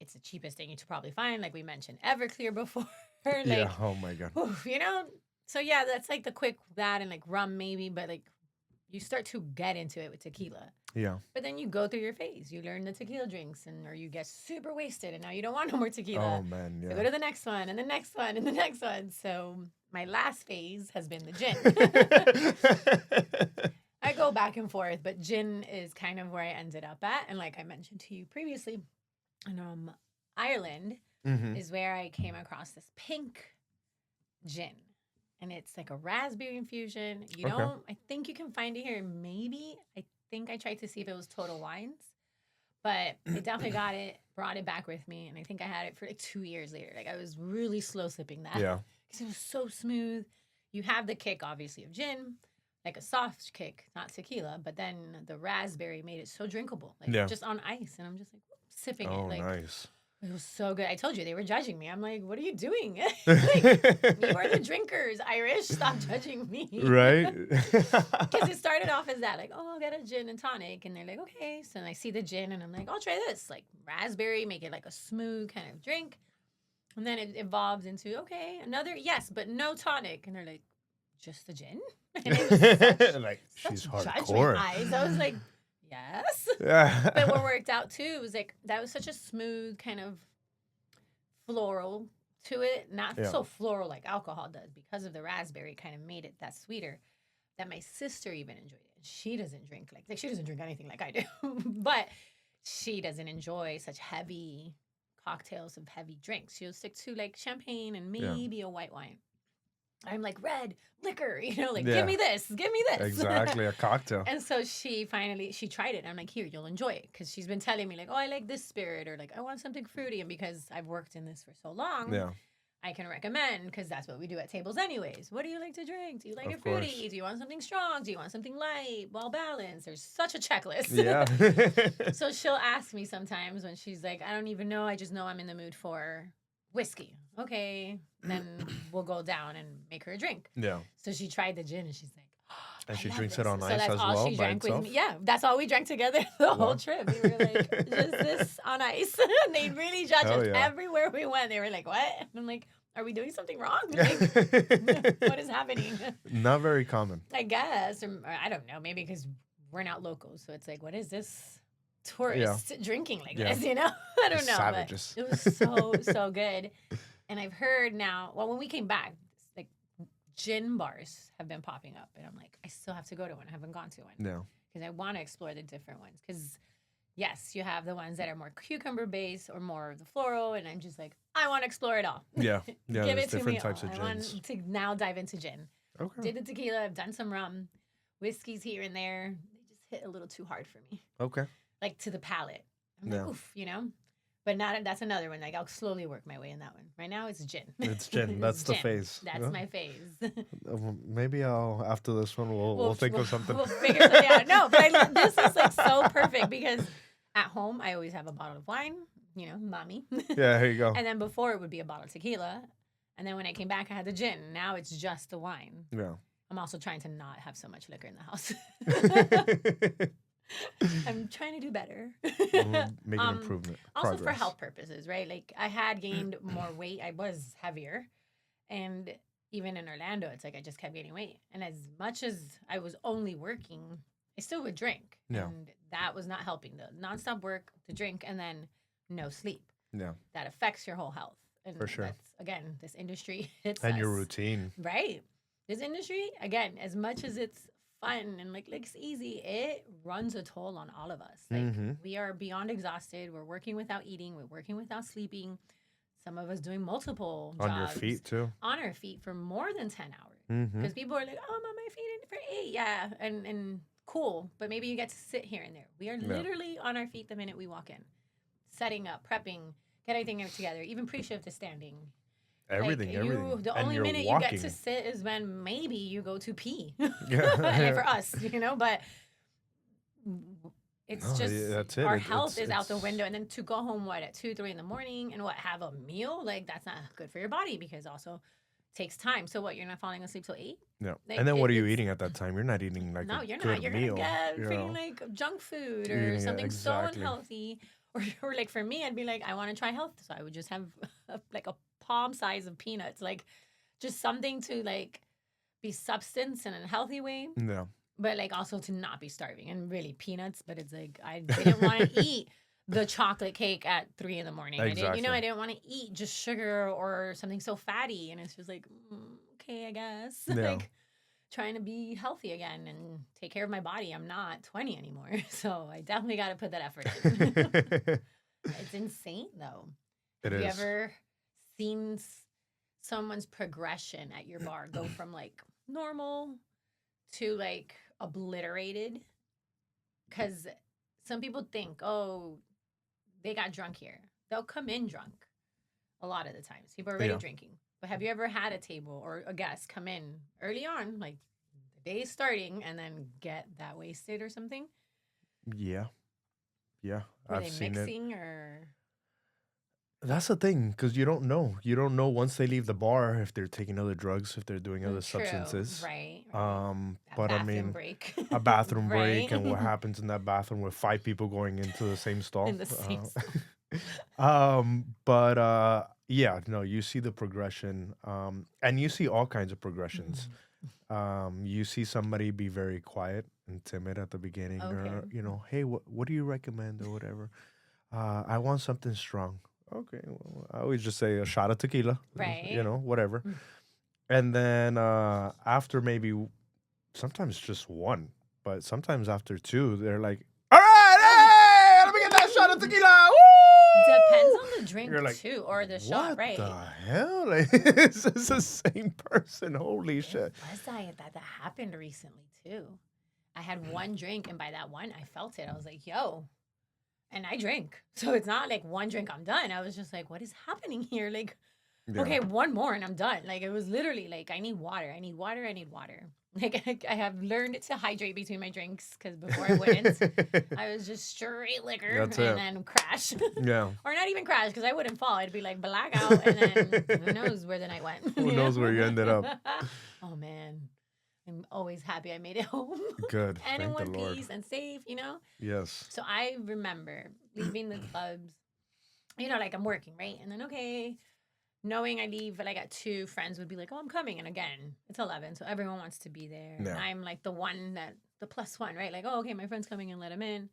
It's the cheapest thing you could probably find. Like we mentioned Everclear before. like, Yeah. Oh my God. oof, So yeah, that's like the quick that and like rum maybe, but like you start to get into it with tequila. Yeah. But then you go through your phase. You learn the tequila drinks or you get super wasted and now you don't want no more tequila. Oh man. So go Yeah. to the next one and the next one and the next one. So my last phase has been the gin. I go back and forth, but gin is kind of where I ended up at. And like I mentioned to you previously, in Ireland Mhm. is where I came across this pink gin. And it's like a raspberry infusion. You Okay. don't, I think you can find it here. Maybe. I think I tried to see if it was Total Wines. But I definitely got it, brought it back with me. And I think I had it for like 2 years later. Like I was really slow sipping that. Yeah. Because it was so smooth. You have the kick, obviously, of gin, like a soft kick, not tequila. But then the raspberry made it so drinkable. Like Yeah. just on ice. And I'm just like sipping Oh, it. Like nice. it was so good. I told you they were judging me. I'm like, what are you doing? Like, you are the drinkers, Irish. Stop judging me. Right? Because it started off as that, like, oh, I'll get a gin and tonic. And they're like, okay. So then I see the gin and I'm like, I'll try this. Like raspberry, make it like a smooth kind of drink. And then it evolved into, okay, another, yes, but no tonic. And they're like, just the gin? And it was such, Like, she's such judgment hardcore. eyes. I was like, yes. Yeah. But what worked out too was like that was such a smooth kind of floral to it, not Yeah. so floral like alcohol does because of the raspberry kind of made it that sweeter. That my sister even enjoyed it. She doesn't drink like she doesn't drink anything like I do, but she doesn't enjoy such heavy cocktails of heavy drinks. She'll stick to like champagne and Yeah. maybe a white wine. I'm like, red liquor, like, Yeah. give me this. Exactly, a cocktail. And so she tried it. And I'm like, here, you'll enjoy it. Because she's been telling me, like, oh, I like this spirit, or like, I want something fruity. And because I've worked in this for so long, Yeah. I can recommend, because that's what we do at tables anyways. What do you like to drink? Do you like Of it fruity? course. Do you want something strong? Do you want something light, well balanced? There's such a checklist. Yeah. So she'll ask me sometimes when she's like, I don't even know. I just know I'm in the mood for whiskey. Okay. Then we'll go down and make her a drink. Yeah. So she tried the gin and she's like, And I she love drinks this. it on So ice that's as all well she by drank with itself? me. Yeah, that's all we drank together the whole trip. We were like, just this on ice. And they really judged Hell us yeah. everywhere we went. They were like, what? And I'm like, are we doing something wrong? Like, what is happening? Not very common. I guess, or I don't know. Maybe because we're not locals, so it's like, what is this tourist drinking like Yeah. this? I don't know. Savages. But it was so good. And I've heard now. Well, when we came back, like gin bars have been popping up, and I'm like, I still have to go to one. I haven't gone to one. No. Because I want to explore the different ones. Because yes, you have the ones that are more cucumber based or more of the floral, and I'm just like, I want to explore it all. Yeah. Yeah. Give There's it to different me types all. of I gins. want to now dive into gin. Okay. Did the tequila. I've done some rum, whiskeys here and there. They just hit a little too hard for me, Okay. like to the palate. I'm Yeah. like, oof, But not that's another one. Like I'll slowly work my way in that one. Right now it's gin. It's gin. That's the gin. phase. That's Yeah. my phase. Maybe after this one, we'll think of something. We'll figure something out. No, but this is like so perfect because at home I always have a bottle of wine. Mommy. Yeah, here you go. And then before it would be a bottle of tequila. And then when I came back, I had the gin. Now it's just the wine. Yeah. I'm also trying to not have so much liquor in the house. I'm trying to do better. Make an improvement. Also for Progress. health purposes, right? Like I had gained more weight. I was heavier. And even in Orlando, it's like I just kept gaining weight. And as much as I was only working, I still would drink. Yeah. And that was not helping. The nonstop work, the drink, and then no sleep. Yeah. That affects your whole health. And For sure. That's, again, this industry hits And us. your routine. Right. This industry, again, as much as it's fun and like it's easy, it runs a toll on all of us. Like we are beyond exhausted. We're working without eating. We're working without sleeping. Some of us doing multiple On your jobs feet, too. on our feet for more than 10 hours. Because people are like, oh, I'm on my feet for 8. Yeah. And cool. But maybe you get to sit here and there. We are literally on our feet the minute we walk in. Setting up, prepping, get everything together. Even pre-shift is standing. Everything. The And only you're minute walking. you get to sit is when maybe you go to pee. Yeah. For us, but it's No, just yeah, that's it. our It's- health is out the it's- window. And then to go home, at 2, 3 in the morning and have a meal, like that's not good for your body because also takes time. So what, you're not falling asleep till 8? No. Like, And then what are you it's- eting at that time? You're not eating like No, a you're good not. You're meal. going to get you freaking know? like junk food You're or eating it- something so exactly. unhealthy. Or like for me, I'd be like, I want to try health. So I would just have like a palm size of peanuts, like just something to like be substance in a healthy way, No. but like also to not be starving and really peanuts. But it's like, I didn't want to eat the chocolate cake at 3 in the morning. Exactly. I didn't want to eat just sugar or something so fatty. And it's just like, okay, I guess. Yeah. Like trying to be healthy again and take care of my body. I'm not 20 anymore. So I definitely got to put that effort in. It's insane though. It Have you is. ever seen someone's progression at your bar go from like normal to like obliterated? Because some people think, oh, they got drunk here. They'll come in drunk a lot of the times. People are already drinking. But have you ever had a table or a guest come in early on, like the day is starting, and then get that wasted or something? Yeah. Yeah. Were I've they seen it. mixing or? That's the thing, because you don't know. You don't know once they leave the bar if they're taking other drugs, if they're doing other True. substances. Right. That But I bathroom mean, break. a bathroom break and Right. what happens in that bathroom with 5 people going into the same stall. In the same Yeah, no, you see the progression, and you see all kinds of progressions. Mm-hmm. You see somebody be very quiet and timid at the beginning, or Okay. hey, what do you recommend or whatever. I want something strong. Okay, well, I always just say a shot of tequila, Right. whatever. Mm. And then after maybe sometimes just one, but sometimes after 2, they're like, all right, hey, let me get that shot of tequila. Depends on the drink You're like, too, or the shot, what right? the hell? Like, it's the same person. Holy shit. Was I that happened recently too? I had one drink, and by that one, I felt it. I was like, yo. And I drink. So it's not like one drink, I'm done. I was just like, what is happening here? Like, Yeah. okay, one more and I'm done. Like, it was literally like, I need water. I need water. I need water. Like, I have learned to hydrate between my drinks because before I wouldn't. I was just straight liquor That's and it. then crash. Yeah. Or not even crash because I wouldn't fall. I'd be like blackout and then who knows where the night went. Who knows where you ended up? Oh, man. I'm always happy I made it home. Good. And in Thank the one Lord. piece and safe, you know? Yes. So I remember leaving the clubs, you know, like I'm working, right? And then, okay, knowing I leave like at 2, friends would be like, oh, I'm coming. And again, it's 11, so everyone wants to be there. Yeah. And I'm like the plus one, right? Like, oh, okay, my friend's coming and let him in.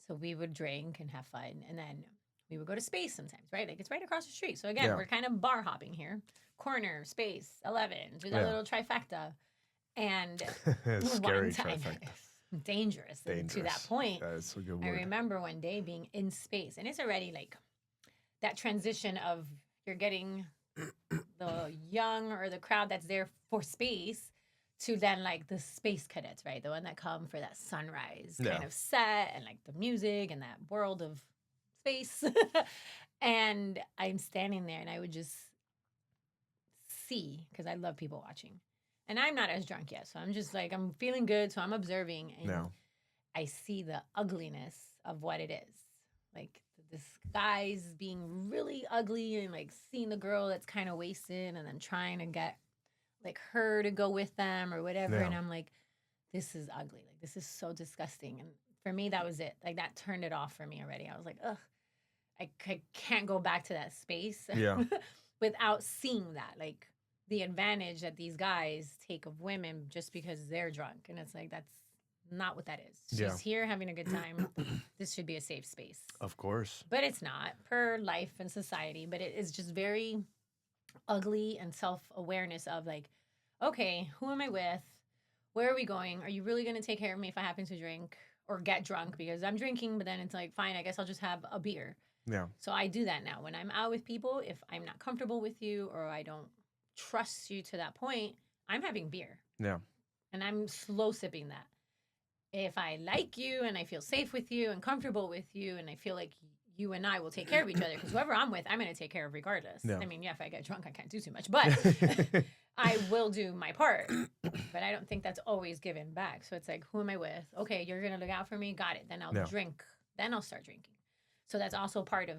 So we would drink and have fun. And then we would go to Space sometimes, right? Like it's right across the street. So again, Yeah. we're kind of bar hopping here. Corner, Space, 11, do that Yeah. little trifecta. And Scary one time, trifecta. dangerous. And to that point, That's a good I word. remember one day being in Space, and it's already like that transition of you're getting the young or the crowd that's there for Space to then like the space cadets, right? The one that come for that sunrise kind of set and like the music and that world of space. And I'm standing there and I would just see, because I love people watching. And I'm not as drunk yet. So I'm just like, I'm feeling good. So I'm observing. And I see the ugliness of what it is. Like this guy's being really ugly and like seeing the girl that's kind of wasted and then trying to get like her to go with them or whatever. Yeah. And I'm like, this is ugly. Like, this is so disgusting. And for me, that was it. Like, that turned it off for me already. I was like, ugh, I can't go back to that space without seeing that. Like, the advantage that these guys take of women just because they're drunk. And it's like, that's not what that is. She's here having a good time. This should be a safe space. Of course. But it's not, per life and society. But it is just very ugly and self-awareness of like, okay, who am I with? Where are we going? Are you really going to take care of me if I happen to drink or get drunk? Because I'm drinking, but then it's like, fine, I guess I'll just have a beer. Yeah. So I do that now. When I'm out with people, if I'm not comfortable with you or I don't trust you to that point, I'm having beer. Yeah. And I'm slow sipping that. If I like you and I feel safe with you and comfortable with you and I feel like you and I will take care of each other, because whoever I'm with, I'm going to take care of regardless. Yeah. I mean, yeah, if I get drunk, I can't do too much, but I will do my part. But I don't think that's always given back. So it's like, who am I with? Okay, you're going to look out for me. Got it. Then I'll drink. Then I'll start drinking. So that's also part of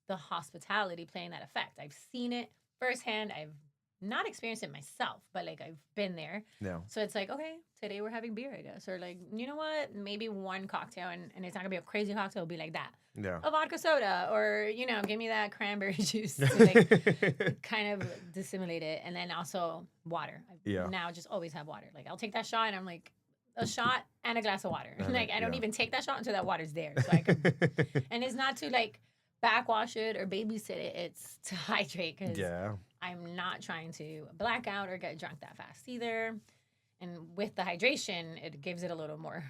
the hospitality playing that effect. I've seen it firsthand. I've not experienced it myself, but like I've been there. Yeah. So it's like, okay, today we're having beer, I guess. Or like, you know what? Maybe one cocktail and it's not gonna be a crazy cocktail, it'll be like that. Yeah. A vodka soda, or give me that cranberry juice to like kind of dissimulate it. And then also water. I now just always have water. Like I'll take that shot and I'm like, a shot and a glass of water. Like I don't even take that shot until that water's there. So I can and it's not to like backwash it or babysit it, it's to hydrate, because I'm not trying to black out or get drunk that fast either. And with the hydration, it gives it a little more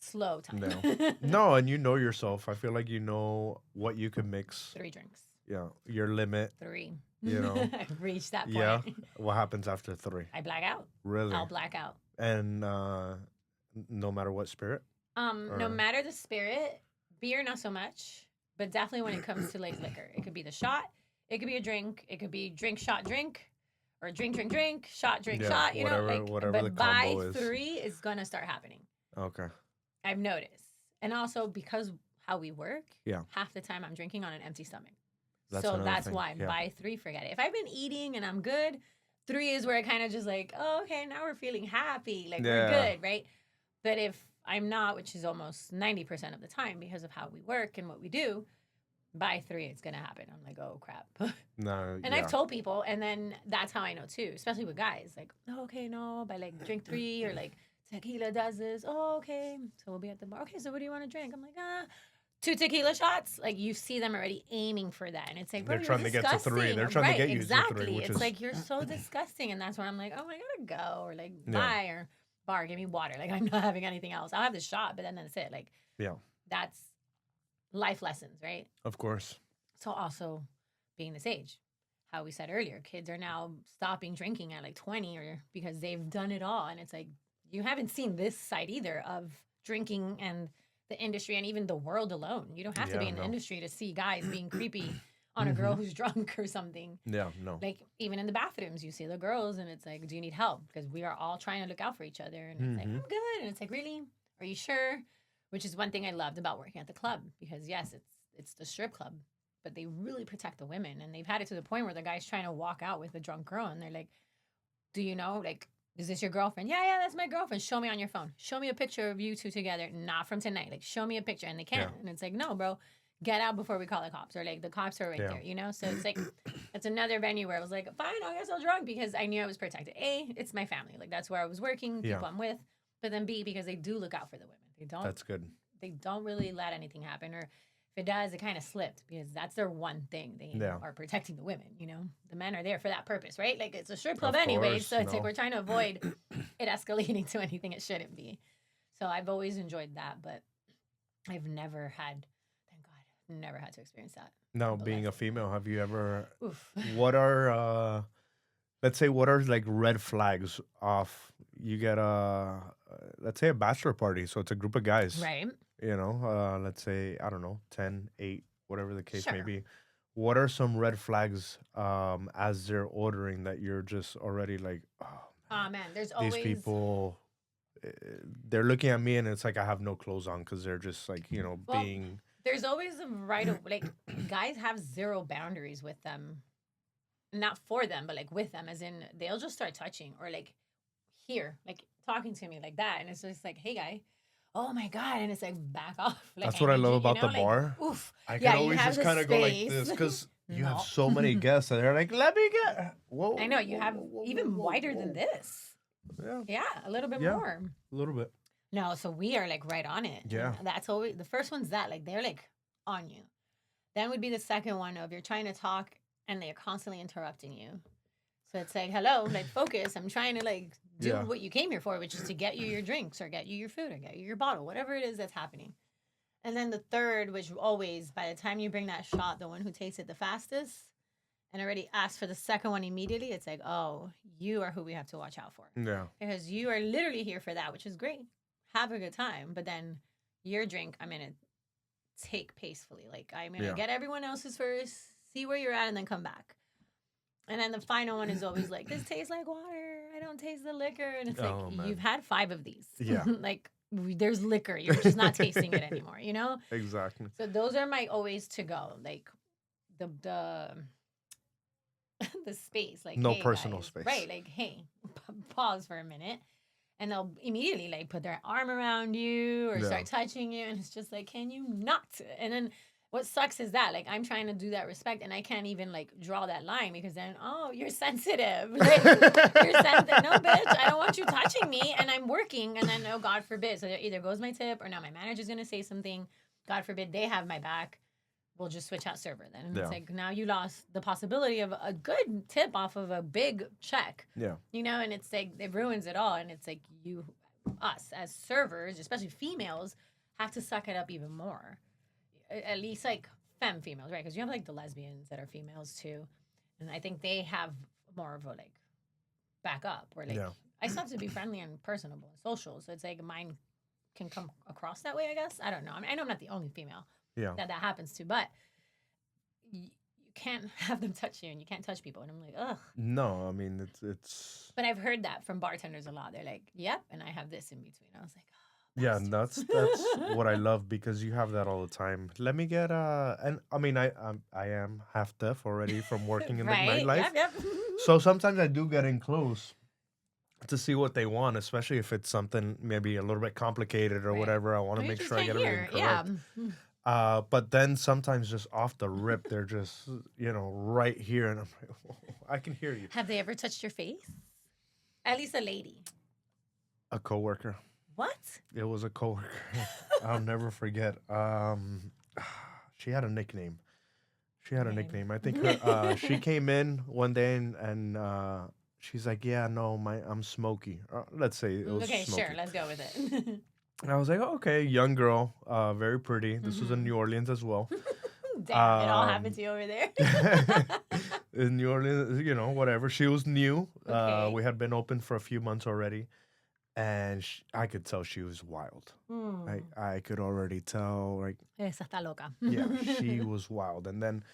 slow time. No, and you know yourself. I feel like you know what you can mix. 3 drinks. Yeah, your limit. 3. You know. I've reached that point. Yeah. What happens after 3? I black out. Really? I'll black out. And no matter what spirit? No matter the spirit, beer not so much. But definitely when it comes to like liquor, it could be the shot, it could be a drink, it could be drink, shot, drink, or drink, shot, drink, shot. You know, whatever but the by combo is. 3, it's gonna start happening. Okay. I've noticed, and also because how we work, Yeah. half the time I'm drinking on an empty stomach. That's So that's thing. why by 3, forget it. If I've been eating and I'm good, 3 is where I kind of just like, oh, okay, now we're feeling happy, like we're good, right? But if I'm not, which is almost 90% of the time because of how we work and what we do, by 3, it's going to happen. I'm like, oh, crap. No. And I've told people, and then that's how I know, too, especially with guys. Like, oh, okay, no, by like drink 3, or like tequila does this. Oh, okay. So we'll be at the bar. Okay, so what do you want to drink? I'm like, 2 tequila shots. Like, you see them already aiming for that. And it's like, bro, they're trying to get to 3. They're trying to get you to 3. It's like, you're so disgusting. And that's where I'm like, oh, I got to go. Or like, bye. Or bar, give me water. Like, I'm not having anything else. I'll have the shot, but then that's it. Like, that's life lessons, right? Of course. So also being this age, how we said earlier, kids are now stopping drinking at like 20 or because they've done it all. And it's like, you haven't seen this side either of drinking and the industry and even the world alone. You don't have to be Yeah, in the no. industry to see guys being creepy on a girl who's drunk or something. Yeah, no. Like even in the bathrooms, you see the girls and it's like, do you need help? Because we are all trying to look out for each other. And it's like, I'm good. And it's like, really? Are you sure? Which is one thing I loved about working at the club because yes, it's the strip club, but they really protect the women. And they've had it to the point where the guy's trying to walk out with a drunk girl and they're like, do you know, like, is this your girlfriend? Yeah, that's my girlfriend. Show me on your phone. Show me a picture of you two together. Not from tonight. Like, show me a picture. And they can't. Yeah. And it's like, no, bro, get out before we call the cops. Or like, the cops are right there, you know? So it's like, it's another venue where I was like, fine, I guess I'll drunk because I knew I was protected. A, it's my family. Like, that's where I was working, people I'm with. But then B, because they do look out for the women. They don't. That's good. They don't really let anything happen. Or if it does, it kind of slipped because that's their one thing. They are protecting the women, you know? The men are there for that purpose, right? Like, it's a strip club anyway. So it's like we're trying to avoid it escalating to anything it shouldn't be. So I've always enjoyed that, but I've never had, thank God, never had to experience that. Now, being a female, have you ever, Oof. what are, let's say, what are like red flags off? You get let's say a bachelor party. So it's a group of guys. Right. You know, let's say, I don't know, 10, 8, whatever the case may Sure. be. What are some red flags as they're ordering that you're just already like, Oh, man, there's always... these people, they're looking at me and it's like I have no clothes on because they're just like, you know, Well, being... There's always a right of... Like, guys have zero boundaries with them. Not for them, but like with them, as in they'll just start touching or like here, like talking to me like that. And it's just like, hey, guy. Oh my God. And it's like, back off. Like, That's what I love about the like, bar. Oof. I Yeah, can you always have just the kind of go like space. this because you No. have so many guests and they're like, let me get... Whoa. I know, you have even wider than this. Yeah, Yeah, a little bit Yeah. more. a little bit. No, so we are like right on it. Yeah. And that's always, the first one's that, like they're like on you. Then would be the second one of you're trying to talk and they're constantly interrupting you. So it's like, hello, like focus. I'm trying to like do Yeah. what you came here for, which is to get you your drinks or get you your food or get you your bottle, whatever it is that's happening. And then the third, which always, by the time you bring that shot, the one who takes it the fastest and already asks for the second one immediately, it's like, oh, you are who we have to watch out for. Yeah. Because you are literally here for that, which is great. Have a good time. But then your drink, I'm going to take pacefully. Like, I'm going to get everyone else's first, see where you're at, and then come back. And then the final one is always like, this tastes like water. I don't taste the liquor. And it's Oh, like, man. you've had 5 of these. Yeah. Like, there's liquor. You're just not tasting it anymore, you know? Exactly. So those are my always to go. Like, the the space. Like, No hey, personal guys. space. Right. Like, hey, pause for a minute. And they'll immediately, like, put their arm around you or start touching you. And it's just like, can you not? And then what sucks is that, like, I'm trying to do that respect and I can't even, like, draw that line because then, oh, you're sensitive. Like, you're sensitive. No, bitch, I don't want you touching me and I'm working. And then, oh, God forbid. So either goes my tip or now my manager's going to say something. God forbid they have my back. We'll just switch out server then. And it's like, now you lost the possibility of a good tip off of a big check. Yeah. You know, and it's like, it ruins it all. And it's like us as servers, especially females, have to suck it up even more. At least like femme females, right? Because you have like the lesbians that are females too. And I think they have more of a like back up where like, I still have to be friendly and personable and social. So it's like mine can come across that way, I guess. I don't know. I mean, I know I'm not the only female that happens to, but you can't have them touch you and you can't touch people. And I'm like, ugh. No, I mean, it's... But I've heard that from bartenders a lot. They're like, yep, and I have this in between. I was like, oh, Yeah, and that's what I love because you have that all the time. Let me get and I mean I am half deaf already from working in the nightlife. Yep. So sometimes I do get in close to see what they want, especially if it's something maybe a little bit complicated or whatever. I want to make sure I get everything correct. Yeah. But then sometimes just off the rip, they're just, you know, right here. And I'm like, oh, I can hear you. Have they ever touched your face? At least a lady. A coworker. What? It was a coworker. I'll never forget. She had a nickname. I think her, she came in one day and she's like, yeah, no, I'm smoky. Let's say it was Okay, smoky. sure. Let's go with it. And I was like, oh, okay, young girl, very pretty. This was in New Orleans as well. Damn, it all happened to you over there. In New Orleans, whatever. She was new. Okay. We had been open for a few months already, and I could tell she was wild. I could already tell, like, Esa está loca. yeah, she was wild. And then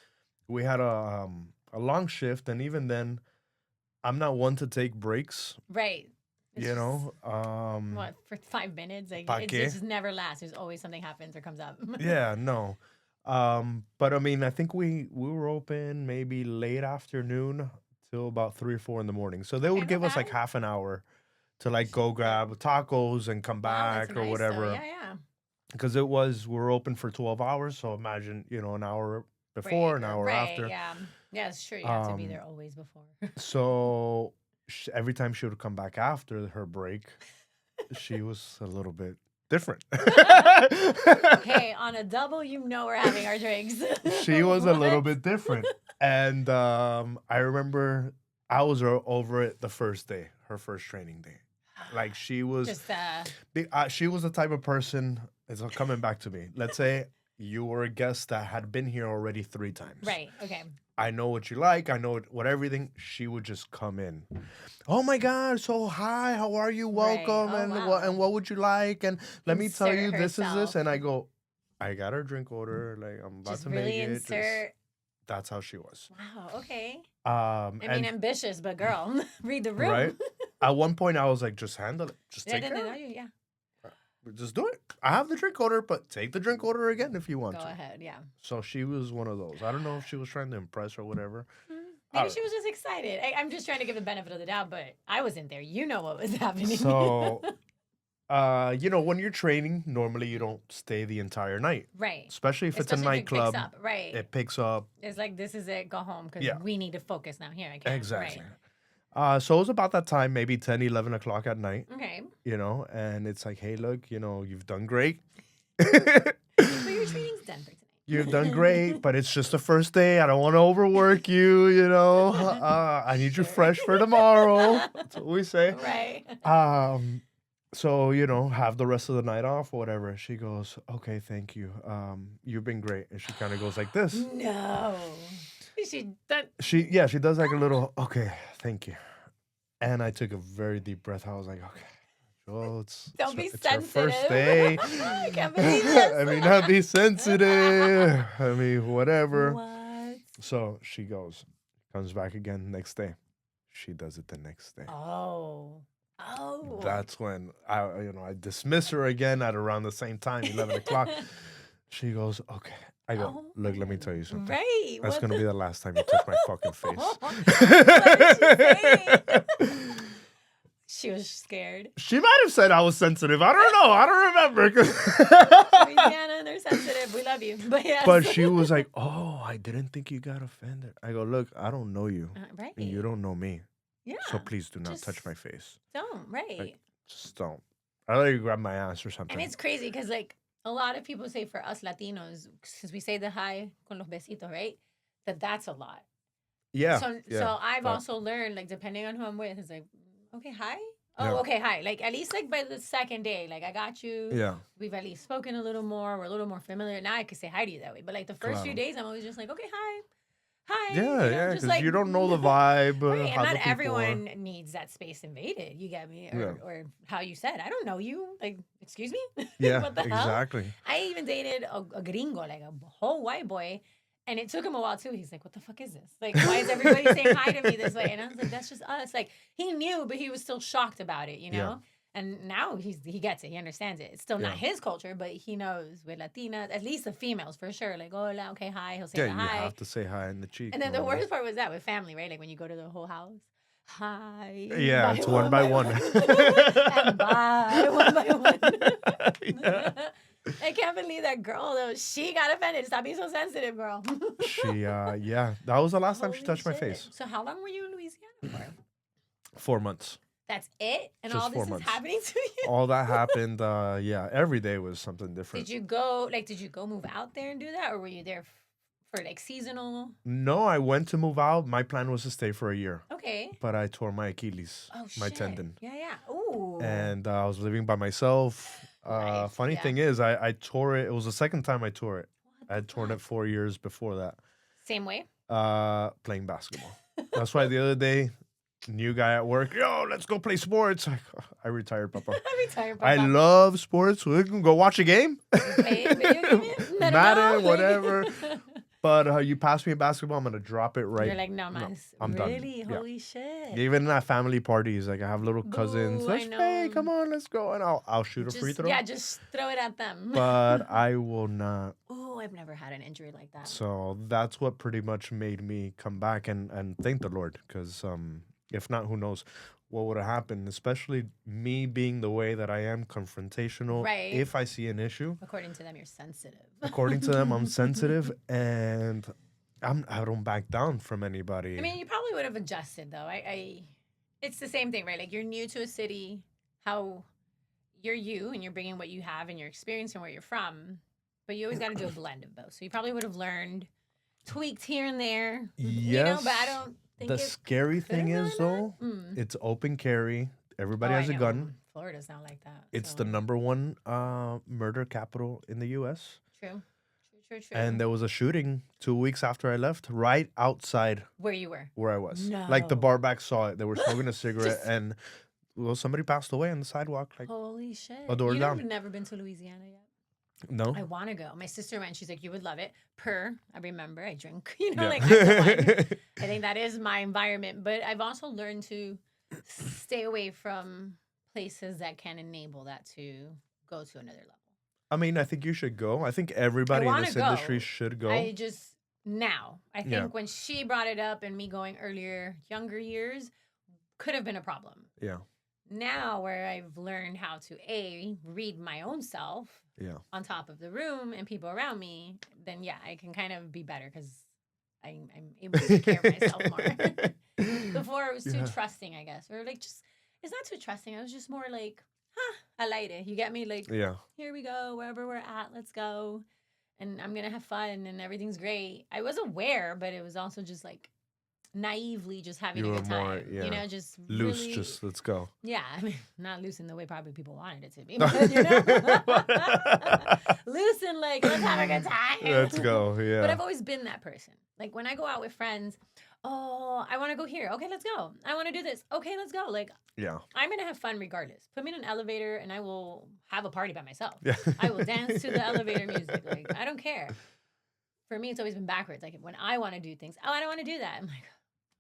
we had a long shift, and even then, I'm not one to take breaks. Right. It's You just, know, what, for 5 minutes? Like, Pa it qué? just never lasts. There's always something happens or comes up. yeah, no. But I mean, I think we were open maybe late afternoon till about 3 or 4 in the morning. So they would Okay, not give us like bad. half an hour to like go grab tacos and come Wow, that's back or nice, whatever. though. Yeah, yeah. Because we were open for 12 hours. So imagine, an hour before, an hour right, after. yeah. Yeah, it's true. You have to be Um, there always before. So every time she would come back after her break, she was a little bit different. Hey, on a double, we're having our drinks. She was a little What? bit different. And I remember I was over it the first day, her first training day. Like she was, Just, she was the type of person. It's coming back to me. Let's say you were a guest that had been here already 3 times. right, okay. I know what you like. I know what everything. She would just come in. Oh my God! So hi, how are you? Right. Welcome, Oh, and wow. what would you like? And let me tell you, Insert this is this. herself. And I go, I got her drink order. Like I'm about Just to really make it. insert. That's how she was. Wow, okay. I mean, And ambitious, but girl, read the room. right. At one point, I was like, just handle it. Just Yeah, take no, care. no, of it. yeah. Just do it. I have the drink order, but take the drink order again if you want Go to. ahead, yeah. So she was one of those. I don't know if she was trying to impress or whatever. Maybe she was just excited. I'm just trying to give the benefit of the doubt, but I wasn't there. You know what was happening. So, when you're training, normally you don't stay the entire night, right. especially if it's a Especially if it picks nightclub. up, right. It picks up. It's like, this is it, go home, because Yeah. we need to focus now. Here, I can't. Exactly. Right. So it was about that time, maybe 10, 11 o'clock at night, Okay. and it's like, hey, look, you've done great. So your training's done for tonight. You've done great, but it's just the first day. I don't want to overwork you, I need you fresh for tomorrow. That's what we say. Right. So, have the rest of the night off or whatever. She goes, okay, thank you. You've been great. And she kind of goes like this. No. She does like a little, okay, thank you. And I took a very deep breath. I was like, okay. Well, it's be it's her first sensitive. day. I can't believe this. I mean, not be sensitive. I mean, whatever. What? So she comes back again next day. She does it the next day. Oh. That's when I dismiss her again at around the same time, 11 o'clock. She goes, okay. I go, Oh look, let me tell you something. Right. That's going to be the last time you touch my fucking face. She was scared. She might have said I was sensitive. I don't know. I don't remember. Louisiana, they're sensitive. We love you. But yes. But she was like, oh, I didn't think you got offended. I go, look, I don't know you. Right. And you don't know me. Yeah. So please do not Just touch my face. Don't. Right. Like, just don't. I'll let you grab my ass or something. And it's crazy because, like, a lot of people say for us Latinos, since we say the hi con los besitos, right? That's a lot. Yeah. So I've also learned, like, depending on who I'm with, it's like, okay, hi. Oh, Yeah. okay, hi. Like, at least, like, by the second day, like, I got you. Yeah. We've at least spoken a little more. We're a little more familiar. Now I can say hi to you that way. But, like, the first few days, I'm always just like, okay, hi. Hi. Yeah, just because you don't know the vibe. Right, how and the not people everyone are. needs that space invaded. You get me? Yeah. Or how you said, I don't know you. Like, excuse me? Yeah, What the hell? exactly. I even dated a gringo, like a whole white boy. And it took him a while, too. He's like, what the fuck is this? Like, why is everybody saying hi to me this way? And I was like, that's just us. Like, he knew, but he was still shocked about it, Yeah. And now he gets it. He understands it. It's still not his culture, but he knows we're Latinas, at least the females for sure. Like, hola, okay, hi. He'll say Yeah, the you hi. have to say hi in the cheek. And then the worst part was that with family, right? Like when you go to the whole house. Hi. Yeah, bye, it's one by one. And bye, one by one. Yeah. I can't believe that girl, though. She got offended. Stop being so sensitive, girl. Yeah, that was the last time she Holy touched my shit. face. So how long were you in Louisiana for? 4 months. That's it? And Just all 4 this months. is happening to you? All that happened. Yeah, every day was something different. Did you go move out there and do that? Or were you there for like seasonal? No, I went to move out. My plan was to stay for a year, Okay. but I tore my Achilles, Oh, my shit. tendon. Yeah. Ooh. And I was living by myself. Life, Funny yeah. thing is, I tore it. It was the second time I tore it. What I had the torn it fuck? 4 years before that. Same way. Playing basketball. That's why the other day, new guy at work, yo, let's go play sports. I retired, Papa. I'm retired, I Papa. love sports. We can go watch a game. You play video games? I don't Madden, know. whatever. But you pass me a basketball, I'm gonna drop it right. You're like, no, No, mas. I'm done. Really? Yeah. Holy shit. Even at family parties, like I have little cousins. Boo, I Let's play. know. Come on, let's go. And I'll shoot a free Just throw. yeah, just throw it at them. But I will not. Oh, I've never had an injury like that. So that's what pretty much made me come back and thank the Lord. Because if not, who knows what would have happened? Especially me being the way that I am, confrontational. Right. If I see an issue, According to them, you're sensitive. according to them, I'm sensitive and I don't back down from anybody. I mean, you probably would have adjusted though. It's the same thing, right? Like you're new to a city, how you're you and you're bringing what you have and your experience and where you're from, but you always got to do a blend of both. So you probably would have learned tweaked here and there, you know, but I don't think the it scary could thing have is really though, been. it's open carry. Everybody Oh, has I a know. gun. Florida's not like that. It's so. the number one murder capital in the U.S. True. And there was a shooting 2 weeks after I left, right outside Where you were. where I was. No. Like the bar back saw it. They were smoking a cigarette, Just- and well, somebody passed away on the sidewalk. Like Holy shit. a door You've down. never been to Louisiana yet? No. I want to go. My sister went. She's like, you would love it. I remember, I drink. You know, Yeah. like I'm the one. I think that is my environment. But I've also learned to stay away from places that can enable that to go to another level. I mean, I think you should go. I think everybody in wanna this go. industry should go. I just now. I think Yeah. when she brought it up and me going earlier, younger years, could have been a problem. Yeah. Now where I've learned how to read my own self Yeah. on top of the room and people around me, then yeah, I can kind of be better because I'm able to take care of myself more. Before it was too Yeah. trusting, I guess, or like just it's not too trusting. I was just more like, I like it. You get me? Like, Yeah. here we go, wherever we're at, let's go, and I'm gonna have fun and everything's great. I was aware, but it was also just like naively just having You a were good more, time. yeah, You know, just Loose, really, just let's go. yeah. I mean, not loose in the way probably people wanted it to be, but you know, loose and like let's have a good time. Let's go. Yeah. But I've always been that person. Like when I go out with friends, oh, I want to go here. Okay, let's go. I want to do this. Okay, let's go. Like Yeah. I'm gonna have fun regardless. Put me in an elevator and I will have a party by myself. Yeah. I will dance to the elevator music. Like I don't care. For me, it's always been backwards. Like when I want to do things, oh, I don't want to do that. I'm like,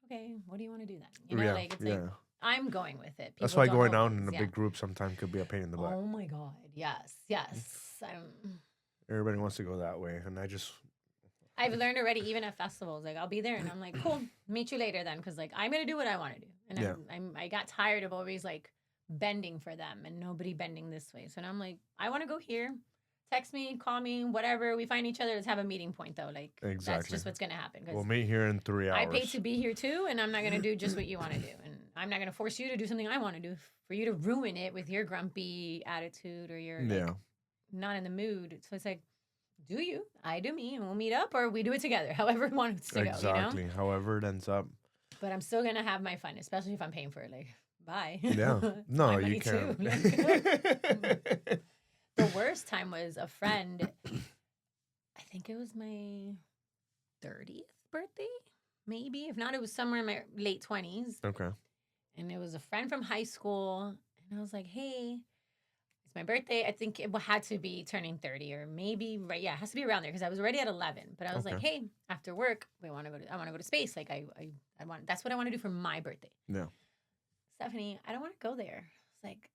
okay, what do you want to do then? You know, Yeah. like it's Yeah. like I'm going with it. That's People why don't going out always, in a yeah. big group sometimes could be a pain in the butt. Oh my god, yes. Everybody wants to go that way, and I've learned already, even at festivals, like I'll be there and I'm like, cool, meet you later then, because like I'm gonna do what I want to do, and Yeah. I got tired of always like bending for them and nobody bending this way. So now I'm like, I want to go here. Text me, call me, whatever. We find each other. Let's have a meeting point though. Like that's Exactly. just what's gonna happen. 'Cause we'll meet here in 3 hours. I paid to be here too, and I'm not gonna do just what you want to do, and I'm not gonna force you to do something I want to do for you to ruin it with your grumpy attitude or your like, Yeah. not in the mood. So it's like, do you? I do me, and we'll meet up, or we do it together. However we want it to go, you know. Exactly. However it ends up. But I'm still gonna have my fun, especially if I'm paying for it. Like, bye. Yeah. It's No, my you money too. can't. Like, the worst time was a friend. I think it was my 30th birthday, maybe. If not, it was somewhere in my late 20s. Okay. And it was a friend from high school. And I was like, hey, it's my birthday. I think it had to be turning 30 or maybe, right. Yeah, it has to be around there because I was already at 11. But I was like, Okay. hey, after work, I want to go to space. Like I want, that's what I want to do for my birthday. Yeah. Stephanie, I don't want to go there. It's like,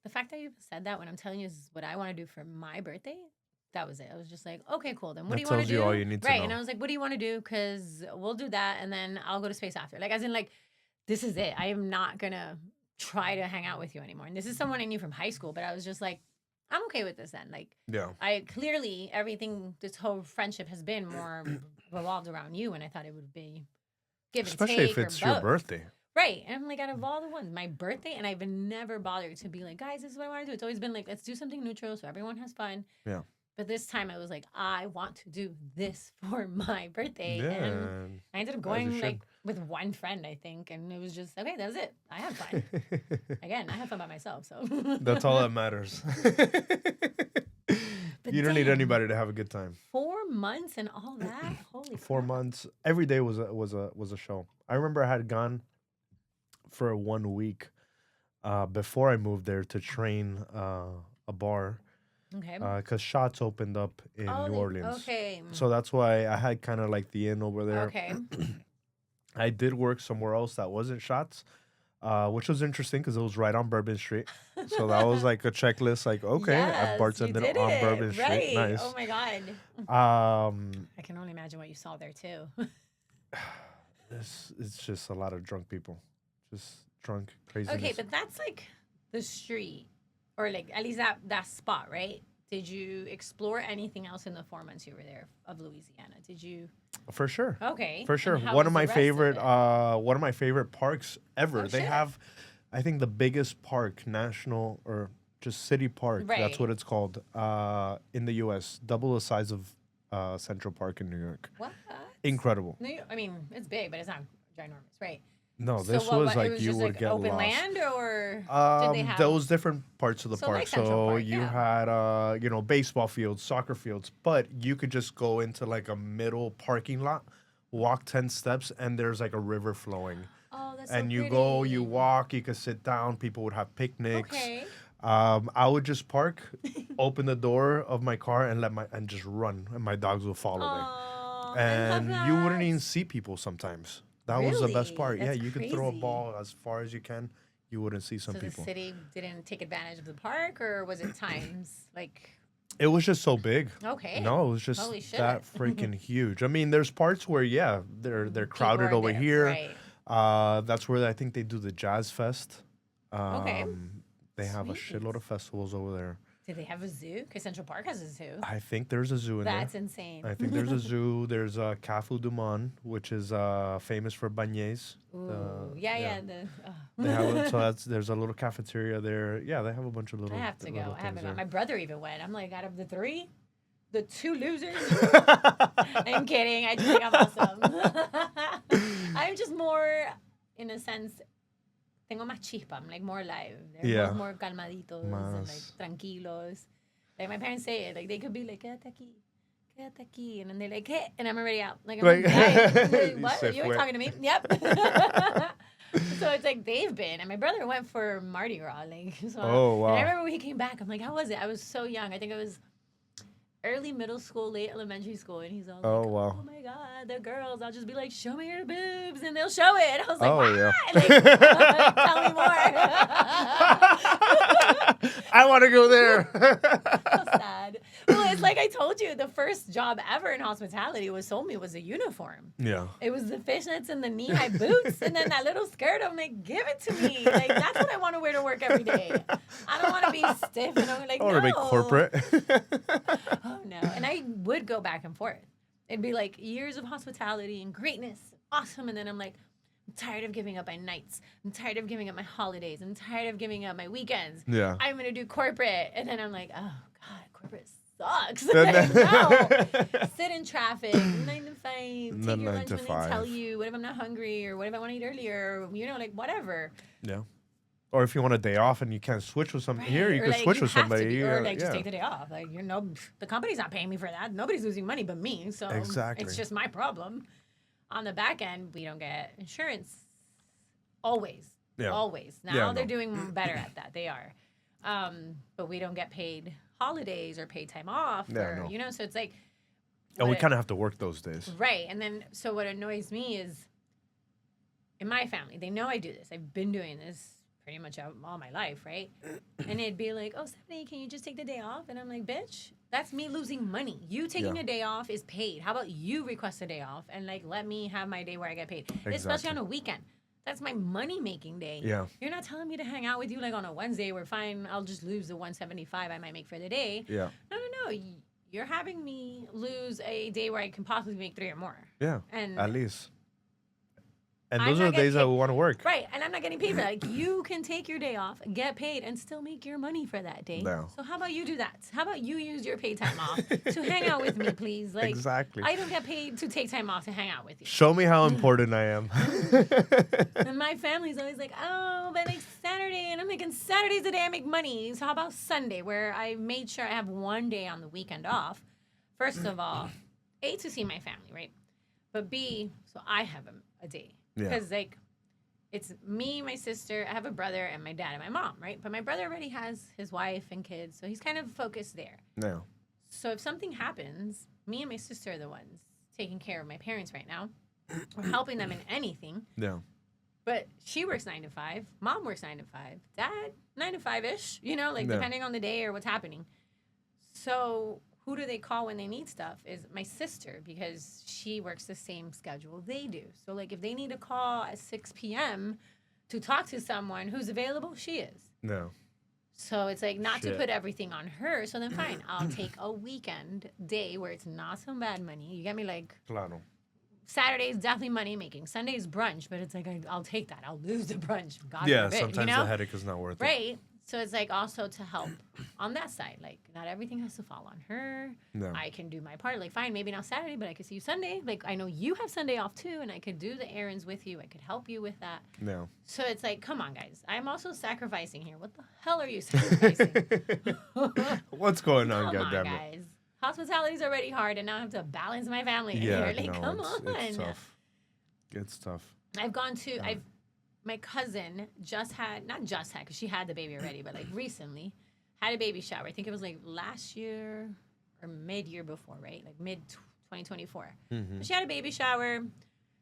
the fact that you said that when I'm telling you is what I want to do for my birthday, that was it. I was just like, okay, cool. Then what That do you want to tells do? you all you need to Right. know. And I was like, what do you want to do? Because we'll do that and then I'll go to space after. Like, as in, like, this is it. I am not going to try to hang out with you anymore. And this is someone I knew from high school, but I was just like, I'm okay with this then. Like, Yeah. I clearly, everything, this whole friendship has been more revolved around you. And I thought it would be give and Especially take if or it's your both. birthday. Right. And I'm like, out of all the ones, my birthday, and I've never bothered to be like, guys, this is what I want to do. It's always been like, let's do something neutral so everyone has fun. Yeah. But this time I was like, I want to do this for my birthday. Yeah. And I ended up As you going should. like with one friend, I think, and it was just okay. That was it. I had fun. Again, I have fun by myself, so That's all that matters. But You don't need damn, anybody to have a good time. 4 months and all that. Holy 4 months, every day was a show. I remember I had gone for 1 week before I moved there to train a bar Okay. because Shots opened up in New Orleans. Okay. So that's why I had kind of like the inn over there. Okay. I did work somewhere else that wasn't Shots, which was interesting because it was right on Bourbon Street. So that was like a checklist. Like, okay, Yes, I've you bartended did on it. Bourbon Street. Right. Nice. Oh my god. Um, I can only imagine what you saw there too. it's just a lot of drunk people, just drunk craziness. Okay, but that's like the street, or like at least that spot, right? Did you explore anything else in the 4 months you were there of Louisiana? Did you? For sure. Okay. For sure. And how One was of the my rest of favorite it? one of my favorite parks ever. Oh, They shit. have I think the biggest park, national or just city park, that's Right. what it's called, in the US. Double the size of Central Park in New York. What? Incredible. I mean, it's big, but it's not ginormous, right? No, So this what, was it like was you just would like get open lost. land, or did they have? There was different parts of the So park. like Central So Park, you yeah. had baseball fields, soccer fields, but you could just go into like a middle parking lot, walk 10 steps, and there's like a river flowing. Oh, that's And so you pretty. go, you walk, you could sit down, people would have picnics. Okay. I would just park, open the door of my car and just run, and my dogs will follow me. Oh, And I love you wouldn't that. even see people sometimes. That was the best Really? part. Yeah, That's you could throw a crazy. ball as far as you can. You wouldn't see some So people. the city didn't take advantage of the park, or was it times like? It was just so big. Okay. No, it was just Holy shit. that freaking huge. I mean, there's parts where they're People crowded are over there, here. right. That's where I think they do the Jazz Fest. Okay. They have a Sweet. shitload of festivals over there. Did they have a zoo? Because Central Park has a zoo. I think there's a zoo in That's there. insane. I think there's a zoo. There's a Cafu du Monde, which is famous for beignets. Ooh, yeah. They have there's a little cafeteria there. Yeah, they have a bunch of little. I have to go. little I haven't things gone. there. My brother even went. I'm like, out of the three, the two losers. I'm kidding. I just think I'm awesome. I'm just more, in a sense, tengo más chispa. I'm like more alive. They're Yeah. both more calmaditos and Más. like tranquilos. Like my parents say it. Like they could be like, quédate aquí. And then they're like, ¿qué? And I'm already out. Like, I'm Right. like, "Guys, You what? said You ain't fue. talking to me? Yep. So it's like they've been. And my brother went for Mardi Gras. Like, so Oh, wow. And I remember when he came back, I'm like, how was it? I was so young. I think it was early middle school, late elementary school. And he's all Oh, like, wow. oh my God, the girls. I'll just be like, show me your boobs. And they'll show it. And I was like, Oh, wow. yeah. Like, tell me more. I want to go there. So sad. Well, it's like I told you, the first job ever in hospitality was told me was a uniform. Yeah. It was the fishnets and the knee-high boots and then that little skirt. I'm like, give it to me. Like, that's what I want to wear to work every day. I don't want to be stiff and I'm like, I want no. to be corporate. Oh, no. And I would go back and forth. It'd be like years of hospitality and greatness. Awesome. And then I'm like, I'm tired of giving up my nights. I'm tired of giving up my holidays. I'm tired of giving up my weekends. Yeah. I'm going to do corporate. And then I'm like, oh, God, corporate sucks. Then- Like, no. Sit in traffic, 9 to 5. Take Then your 9 lunch to when they tell 5. you. What if I'm not hungry? Or what if I want to eat earlier? Or, like, whatever. Yeah. Or if you want a day off and you can't switch with somebody, here you Or, can like, switch with have to somebody. be- Or, Yeah, like, just yeah. take the day off. Like, the company's not paying me for that. Nobody's losing money but me. So Exactly. it's just my problem. On the back end, we don't get insurance. Always. Yeah. Always. Now Yeah, they're no. doing better at that. They are. But we don't get paid holidays or paid time off. Yeah, or, no. So it's like. And we what- kind of have to work those days. Right. And then, so what annoys me is in my family, they know I do this. I've been doing this pretty much all my life, right? And it'd be like, oh, Stephanie, can you just take the day off? And I'm like, bitch, that's me losing money. You taking Yeah. a day off is paid. How about you request a day off and like let me have my day where I get paid, especially Exactly. on a weekend. That's my money making day. Yeah. You're not telling me to hang out with you like on a Wednesday where fine, I'll just lose the 175 I might make for the day. Yeah. No. You're having me lose a day where I can possibly make 3 or more. Yeah. And At least. And I'm those are not the days getting that paid. we want to work. Right, and I'm not getting paid for that. Like, you can take your day off, get paid, and still make your money for that day. No. So how about you do that? How about you use your paid time off to hang out with me, please? Like, Exactly. I don't get paid to take time off to hang out with you. Show me how important I am. And my family's always like, oh, but like Saturday, and I'm like, and Saturday's the day I make money. So how about Sunday, where I made sure I have one day on the weekend off? First of all, A, to see my family, right? But B, so I have a day. Yeah. Because like, it's me, my sister, I have a brother, and my dad and my mom, right? But my brother already has his wife and kids, so he's kind of focused there. No. So if something happens, me and my sister are the ones taking care of my parents right now. We're helping them in anything. No. But she works 9 to 5. Mom works 9 to 5. Dad, 9 to 5-ish, like No. depending on the day or what's happening. So who do they call when they need stuff is my sister, because she works the same schedule they do. So like if they need a call at 6 p.m. to talk to someone who's available, she is. No. So it's like not to Shit. put everything on her. So then fine, I'll take a weekend day where it's not so bad money. You get me? Like Claro. Saturday's definitely money making. Sunday's brunch, but it's like I'll take that. I'll lose the brunch. God Yeah, forbid, sometimes the headache is not worth it. Right. So it's like also to help on that side. Like not everything has to fall on her. No. I can do my part. Like fine, maybe not Saturday, but I could see you Sunday. Like I know you have Sunday off too, and I could do the errands with you. I could help you with that. No. So it's like, come on, guys. I'm also sacrificing here. What the hell are you sacrificing? What's going on, Come on, goddammit? guys. Hospitality's already hard, and now I have to balance my family in Yeah, here. Like, no, come on. it's tough. It's tough. I've gone to, my cousin not just had, because she had the baby already, but like recently had a baby shower. I think it was like last year or mid-year before, right? Like mid-2024. Mm-hmm. So she had a baby shower.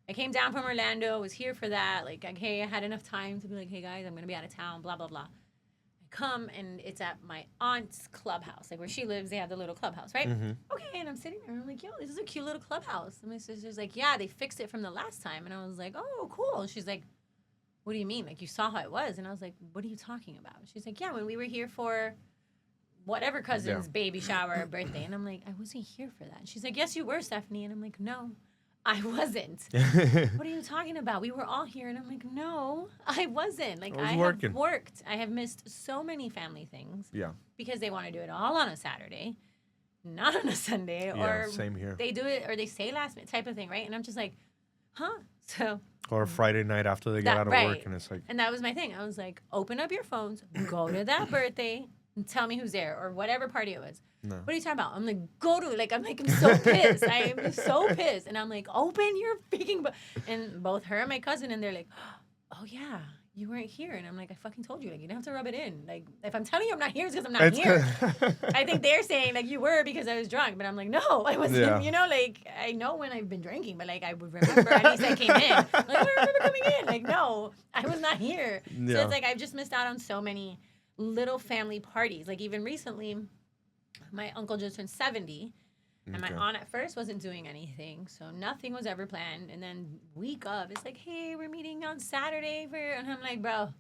I came down from Orlando, was here for that. Like, okay, I had enough time to be like, hey, guys, I'm going to be out of town, blah, blah, blah. I come, and it's at my aunt's clubhouse. Like, where she lives, they have the little clubhouse, right? Mm-hmm. Okay, and I'm sitting there, and I'm like, yo, this is a cute little clubhouse. And my sister's like, yeah, they fixed it from the last time. And I was like, oh, cool. And she's like, what do you mean? Like, you saw how it was? And I was like, what are you talking about? She's like, yeah, when we were here for whatever cousin's baby shower or birthday. And I'm like, I wasn't here for that. And she's like, yes, you were, Stephanie. And I'm like, no, I wasn't. What are you talking about? We were all here. And I'm like, no, I wasn't. Like, I have worked. I have missed so many family things. Yeah. Because they want to do it all on a Saturday, not on a Sunday. Yeah, or same here. They do it, or they say last minute type of thing, right? And I'm just like, huh? So... Or Friday night after they get out of work, and it's like... And that was my thing. I was like, open up your phones, go to that birthday, and tell me who's there, or whatever party it was. No. What are you talking about? I'm like, go to it. Like, I'm so pissed. I am so pissed. And I'm like, open your freaking... And both her and my cousin, and they're like, oh, yeah, you weren't here. And I'm like, I fucking told you. Like, you don't have to rub it in. Like, if I'm telling you I'm not here, it's because I'm not here. I think they're saying, like, you were because I was drunk. But I'm like, no, I wasn't. Yeah. Like, I know when I've been drinking, but, like, I would remember. At least I came in. Like, I remember coming in. Like, no, I was not here. Yeah. So it's like I've just missed out on so many little family parties. Like, even recently, my uncle just turned 70. And my aunt at first wasn't doing anything, so nothing was ever planned. And then week of, it's like, hey, we're meeting on Saturday for, and I'm like, bro,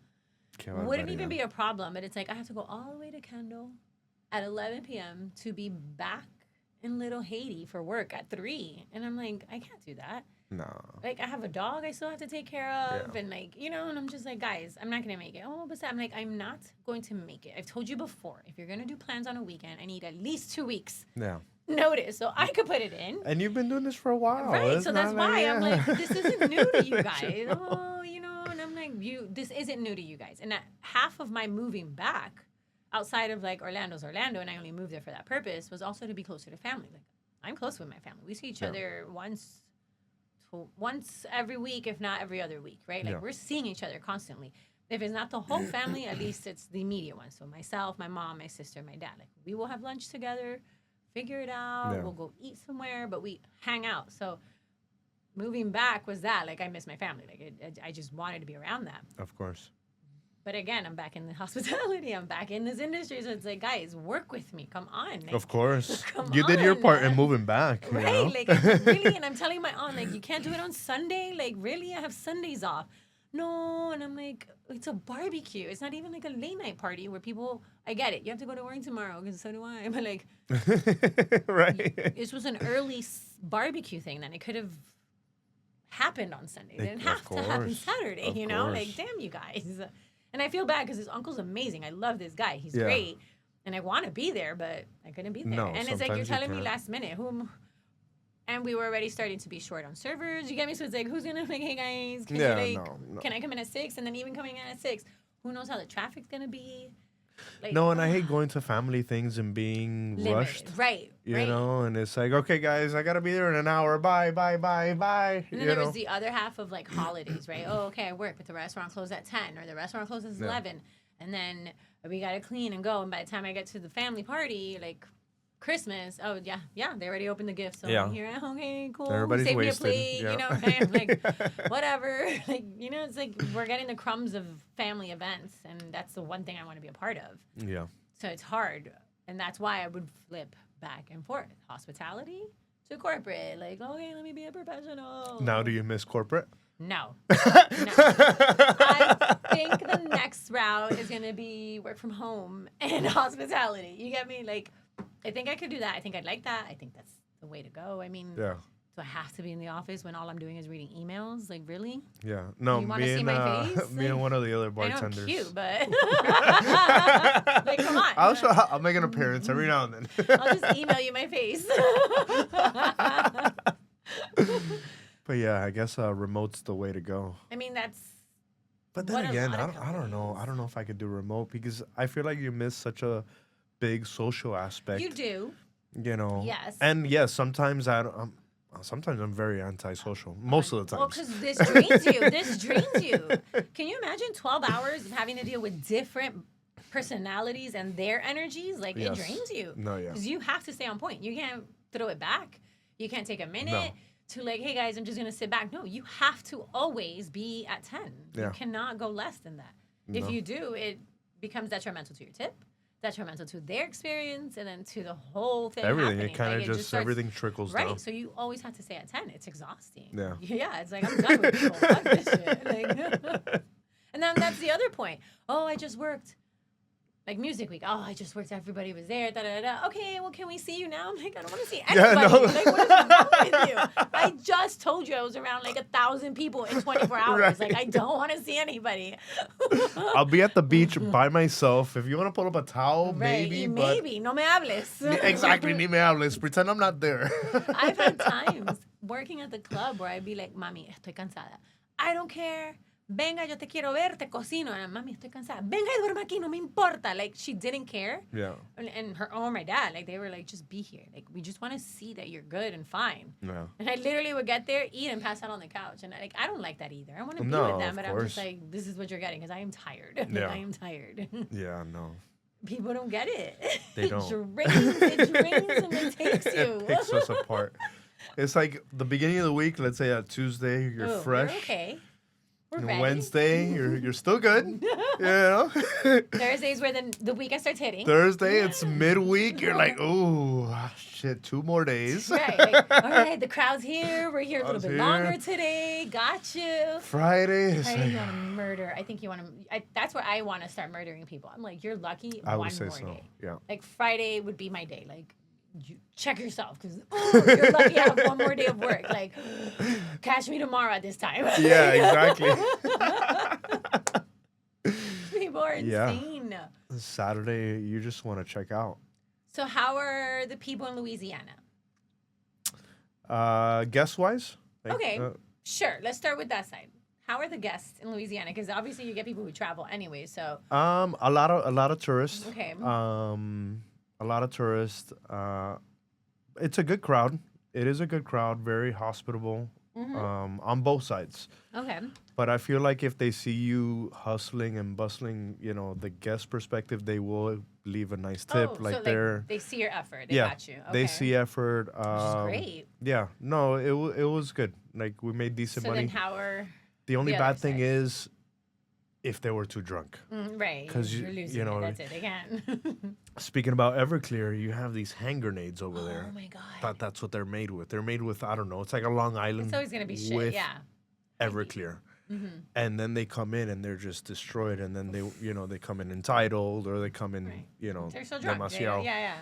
wouldn't even be a problem. But it's like I have to go all the way to Kendall at 11 p.m. to be back in Little Haiti for work at 3. And I'm like, I can't do that. No. Like, I have a dog I still have to take care of. Yeah. And, like, and I'm just like, guys, I'm not going to make it. Oh, but I'm like, I'm not going to make it. I've told you before, if you're going to do plans on a weekend, I need at least 2 weeks. Yeah. Notice, so I could put it in. And you've been doing this for a while. Right, It's so that's not why I'm like, yeah. this isn't new to you guys. Oh, and I'm like, this isn't new to you guys. And half of my moving back, outside of like Orlando's Orlando, and I only moved there for that purpose, was also to be closer to family. Like, I'm close with my family. We see each other once every week, if not every other week, right? Like, we're seeing each other constantly. If it's not the whole family, at least it's the immediate ones. So myself, my mom, my sister, my dad. Like, we will have lunch together, figure it out. Yeah. We'll go eat somewhere, but we hang out. So moving back was that. Like, I miss my family. Like, I just wanted to be around that. Of course. But again, I'm back in the hospitality. I'm back in this industry. So it's like, guys, work with me. Come on. Like, Of course. come You did your on, part in man. moving back. You Right, know? like, it's really, and I'm telling my aunt, like, you can't do it on Sunday? Like, really? I have Sundays off. No, and I'm like, it's a barbecue. It's not even like a late night party where people, I get it. You have to go to work tomorrow, because so do I. But, like, right. this was an early barbecue thing. Then it could have, happened on Sunday. It didn't Of have to happen course. Saturday, Of you know? course. Like, damn you guys. And I feel bad because his uncle's amazing. I love this guy. He's Yeah. great. And I want to be there, but I couldn't be there. No, And it's like, you're sometimes you telling me can't. last minute whom. And we were already starting to be short on servers. You get me? So it's like, who's gonna like, hey guys, can Yeah, you like, no. can I come in at 6? And then even coming in at 6, who knows how the traffic's gonna be? Like, No, and I hate going to family things and being limited. rushed. Right. You right. know, and it's like, okay, guys, I gotta be there in an hour. Bye, bye, bye, bye. And then You there know, was the other half of like holidays, right? Oh, okay, I work, but the restaurant closed at 10 or the restaurant closes at Yeah. 11. And then we got to clean and go. And by the time I get to the family party, like Christmas, oh, yeah, they already opened the gifts. So Yeah. I'm here, okay, cool. Everybody's Save wasted, me a plate, yeah. you know, right? Like, whatever. Like, you know, it's like we're getting the crumbs of family events. And that's the one thing I want to be a part of. yeah. So it's hard. And that's why I would flip back and forth. Hospitality to corporate. Like, okay, let me be a professional. Now, do you miss corporate? No. No. I think the next route is going to be work from home and hospitality. You get me? Like, I think I could do that. I think I'd like that. I think that's the way to go. I mean, Yeah. do I have to be in the office when all I'm doing is reading emails? Like, really? Yeah. No, You wanna me see and my face? me and one of the other I know I'm bartenders. cute, but like, come on. I'll make an appearance every now and then. I'll just email you my face. But yeah, I guess remote's the way to go. I mean, that's But What then a again, lot I of don't know. companies. I don't know if I could do remote because I feel like you miss such a big social aspect. you do. You know. Yes. And yes, sometimes sometimes I'm very antisocial. Most of the Well, times. because this drains you. This drains you. Can you imagine 12 hours of having to deal with different personalities and their energies? Like, Yes. it drains you. No, yeah. Because you have to stay on point. You can't throw it back. You can't take a minute to, like, hey, guys, I'm just going to sit back. No, you have to always be at 10. Yeah. You cannot go less than that. If No. you do, it becomes detrimental to your tip, detrimental to their experience, and then to the whole thing Everything. happening. It kind of Like, just starts- everything trickles Right, down. so you always have to stay at 10. It's exhausting. Yeah. Yeah, it's like, I'm done with people. Fuck this shit. Like, and then that's the other point. Oh, I just worked. Like Music Week. Oh, I just worked. Everybody was there. Da, da, da. Okay, well, can we see you now? I'm like, I don't want to see Yeah, anybody. no. Like, what is wrong with you? I just told you I was around like 1,000 people in 24 hours. Right. Like, I don't want to see anybody. I'll be at the beach by myself. If you want to pull up a towel, Right, maybe. y But maybe. No me hables. exactly, ni me hables. Pretend I'm not there. I've had times working at the club where I'd be like, mami, estoy cansada. I don't care. Venga, yo te quiero ver, te cocino. And I'm, mami, estoy cansada. Venga y duerme aquí, no me importa. Like, she didn't care. Yeah. And her, or my dad, like, they were like, just be here. Like, we just want to see that you're good and fine. Yeah. And I literally would get there, eat, and pass out on the couch. And, like, I don't like that either. I want to be No, with them, of but I'm just course. like, this is what you're getting because I am tired. Like, Yeah. I am tired. Yeah, no. People don't get it. They It don't. it drains and it takes you. It picks us apart. It's like the beginning of the week, let's say at Tuesday, you're Ooh, fresh. We're okay. We're And ready. Wednesday, you're still good. You know? Thursdays where the weekend starts hitting. Thursday, it's midweek. You're like, oh, shit, 2 more days. Right. Like, all right, the crowd's here. We're here a little Crowd's bit here. longer today. Got you. Friday, it's Friday, you like, want to murder. I think you want to. That's where I want to start murdering people. I'm like, you're lucky. I one would say more so. day. Yeah. Like Friday would be my day. Like, you check yourself because you're lucky I have one more day of work. Like, catch me tomorrow at this time. Yeah, exactly. People are Yeah. insane. Saturday, you just want to check out. So, how are the people in Louisiana? Guest wise? Okay. Sure. Let's start with that side. How are the guests in Louisiana? Because obviously you get people who travel anyway. So A lot of tourists. okay. A lot of tourists. It's a good crowd. It is a good crowd. Very hospitable. On both sides. Okay. But I feel like if they see you hustling and bustling, you know, the guest perspective, they will leave a nice tip. Oh, like so they're they see your effort. They yeah, got you. Okay. they see effort. Which is great. Yeah, no, it was good. Like we made decent So money. then how are The only the bad other thing side? is if they were too drunk. right? 'Cause you're losing you know, it. That's it. They can't. Speaking about Everclear, you have these hand grenades over there. Oh my god. That's what they're made with. They're made with, I don't know, it's like a Long Island It's always gonna be shit. with Yeah. Everclear. And then they come in and they're just destroyed. And then they come in entitled or they come in, Right. you know, They're so drunk. demasiado. Yeah.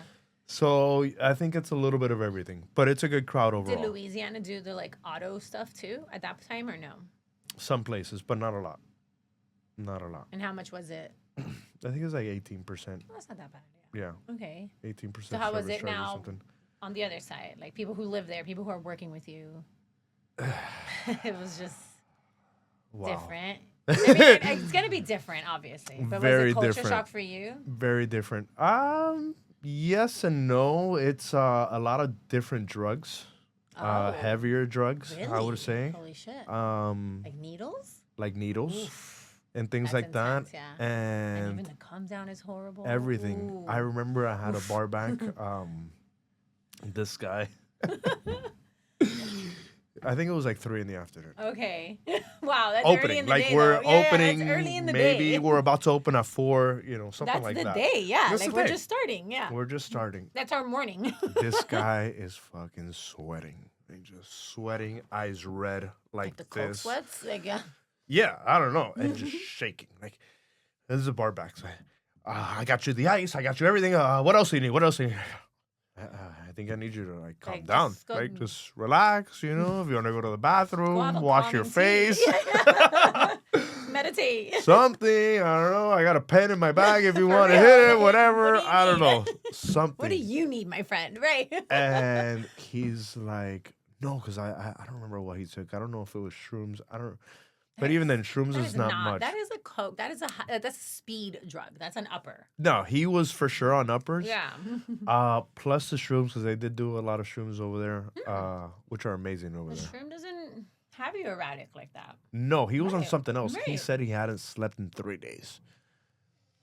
So I think it's a little bit of everything, but it's a good crowd Did overall. Louisiana do the like auto stuff too at that time or no? Some places, but not a lot. Not a lot. And how much was it? I think it's like 18%. Well, that's not that bad. Yeah, Yeah. Okay. So 18% how was service it charge or now something. on the other side? Like people who live there, people who are working with you. It was just Wow. different. I mean, it's gonna be different, obviously. But was Very it culture different. shock for you? Very different. Yes and no. It's a lot of different drugs. Oh, Heavier drugs, I really? would say. Holy shit! Um, Like needles? like needles Oof. and things That's like that. intense, yeah. And And even the come down is horrible. everything. Ooh. I remember I had a bar back. This guy. I think it was like 3 in the afternoon. Okay. Wow, that's early Opening, in the like day. we're though. Yeah, opening. that's early in the maybe day. we're about to open at 4. Something That's like the that. day, yeah. That's like the we're day. just starting, yeah. We're just starting. That's our morning. This guy is fucking sweating. He's just sweating, eyes red like the cold this. sweats, like yeah. Yeah, I don't know, and just shaking. Like this is a bar back. So, I got you the ice. I got you everything. What else do you need? What else do you need? I think I need you to like calm Like, down. just go- Like just relax. If you want to go to the Go have bathroom, a wash your calming tea. face. Meditate. Something, I don't know. I got a pen in my bag if you want to real. hit it, Like, whatever. what do you I don't need? know. Something. What do you need, my friend? Right. And he's like, no, because I don't remember what he took. I don't know if it was shrooms. I don't. But even then, shrooms That is not much. That is a coke. That is that's a speed drug. That's an upper. No, he was for sure on uppers. Yeah. Plus the shrooms, because they did do a lot of shrooms over there, which are amazing over The there. shroom doesn't have you erratic like that. No, he was on Right, something else. He right. said he hadn't slept in 3 days.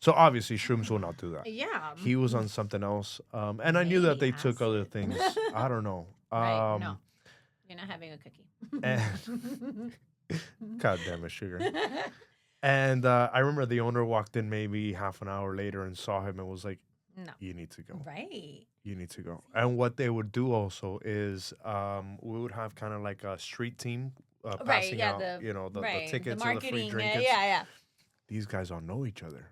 So obviously, shrooms will not do that. Yeah. He was on something else. And I knew that they Maybe took other acid. things. I don't know. Right. No. You're not having a cookie. And God damn it, sugar. And I remember the owner walked in maybe half an hour later and saw him and was like, No. you need to go. Right. You need to go. And what they would do also is we would have kind of like a street team Right. passing Yeah. out, the right. tickets the and the free marketing. drinks. Yeah. These guys all know each other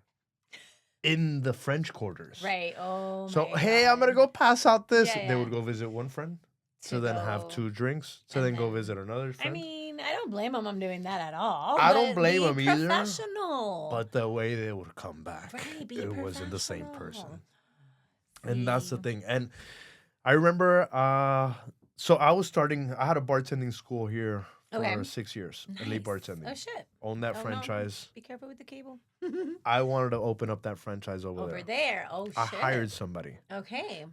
in the French quarters. Right. Oh. So, my hey, God. I'm going to go pass out this. Yeah, They yeah. would go visit one friend, to To then have go- 2 drinks, to and then go then- visit another friend. I mean, I don't blame them. I'm doing that at all. I don't but blame be 'em either, Professional. But the way they would come back, Right, be it wasn't the same professional. person. And that's the See. thing. And I remember, so I had a bartending school here for Okay. 6 years, elite Nice. bartending. Oh shit. Owned that Oh, no. franchise. Be careful with the cable. I wanted to open up that franchise over Over there. there. Oh shit. I hired somebody. Okay.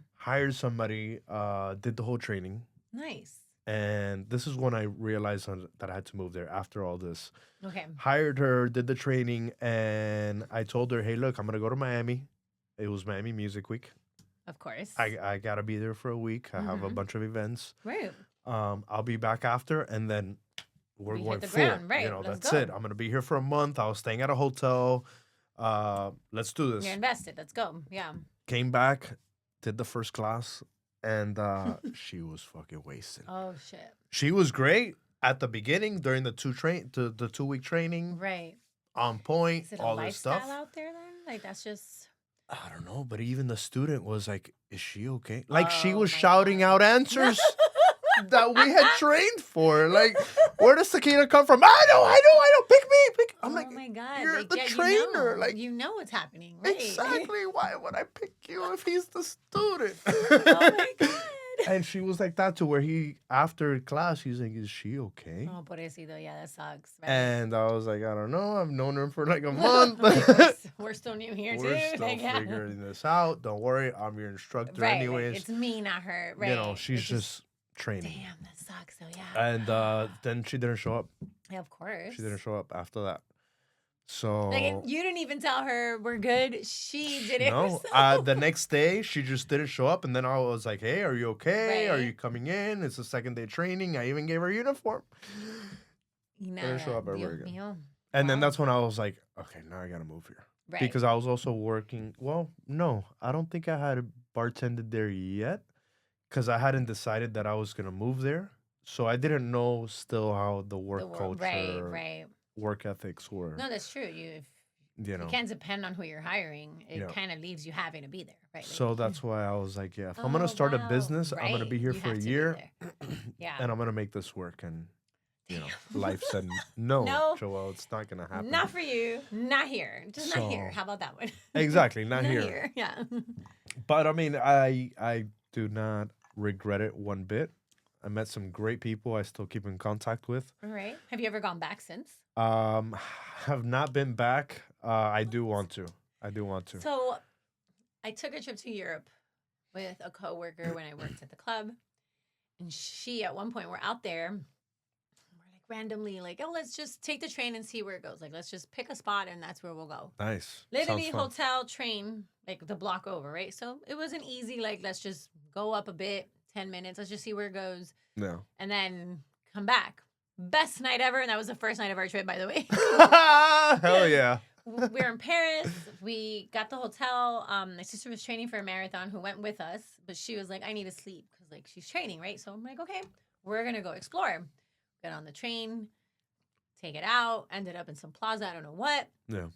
Did the whole training. Nice. And this is when I realized that I had to move there after all this. Okay. Hired her, did the training, and I told her, hey, look, I'm going to go to Miami. It was Miami Music Week. Of course. I got to be there for a week. I have a Mhm. bunch of events. Right. I'll be back after, and then we're We hit going the full. ground, right, let's That's go. it. I'm going to be here for a month. I was staying at a hotel. Let's do this. You're invested. Let's go. Yeah. Came back, did the first class, and she was fucking wasted. Oh shit. She was great at the beginning during the 2-week training, Right. on point, Is it a all this lifestyle stuff. out there then? Like that's just. I don't know, but even the student was like, "Is she okay?" Like she Oh was my shouting God. out answers that we had trained for. Like, where does Sakina come from? I know. Pick me. I'm Oh like, my god. you're like, the yeah, trainer. You know, Like, you know what's happening, right? exactly. Why would I pick you if he's the student? Oh my god. And she was like that to where after class, he's like, "Is she okay?" Oh, pobrecito. Yeah, that sucks. Right? And I was like, I don't know. I've known her for like a month. we're still new here We're too. still Like, yeah. figuring this out. Don't worry. I'm your instructor Right, anyways. Like, it's me, not her. Right. You know, she's It's just training. Damn, that sucks. So yeah. And then she didn't show up. Yeah, of course. She didn't show up after that. So Like you didn't even tell her we're good. She did it no. herself. The next day she just didn't show up, and then I was like, "Hey, are you okay? Are Right. you coming in? It's the second day training. I even gave her a uniform." You know, Didn't show up ever Dios again. mío. And then Wow. that's when I was like, "Okay, now I gotta move here." Right. Because I was also working. Well, no, I don't think I had bartended there yet, because I hadn't decided that I was gonna move there. So I didn't know still how the work culture, Right. work ethics were. No, that's true. You You know. can't depend on who you're hiring. It Yeah. kind of leaves you having to be there, right? So that's why I was like, yeah, if I'm gonna oh start a wow, business, I'm gonna right? be here You for have a to be year, there. Yeah. and I'm gonna make this work. And Damn. life said, no, No, Joel, it's not gonna happen. not for you. Not here. Just not here. So How about that one? exactly, not Not here. here. Yeah. But I mean, I do not regret it one bit. I met some great people I still keep in contact with. All right. Have you ever gone back since? Have not been back. I do want to. I do want to. So I took a trip to Europe with a coworker when I worked at the club. And she, at one point, we're out there. We're like randomly, like, oh, let's just take the train and see where it goes. Like, let's just pick a spot and that's where we'll go. Nice. Literally, Sounds fun. hotel, train, like the block over, right? So it wasn't easy. Like, let's just go up a bit, 10 minutes. Let's just see where it goes. No. And then come back. Best night ever. And that was the first night of our trip, by the way. Hell yeah. We were in Paris. We got the hotel. My sister was training for a marathon who went with us, but she was like, I need to sleep because like she's training, right? So I'm like, okay, we're going to go explore. Got on the train, take it out, ended up in some plaza. I don't know what. Yeah.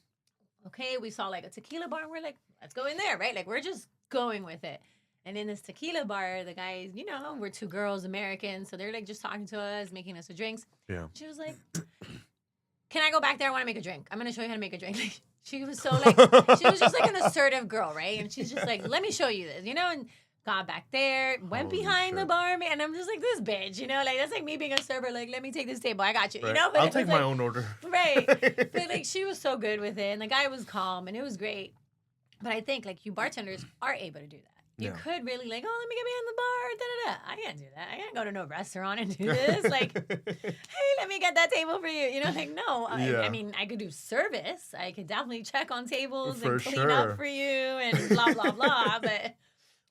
Okay, we saw like a tequila bar. And we're like, let's go in there, right? Like we're just going with it. And in this tequila bar, the guys, you know, we're two girls, Americans. So they're like just talking to us, making us the drinks. Yeah. She was like, can I go back there? I want to make a drink. I'm going to show you how to make a drink. She was so like, she was just like an assertive girl, right? And she's just like, let me show you this, you know? And got back there, went Holy behind the shit. bar, man. And I'm just like, this bitch, you know? Like, that's like me being a server. Like, let me take this table. I got you, you Right. know? But I'll it take was my like, own order. right. But like, she was so good with it. And the guy was calm and it was great. But I think like you bartenders are able to do that. You Yeah. could really like, oh, let me get behind the bar. Da, da, da. I can't do that. I can't go to no restaurant and do this. Like, hey, let me get that table for you. You know, like, no. Yeah. I mean, I could do service. I could definitely check on tables For and clean sure. up for you and blah, blah, blah. But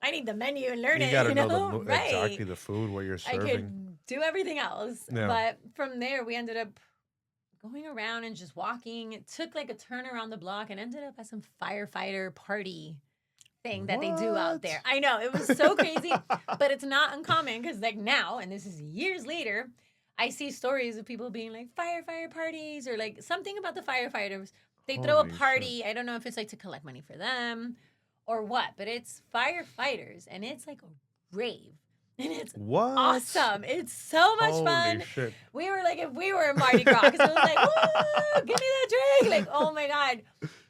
I need the menu and learn You it. gotta You know know, right? exactly the food, what you're I serving. could do everything else. Yeah. But from there, we ended up going around and just walking. It took like a turn around the block and ended up at some firefighter party thing that they do out What? there. I know, it was so crazy, but it's not uncommon because like now, and this is years later, I see stories of people being like firefighter parties or like something about the firefighters. They throw a Holy party. I don't know if it's like to collect money for them or what, but it's firefighters and it's like a rave. And it's What? awesome. It's so much Holy fun. shit. We were like, if we were in Mardi Gras, because it was like, woo, give me that drink. Like, oh my God.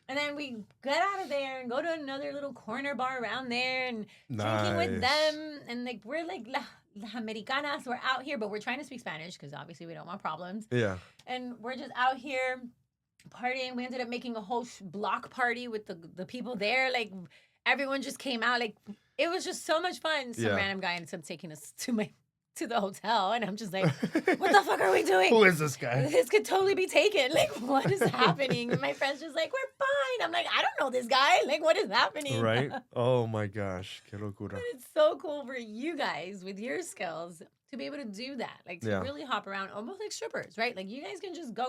And then we get out of there and go to another little corner bar around there and drinking with Nice. them. And like, we're like, La Americanas, we're out here, but we're trying to speak Spanish because obviously we don't want problems. Yeah. And we're just out here partying. We ended up making a whole block party with the people there. Like, everyone just came out. Like, it was just so much fun. Some Yeah. random guy ended up taking us to the hotel, and I'm just like, what the fuck are we doing? Who is this guy? This could totally be taken. Like, what is happening? And my friend's just like, we're fine. I'm like, I don't know this guy. Like, what is happening? Right? Oh my gosh. Qué locura. But it's so cool for you guys with your skills to be able to do that. Like, to Yeah. really hop around almost like strippers, right? Like, you guys can just go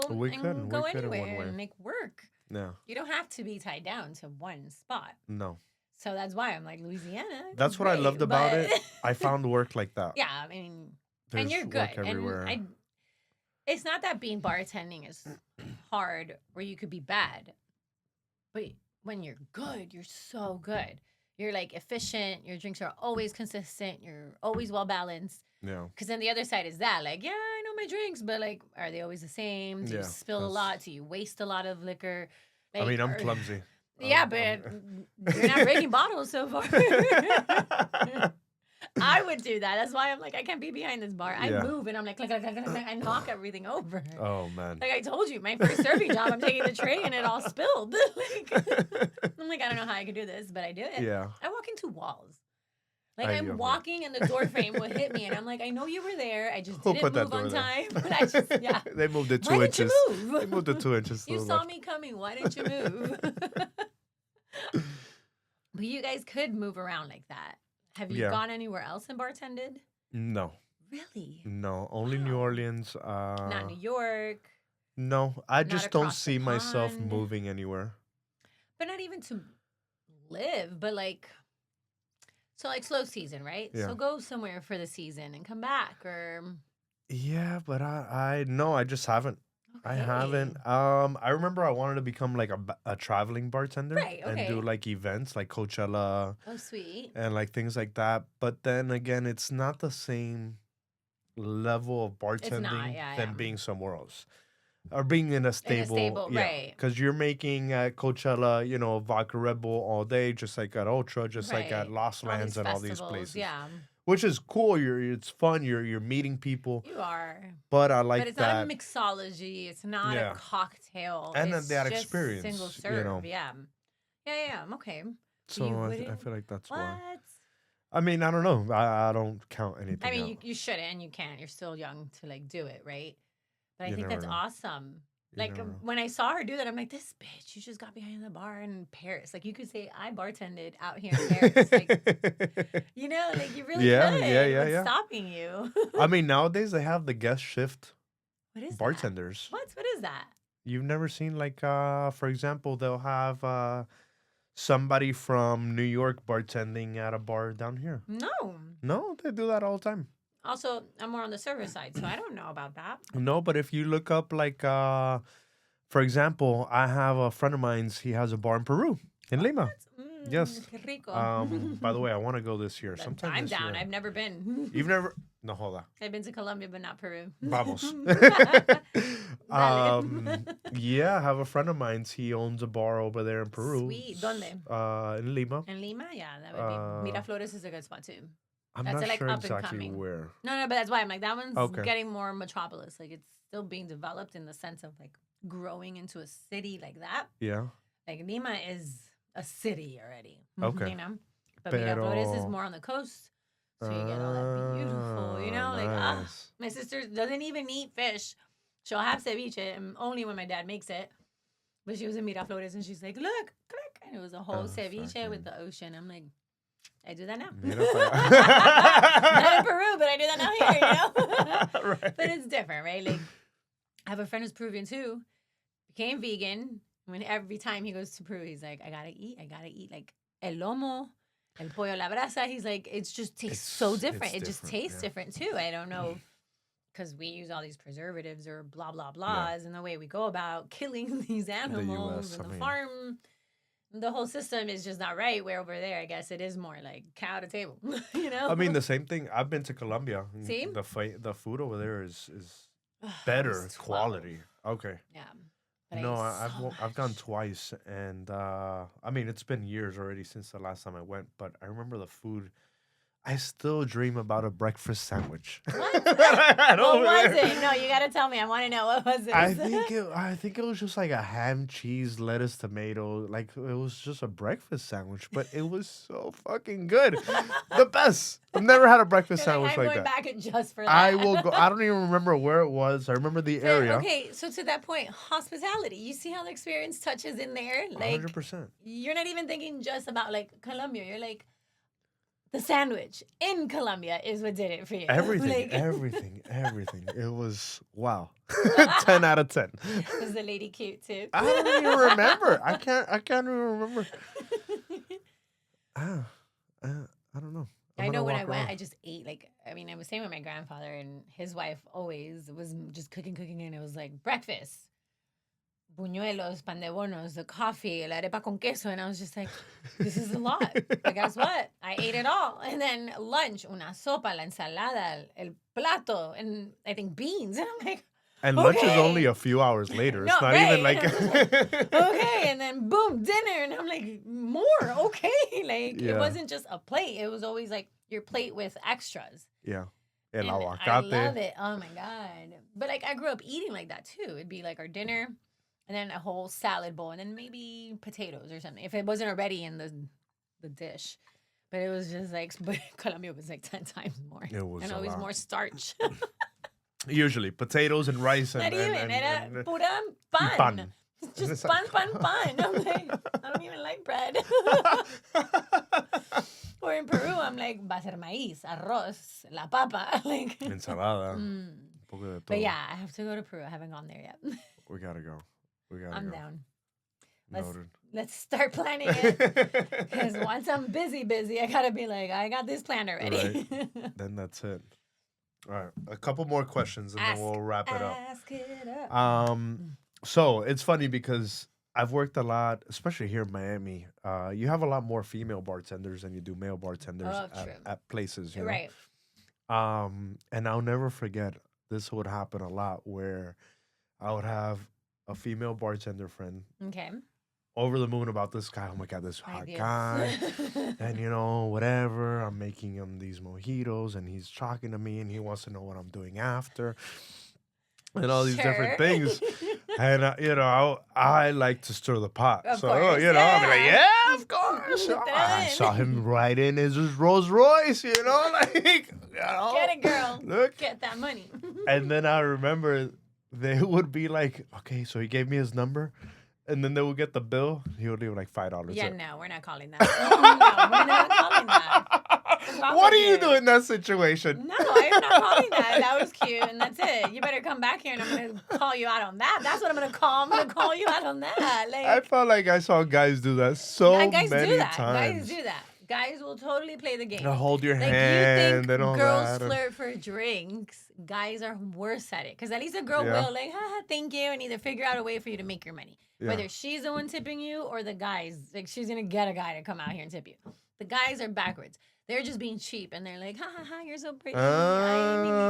We and could. go We could in one anywhere way. and make work. No. You don't have to be tied down to one spot. No. So that's why I'm like, Louisiana. That's what I great, loved about but- it. I found work like that. Yeah, I mean, There's and you're good. work everywhere. And it's not that being bartending is hard or you could be bad. But when you're good, you're so good. You're like efficient. Your drinks are always consistent. You're always well balanced. Yeah. Because then the other side is that, like, yeah, I know my drinks, but like, are they always the same? Do you Yeah, spill a that's- lot? Do you waste a lot of liquor? I Like, mean, I'm or- clumsy. Yeah, Um, but you're not breaking bottles so far. I would do that. That's why I'm like, I can't be behind this bar. I Yeah. move and I'm like, click, click, click, click, click, I knock everything over. Oh man. Like I told you, my first serving job, I'm taking the tray and it all spilled. I'm like, I don't know how I could do this, but I do it. Yeah. I walk into walls. Like I I'm know. walking and the door frame would hit me and I'm like, I know you were there. I just Who didn't put that move on door there? time. But I just, yeah. They moved it 2 Why didn't inches. you move? They moved it 2 inches. to You the saw left. me coming. Why didn't you move? But you guys could move around like that. Have you Yeah. gone anywhere else and bartended? No. Really? No. Only New Wow. Orleans. Not New York, No. I Not just don't across the see myself pond. moving anywhere. but not even to live, but like, so like slow season, right? Yeah. So go somewhere for the season and come back or, Yeah, but I no, I just haven't. I haven't. I remember I wanted to become like a traveling bartender Right, and okay. do like events like Coachella Oh, sweet. and like things like that. But then again, it's not the same level of It's not, bartending yeah, than yeah. being somewhere else or being in a In a stable, stable, yeah. right. Because you're making at Coachella, vodka Red Bull all day, just like at Ultra, just like at Right. Lost All Lands these and all these festivals, places, yeah. which is cool. It's fun. You're meeting people, You are. but I But like it's not a that. mixology. It's not a Yeah, cocktail. and then It's that just single experience, serve. Yeah. Yeah, yeah, yeah. Okay. So you So I wouldn't. feel like that's why. What? I mean, I don't know. I don't count I anything mean, out. you shouldn't and you can't. You're still young to like do it, right? But I You think never that's know. awesome. You Like never know. when I saw her do that, I'm like, this bitch, you just got behind the bar in Paris. Like you could say, I bartended out here in Paris. Like, like you really Yeah, yeah, could. yeah, What's yeah. stopping you? I mean, nowadays they have the guest shift What is that? bartenders. What is that? You've never seen like for example, they'll have somebody from New York bartending at a bar down here. No. No, they do that all the time. Also, I'm more on the service side, so I don't know about that. No, but if you look up like for example, I have a friend of mine's, he has a bar in Peru, in Lima. Yes. Qué rico. By the way, I want to go this year. Sometime I'm this down. year. I've never been. You've never? No, hold on. I've been to Colombia, but not Peru. Vamos. Valid. Yeah, I have a friend of mine's. He owns a bar over there in Peru. Sweet. ¿Dónde? In Lima. In Lima? Yeah, that would be. Miraflores is a good spot too. I'm That's not like sure up and exactly coming. where. No, but that's why I'm like, that one's Okay. getting more metropolis. Like, it's still being developed in the sense of like growing into a city like that. Yeah. Like, Lima is a city already. Okay. But Miraflores is Pero- more on the coast. So you get all that beautiful, like, nice. my sister doesn't even eat fish. She'll have ceviche and only when my dad makes it. But she was in Miraflores and she's like, look, click. And it was a whole ceviche with the ocean. I'm like, I do that now. Not in Peru, but I do that now here, Right. But it's different, right? Like, I have a friend who's Peruvian too, became vegan. When every time he goes to Peru, he's like, I gotta eat like el lomo, el pollo a la brasa. He's like, it just tastes so different. It just tastes different too. I don't know, because we use all these preservatives or blah, blah, blahs, and the way we go about killing these animals and the farm. The whole system is just not right. Where over there, I guess it is more like cow to table, I mean, the same thing. I've been to Colombia. See? The food over there is better quality. Okay. Yeah. But No, I've gone twice, and I mean, it's been years already since the last time I went, but I remember the food. I still dream about a breakfast sandwich. What? What was it? No, you gotta tell me. I want to know, what was it? I think it was just like a ham, cheese, lettuce, tomato. Like it was just a breakfast sandwich, but it was so fucking good. The best. I've never had a breakfast sandwich I'm like going that. back just for that. I will go. I don't even remember where it was. I remember the area. Okay, so to that point, hospitality. You see how the experience touches in there? Like 100%. you're not even thinking just about like Colombia. You're like, the sandwich in Colombia is what did it for you. Everything, Like, everything. It was wow. 10 out of 10. was the lady cute too? I don't even remember. I can't even remember. I don't know. I know when I went, I just ate I was staying with my grandfather and his wife always was just cooking, and it was like breakfast, buñuelos, pan de bonos, the coffee, la arepa con queso, and I was just like, this is a lot. But guess what? I ate it all. And then lunch, una sopa, la ensalada, el plato, and I think beans. And I'm like, and lunch is only a few hours later. It's not even like okay, and then boom, dinner, and I'm like, more, okay. Like it wasn't just a plate. It was always like your plate with extras. Yeah. El And aguacate. I love it. Oh my God. But like I grew up eating like that too. It'd be like our dinner and then a whole salad bowl and then maybe potatoes or something. If it wasn't already in the dish. But it was just like, but Colombia was like 10 times more. It was and a always lot. more starch. Usually potatoes and rice and Not even. Era and pura pan. pan. Just pan. I'm like, I don't even like bread. Or in Peru, I'm like, va a ser maíz, arroz, la papa. Like, Ensalada. Un poco de todo. But yeah, I have to go to Peru. I haven't gone there yet. We gotta go. I'm down. Noted. Let's start planning it. Because once I'm busy, I gotta be like, I got this planned already. Right. Then that's it. All right, a couple more questions and then we'll wrap it up. Ask it up. So it's funny because I've worked a lot, especially here in Miami. You have a lot more female bartenders than you do male bartenders Oh, true. at places, you know. Right. And I'll never forget this would happen a lot where I would have a female bartender friend Okay. over the moon about this guy. Oh my god, this hot Ideas. guy, and whatever. I'm making him these mojitos, and he's talking to me, and he wants to know what I'm doing after, and all these different Sure. things. And I like to stir the pot, Of so course, I'll be like, yeah. yeah, of course. I saw him ride in his Rolls Royce, like, Get it, girl. Look. Get that money. And then I remember they would be like, okay, so he gave me his number. And then they would get the bill. He would leave like $5. Yeah, no, we're not calling that. No, we're not calling that. What do you do in that situation? No, I'm not calling that. That was cute, and that's it. You better come back here, and I'm going to call you out on that. That's what I'm going to call. I'm going to call you out on that. Like, I felt like I saw guys do that so guys many do that. times. Guys do that. Guys will totally play the game. They'll hold your Like, hand you think and all girls that. flirt for drinks. Guys are worse at it. Because at least a girl Yeah. will, like, haha, thank you, and either figure out a way for you to make your money. Yeah. Whether she's the one tipping you or the guys. Like, she's going to get a guy to come out here and tip you. The guys are backwards. They're just being cheap, and they're like, ha, ha, ha, you're so pretty.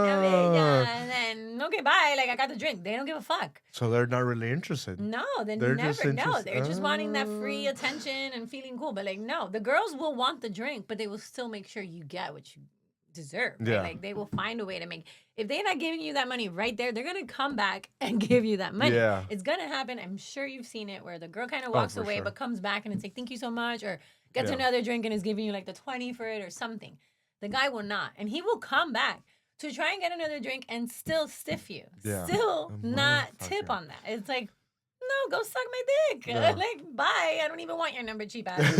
And then, okay, bye. Like, I got the drink. They don't give a fuck. So they're not really interested. No, They're they're just never. No, interested- they're just wanting that free attention and feeling cool. But like, no, the girls will want the drink, but they will still make sure you get what you deserve. Right? Yeah. Like they will find a way to make. If they're not giving you that money right there, they're gonna come back and give you that money. Yeah. It's gonna happen. I'm sure you've seen it where the girl kind of walks for away, sure. but comes back and it's like, thank you so much, or gets Yeah. another drink and is giving you like the 20 for it or something. The guy will not, and he will come back to try and get another drink and still stiff you. Yeah. Still A not tip motherfucker. on that. It's like, no, go suck my dick. Yeah. Like, bye. I don't even want your number, cheap ass.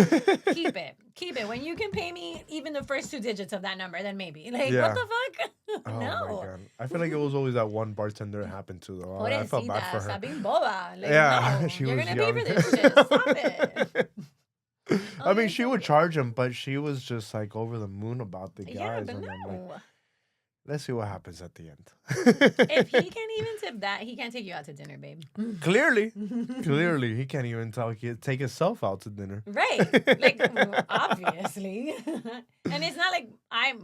Keep it. Keep it. When you can pay me even the first 2 digits of that number, then maybe. Like, Yeah. what the fuck? Oh No. my god! I feel like it was always that one bartender it happened to though. I felt bad for her. Está bien boba. Like, Yeah, no, she you're was gonna pay for young. this shit. Stop it. I mean, she would charge him, but she was just like over the moon about the guys. Yeah, but and I'm like, no. let's see what happens at the end. If he can't even tip that, he can't take you out to dinner, babe. Clearly, he can't even take himself out to dinner. Right. Like, obviously. And it's not like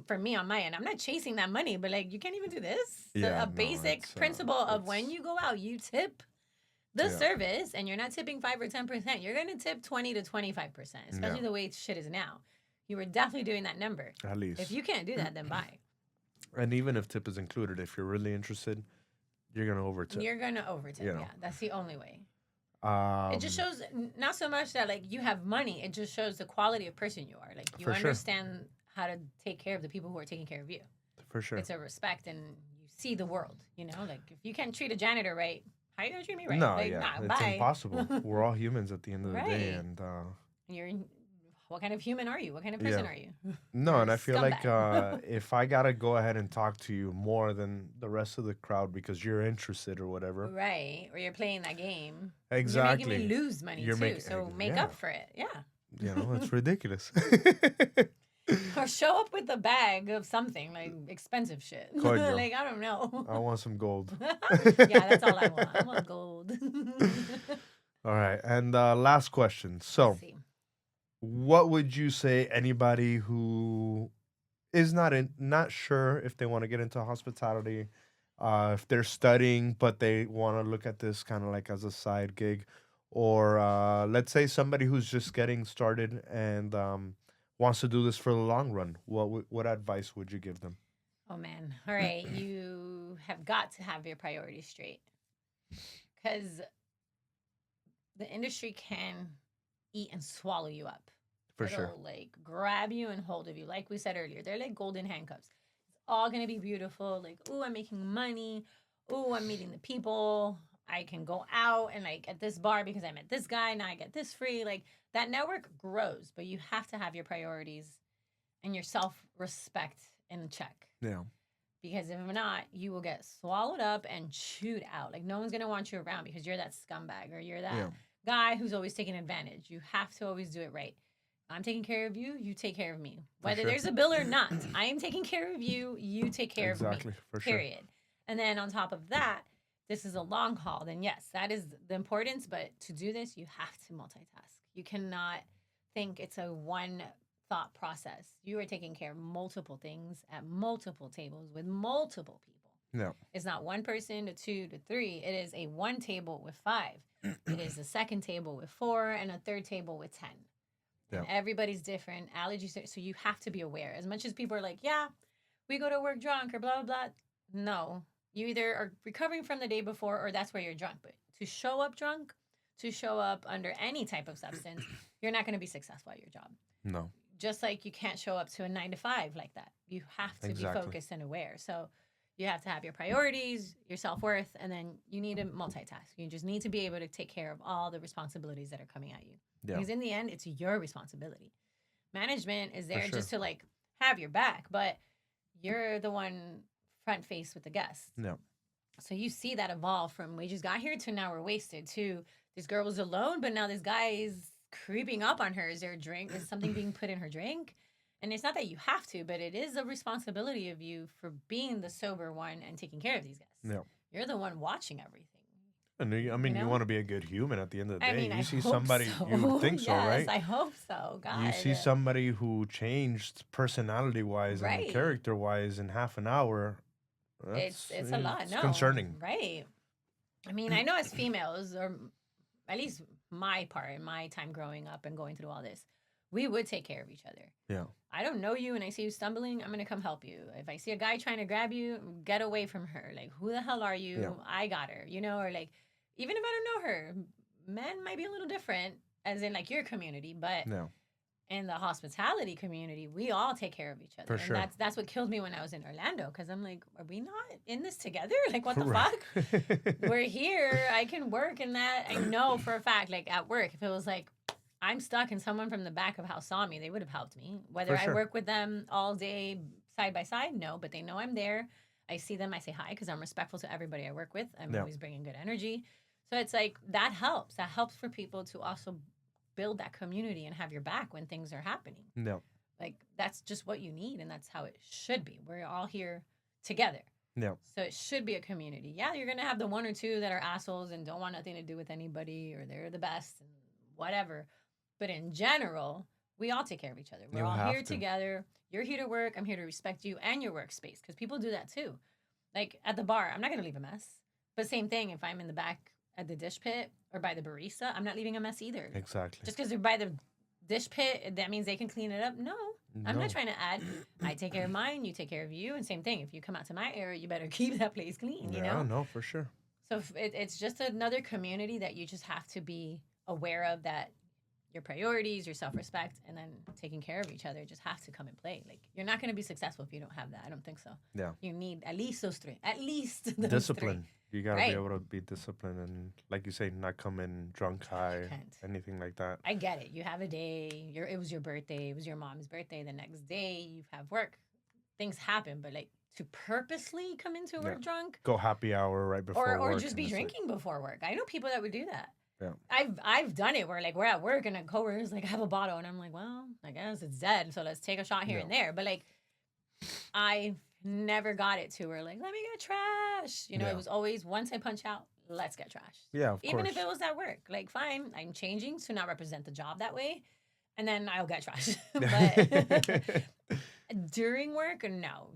for me on my end, I'm not chasing that money, but like, you can't even do this. So Yeah, a no, basic it's, principle of when it's- you go out, you tip the Yeah. service and you're not tipping 5 or 10%. You're going to tip 20 to 25%, especially Yeah. the way shit is now. You were definitely doing that number. At least. If you can't do that, then bye. And even if tip is included, if you're really interested, you're gonna overtip. You're going to overtip. You know. Yeah, that's the only way. Um, It just shows not so much that like you have money. It just shows the quality of person you are. Like you For sure. understand how to take care of the people who are taking care of you. for sure. It's a respect, and you see the world. You know, like if you can't treat a janitor right, how are you gonna treat me right? No, like, yeah, nah, it's bye. impossible. We're all humans at the end of the day, Right. and You're what kind of human are you? What kind of person Yeah. are you? no, and I feel like Scumbag. if I gotta go ahead and talk to you more than the rest of the crowd because you're interested or whatever, Right, or you're playing that game. exactly, You're making me lose money You're too. making- So make yeah. up for it. Yeah. it's ridiculous. Or show up with a bag of something like expensive shit. Coño. Like I don't know. I want some gold. Yeah, that's all I want. I want gold. All right, and last question. So, Let's see. what would you say anybody who is not sure if they want to get into hospitality, if they're studying but they want to look at this kind of like as a side gig, or let's say somebody who's just getting started and wants to do this for the long run, what advice would you give them? Oh man. All right. You have got to have your priorities straight. Because the industry can eat and swallow you up. For It'll, sure. like grab you and hold of you. Like we said earlier, they're like golden handcuffs. It's all gonna be beautiful. Like, ooh, I'm making money. Ooh, I'm meeting the people. I can go out and like at this bar because I met this guy. Now I get this free. Like that network grows, but you have to have your priorities and your self-respect in check. Yeah. Because if not, you will get swallowed up and chewed out. Like no one's gonna want you around because you're that scumbag or you're that Yeah. guy who's always taking advantage. You have to always do it right. I'm taking care of you, you take care of me. Whether sure. there's a bill or not, I am taking care of you, you take care of Exactly, me. for sure. Period. And then on top of that, this is a long haul, then yes, that is the importance. But to do this, you have to multitask. You cannot think it's a one thought process. You are taking care of multiple things at multiple tables with multiple people. Yeah. It's not one person to two to three. It is a one table with five. It is a second table with four and a third table with 10. And everybody's different. Allergies. So you have to be aware. As much as people are like, yeah, we go to work drunk or blah, blah, blah. No. You either are recovering from the day before or that's where you're drunk. But to show up drunk, to show up under any type of substance, you're not going to be successful at your job. No. Just like you can't show up to a 9 to 5 like that. You have to be focused and aware. So you have to have your priorities, your self-worth, and then you need to multitask. You just need to be able to take care of all the responsibilities that are coming at you. Yeah. Because in the end, it's your responsibility. Management is there just to like have your back, but you're the one front face with the guests. Yeah. So you see that evolve from we just got here to now we're wasted to this girl was alone, but now this guy is creeping up on her. Is there a drink? Is something being put in her drink? And it's not that you have to, but it is a responsibility of you for being the sober one and taking care of these guests. Yeah. You're the one watching everything. And I mean, you want to be a good human at the end of the day. I mean, you see somebody, so. you would think so, right? Yes, I hope so. God. You see somebody who changed personality-wise and character-wise in half an hour. It's a lot. It's concerning. Right. I mean, I know as females, or at least my part in my time growing up and going through all this, we would take care of each other. Yeah. I don't know you and I see you stumbling, I'm going to come help you. If I see a guy trying to grab you, get away from her. Like, who the hell are you? Yeah. I got her, or like, even if I don't know her, men might be a little different, as in like your community, but in the hospitality community, we all take care of each other. For sure. And that's what killed me when I was in Orlando, because I'm like, are we not in this together? Like, what the fuck? We're here. I can work in that. I know for a fact, like at work, if it was like, I'm stuck and someone from the back of house saw me, they would have helped me. Whether I work with them all day side by side, no, but they know I'm there. I see them, I say hi because I'm respectful to everybody I work with. I'm always bringing good energy. So it's like that helps. That helps for people to also build that community and have your back when things are happening. No. Like that's just what you need and that's how it should be. We're all here together. No. So it should be a community. Yeah, you're going to have the one or two that are assholes and don't want nothing to do with anybody or they're the best and whatever. But in general, we all take care of each other. We're all here together. You're here to work. I'm here to respect you and your workspace because people do that too. Like at the bar, I'm not going to leave a mess. But same thing, if I'm in the back at the dish pit or by the barista, I'm not leaving a mess either. Exactly. Just because they're by the dish pit, that means they can clean it up? No. I'm not trying to add. I take care of mine, you take care of you. And same thing, if you come out to my area, you better keep that place clean, you know? Yeah, no, for sure. So it's just another community that you just have to be aware of, that your priorities, your self-respect, and then taking care of each other just have to come and play. Like, you're not going to be successful if you don't have that. I don't think so. Yeah. You need at least those three. At least those discipline. Three. You got to be able to be disciplined and, like you say, not come in drunk, high, anything like that. I get it. You have a day. It was your birthday. It was your mom's birthday. The next day, you have work. Things happen. But, like, to purposely come into work drunk. Go happy hour right before work. Or just be drinking before work. I know people that would do that. Yeah. I've done it where like we're at work and a coworker's like, I have a bottle, and I'm like, well, I guess it's dead, so let's take a shot here and there. But like, I've never got it to where like, let me get trash. It was always once I punch out, let's get trash. Yeah, of course. Even if it was at work, like fine, I'm changing to not represent the job that way, and then I'll get trash. But during work, no,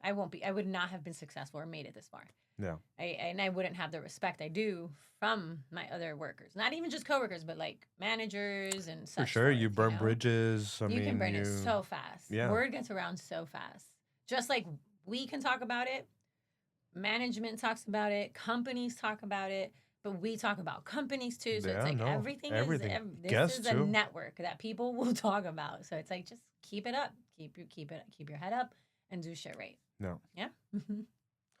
I won't be. I would not have been successful or made it this far. Yeah. I wouldn't have the respect I do from my other workers. Not even just coworkers, but like managers and such. For sure. You burn bridges. You can burn it so fast. Yeah. Word gets around so fast. Just like we can talk about it, management talks about it, companies talk about it, but we talk about companies too. So it's like everything. This is a network that people will talk about. So it's like, just keep it up. Keep your head up and do shit right. No. Yeah.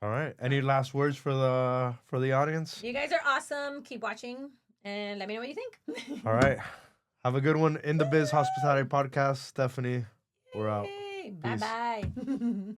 All right. Any last words for the audience? You guys are awesome. Keep watching and let me know what you think. All right. Have a good one. In the Biz Hospitality Podcast. Stephanie, we're out. Bye-bye.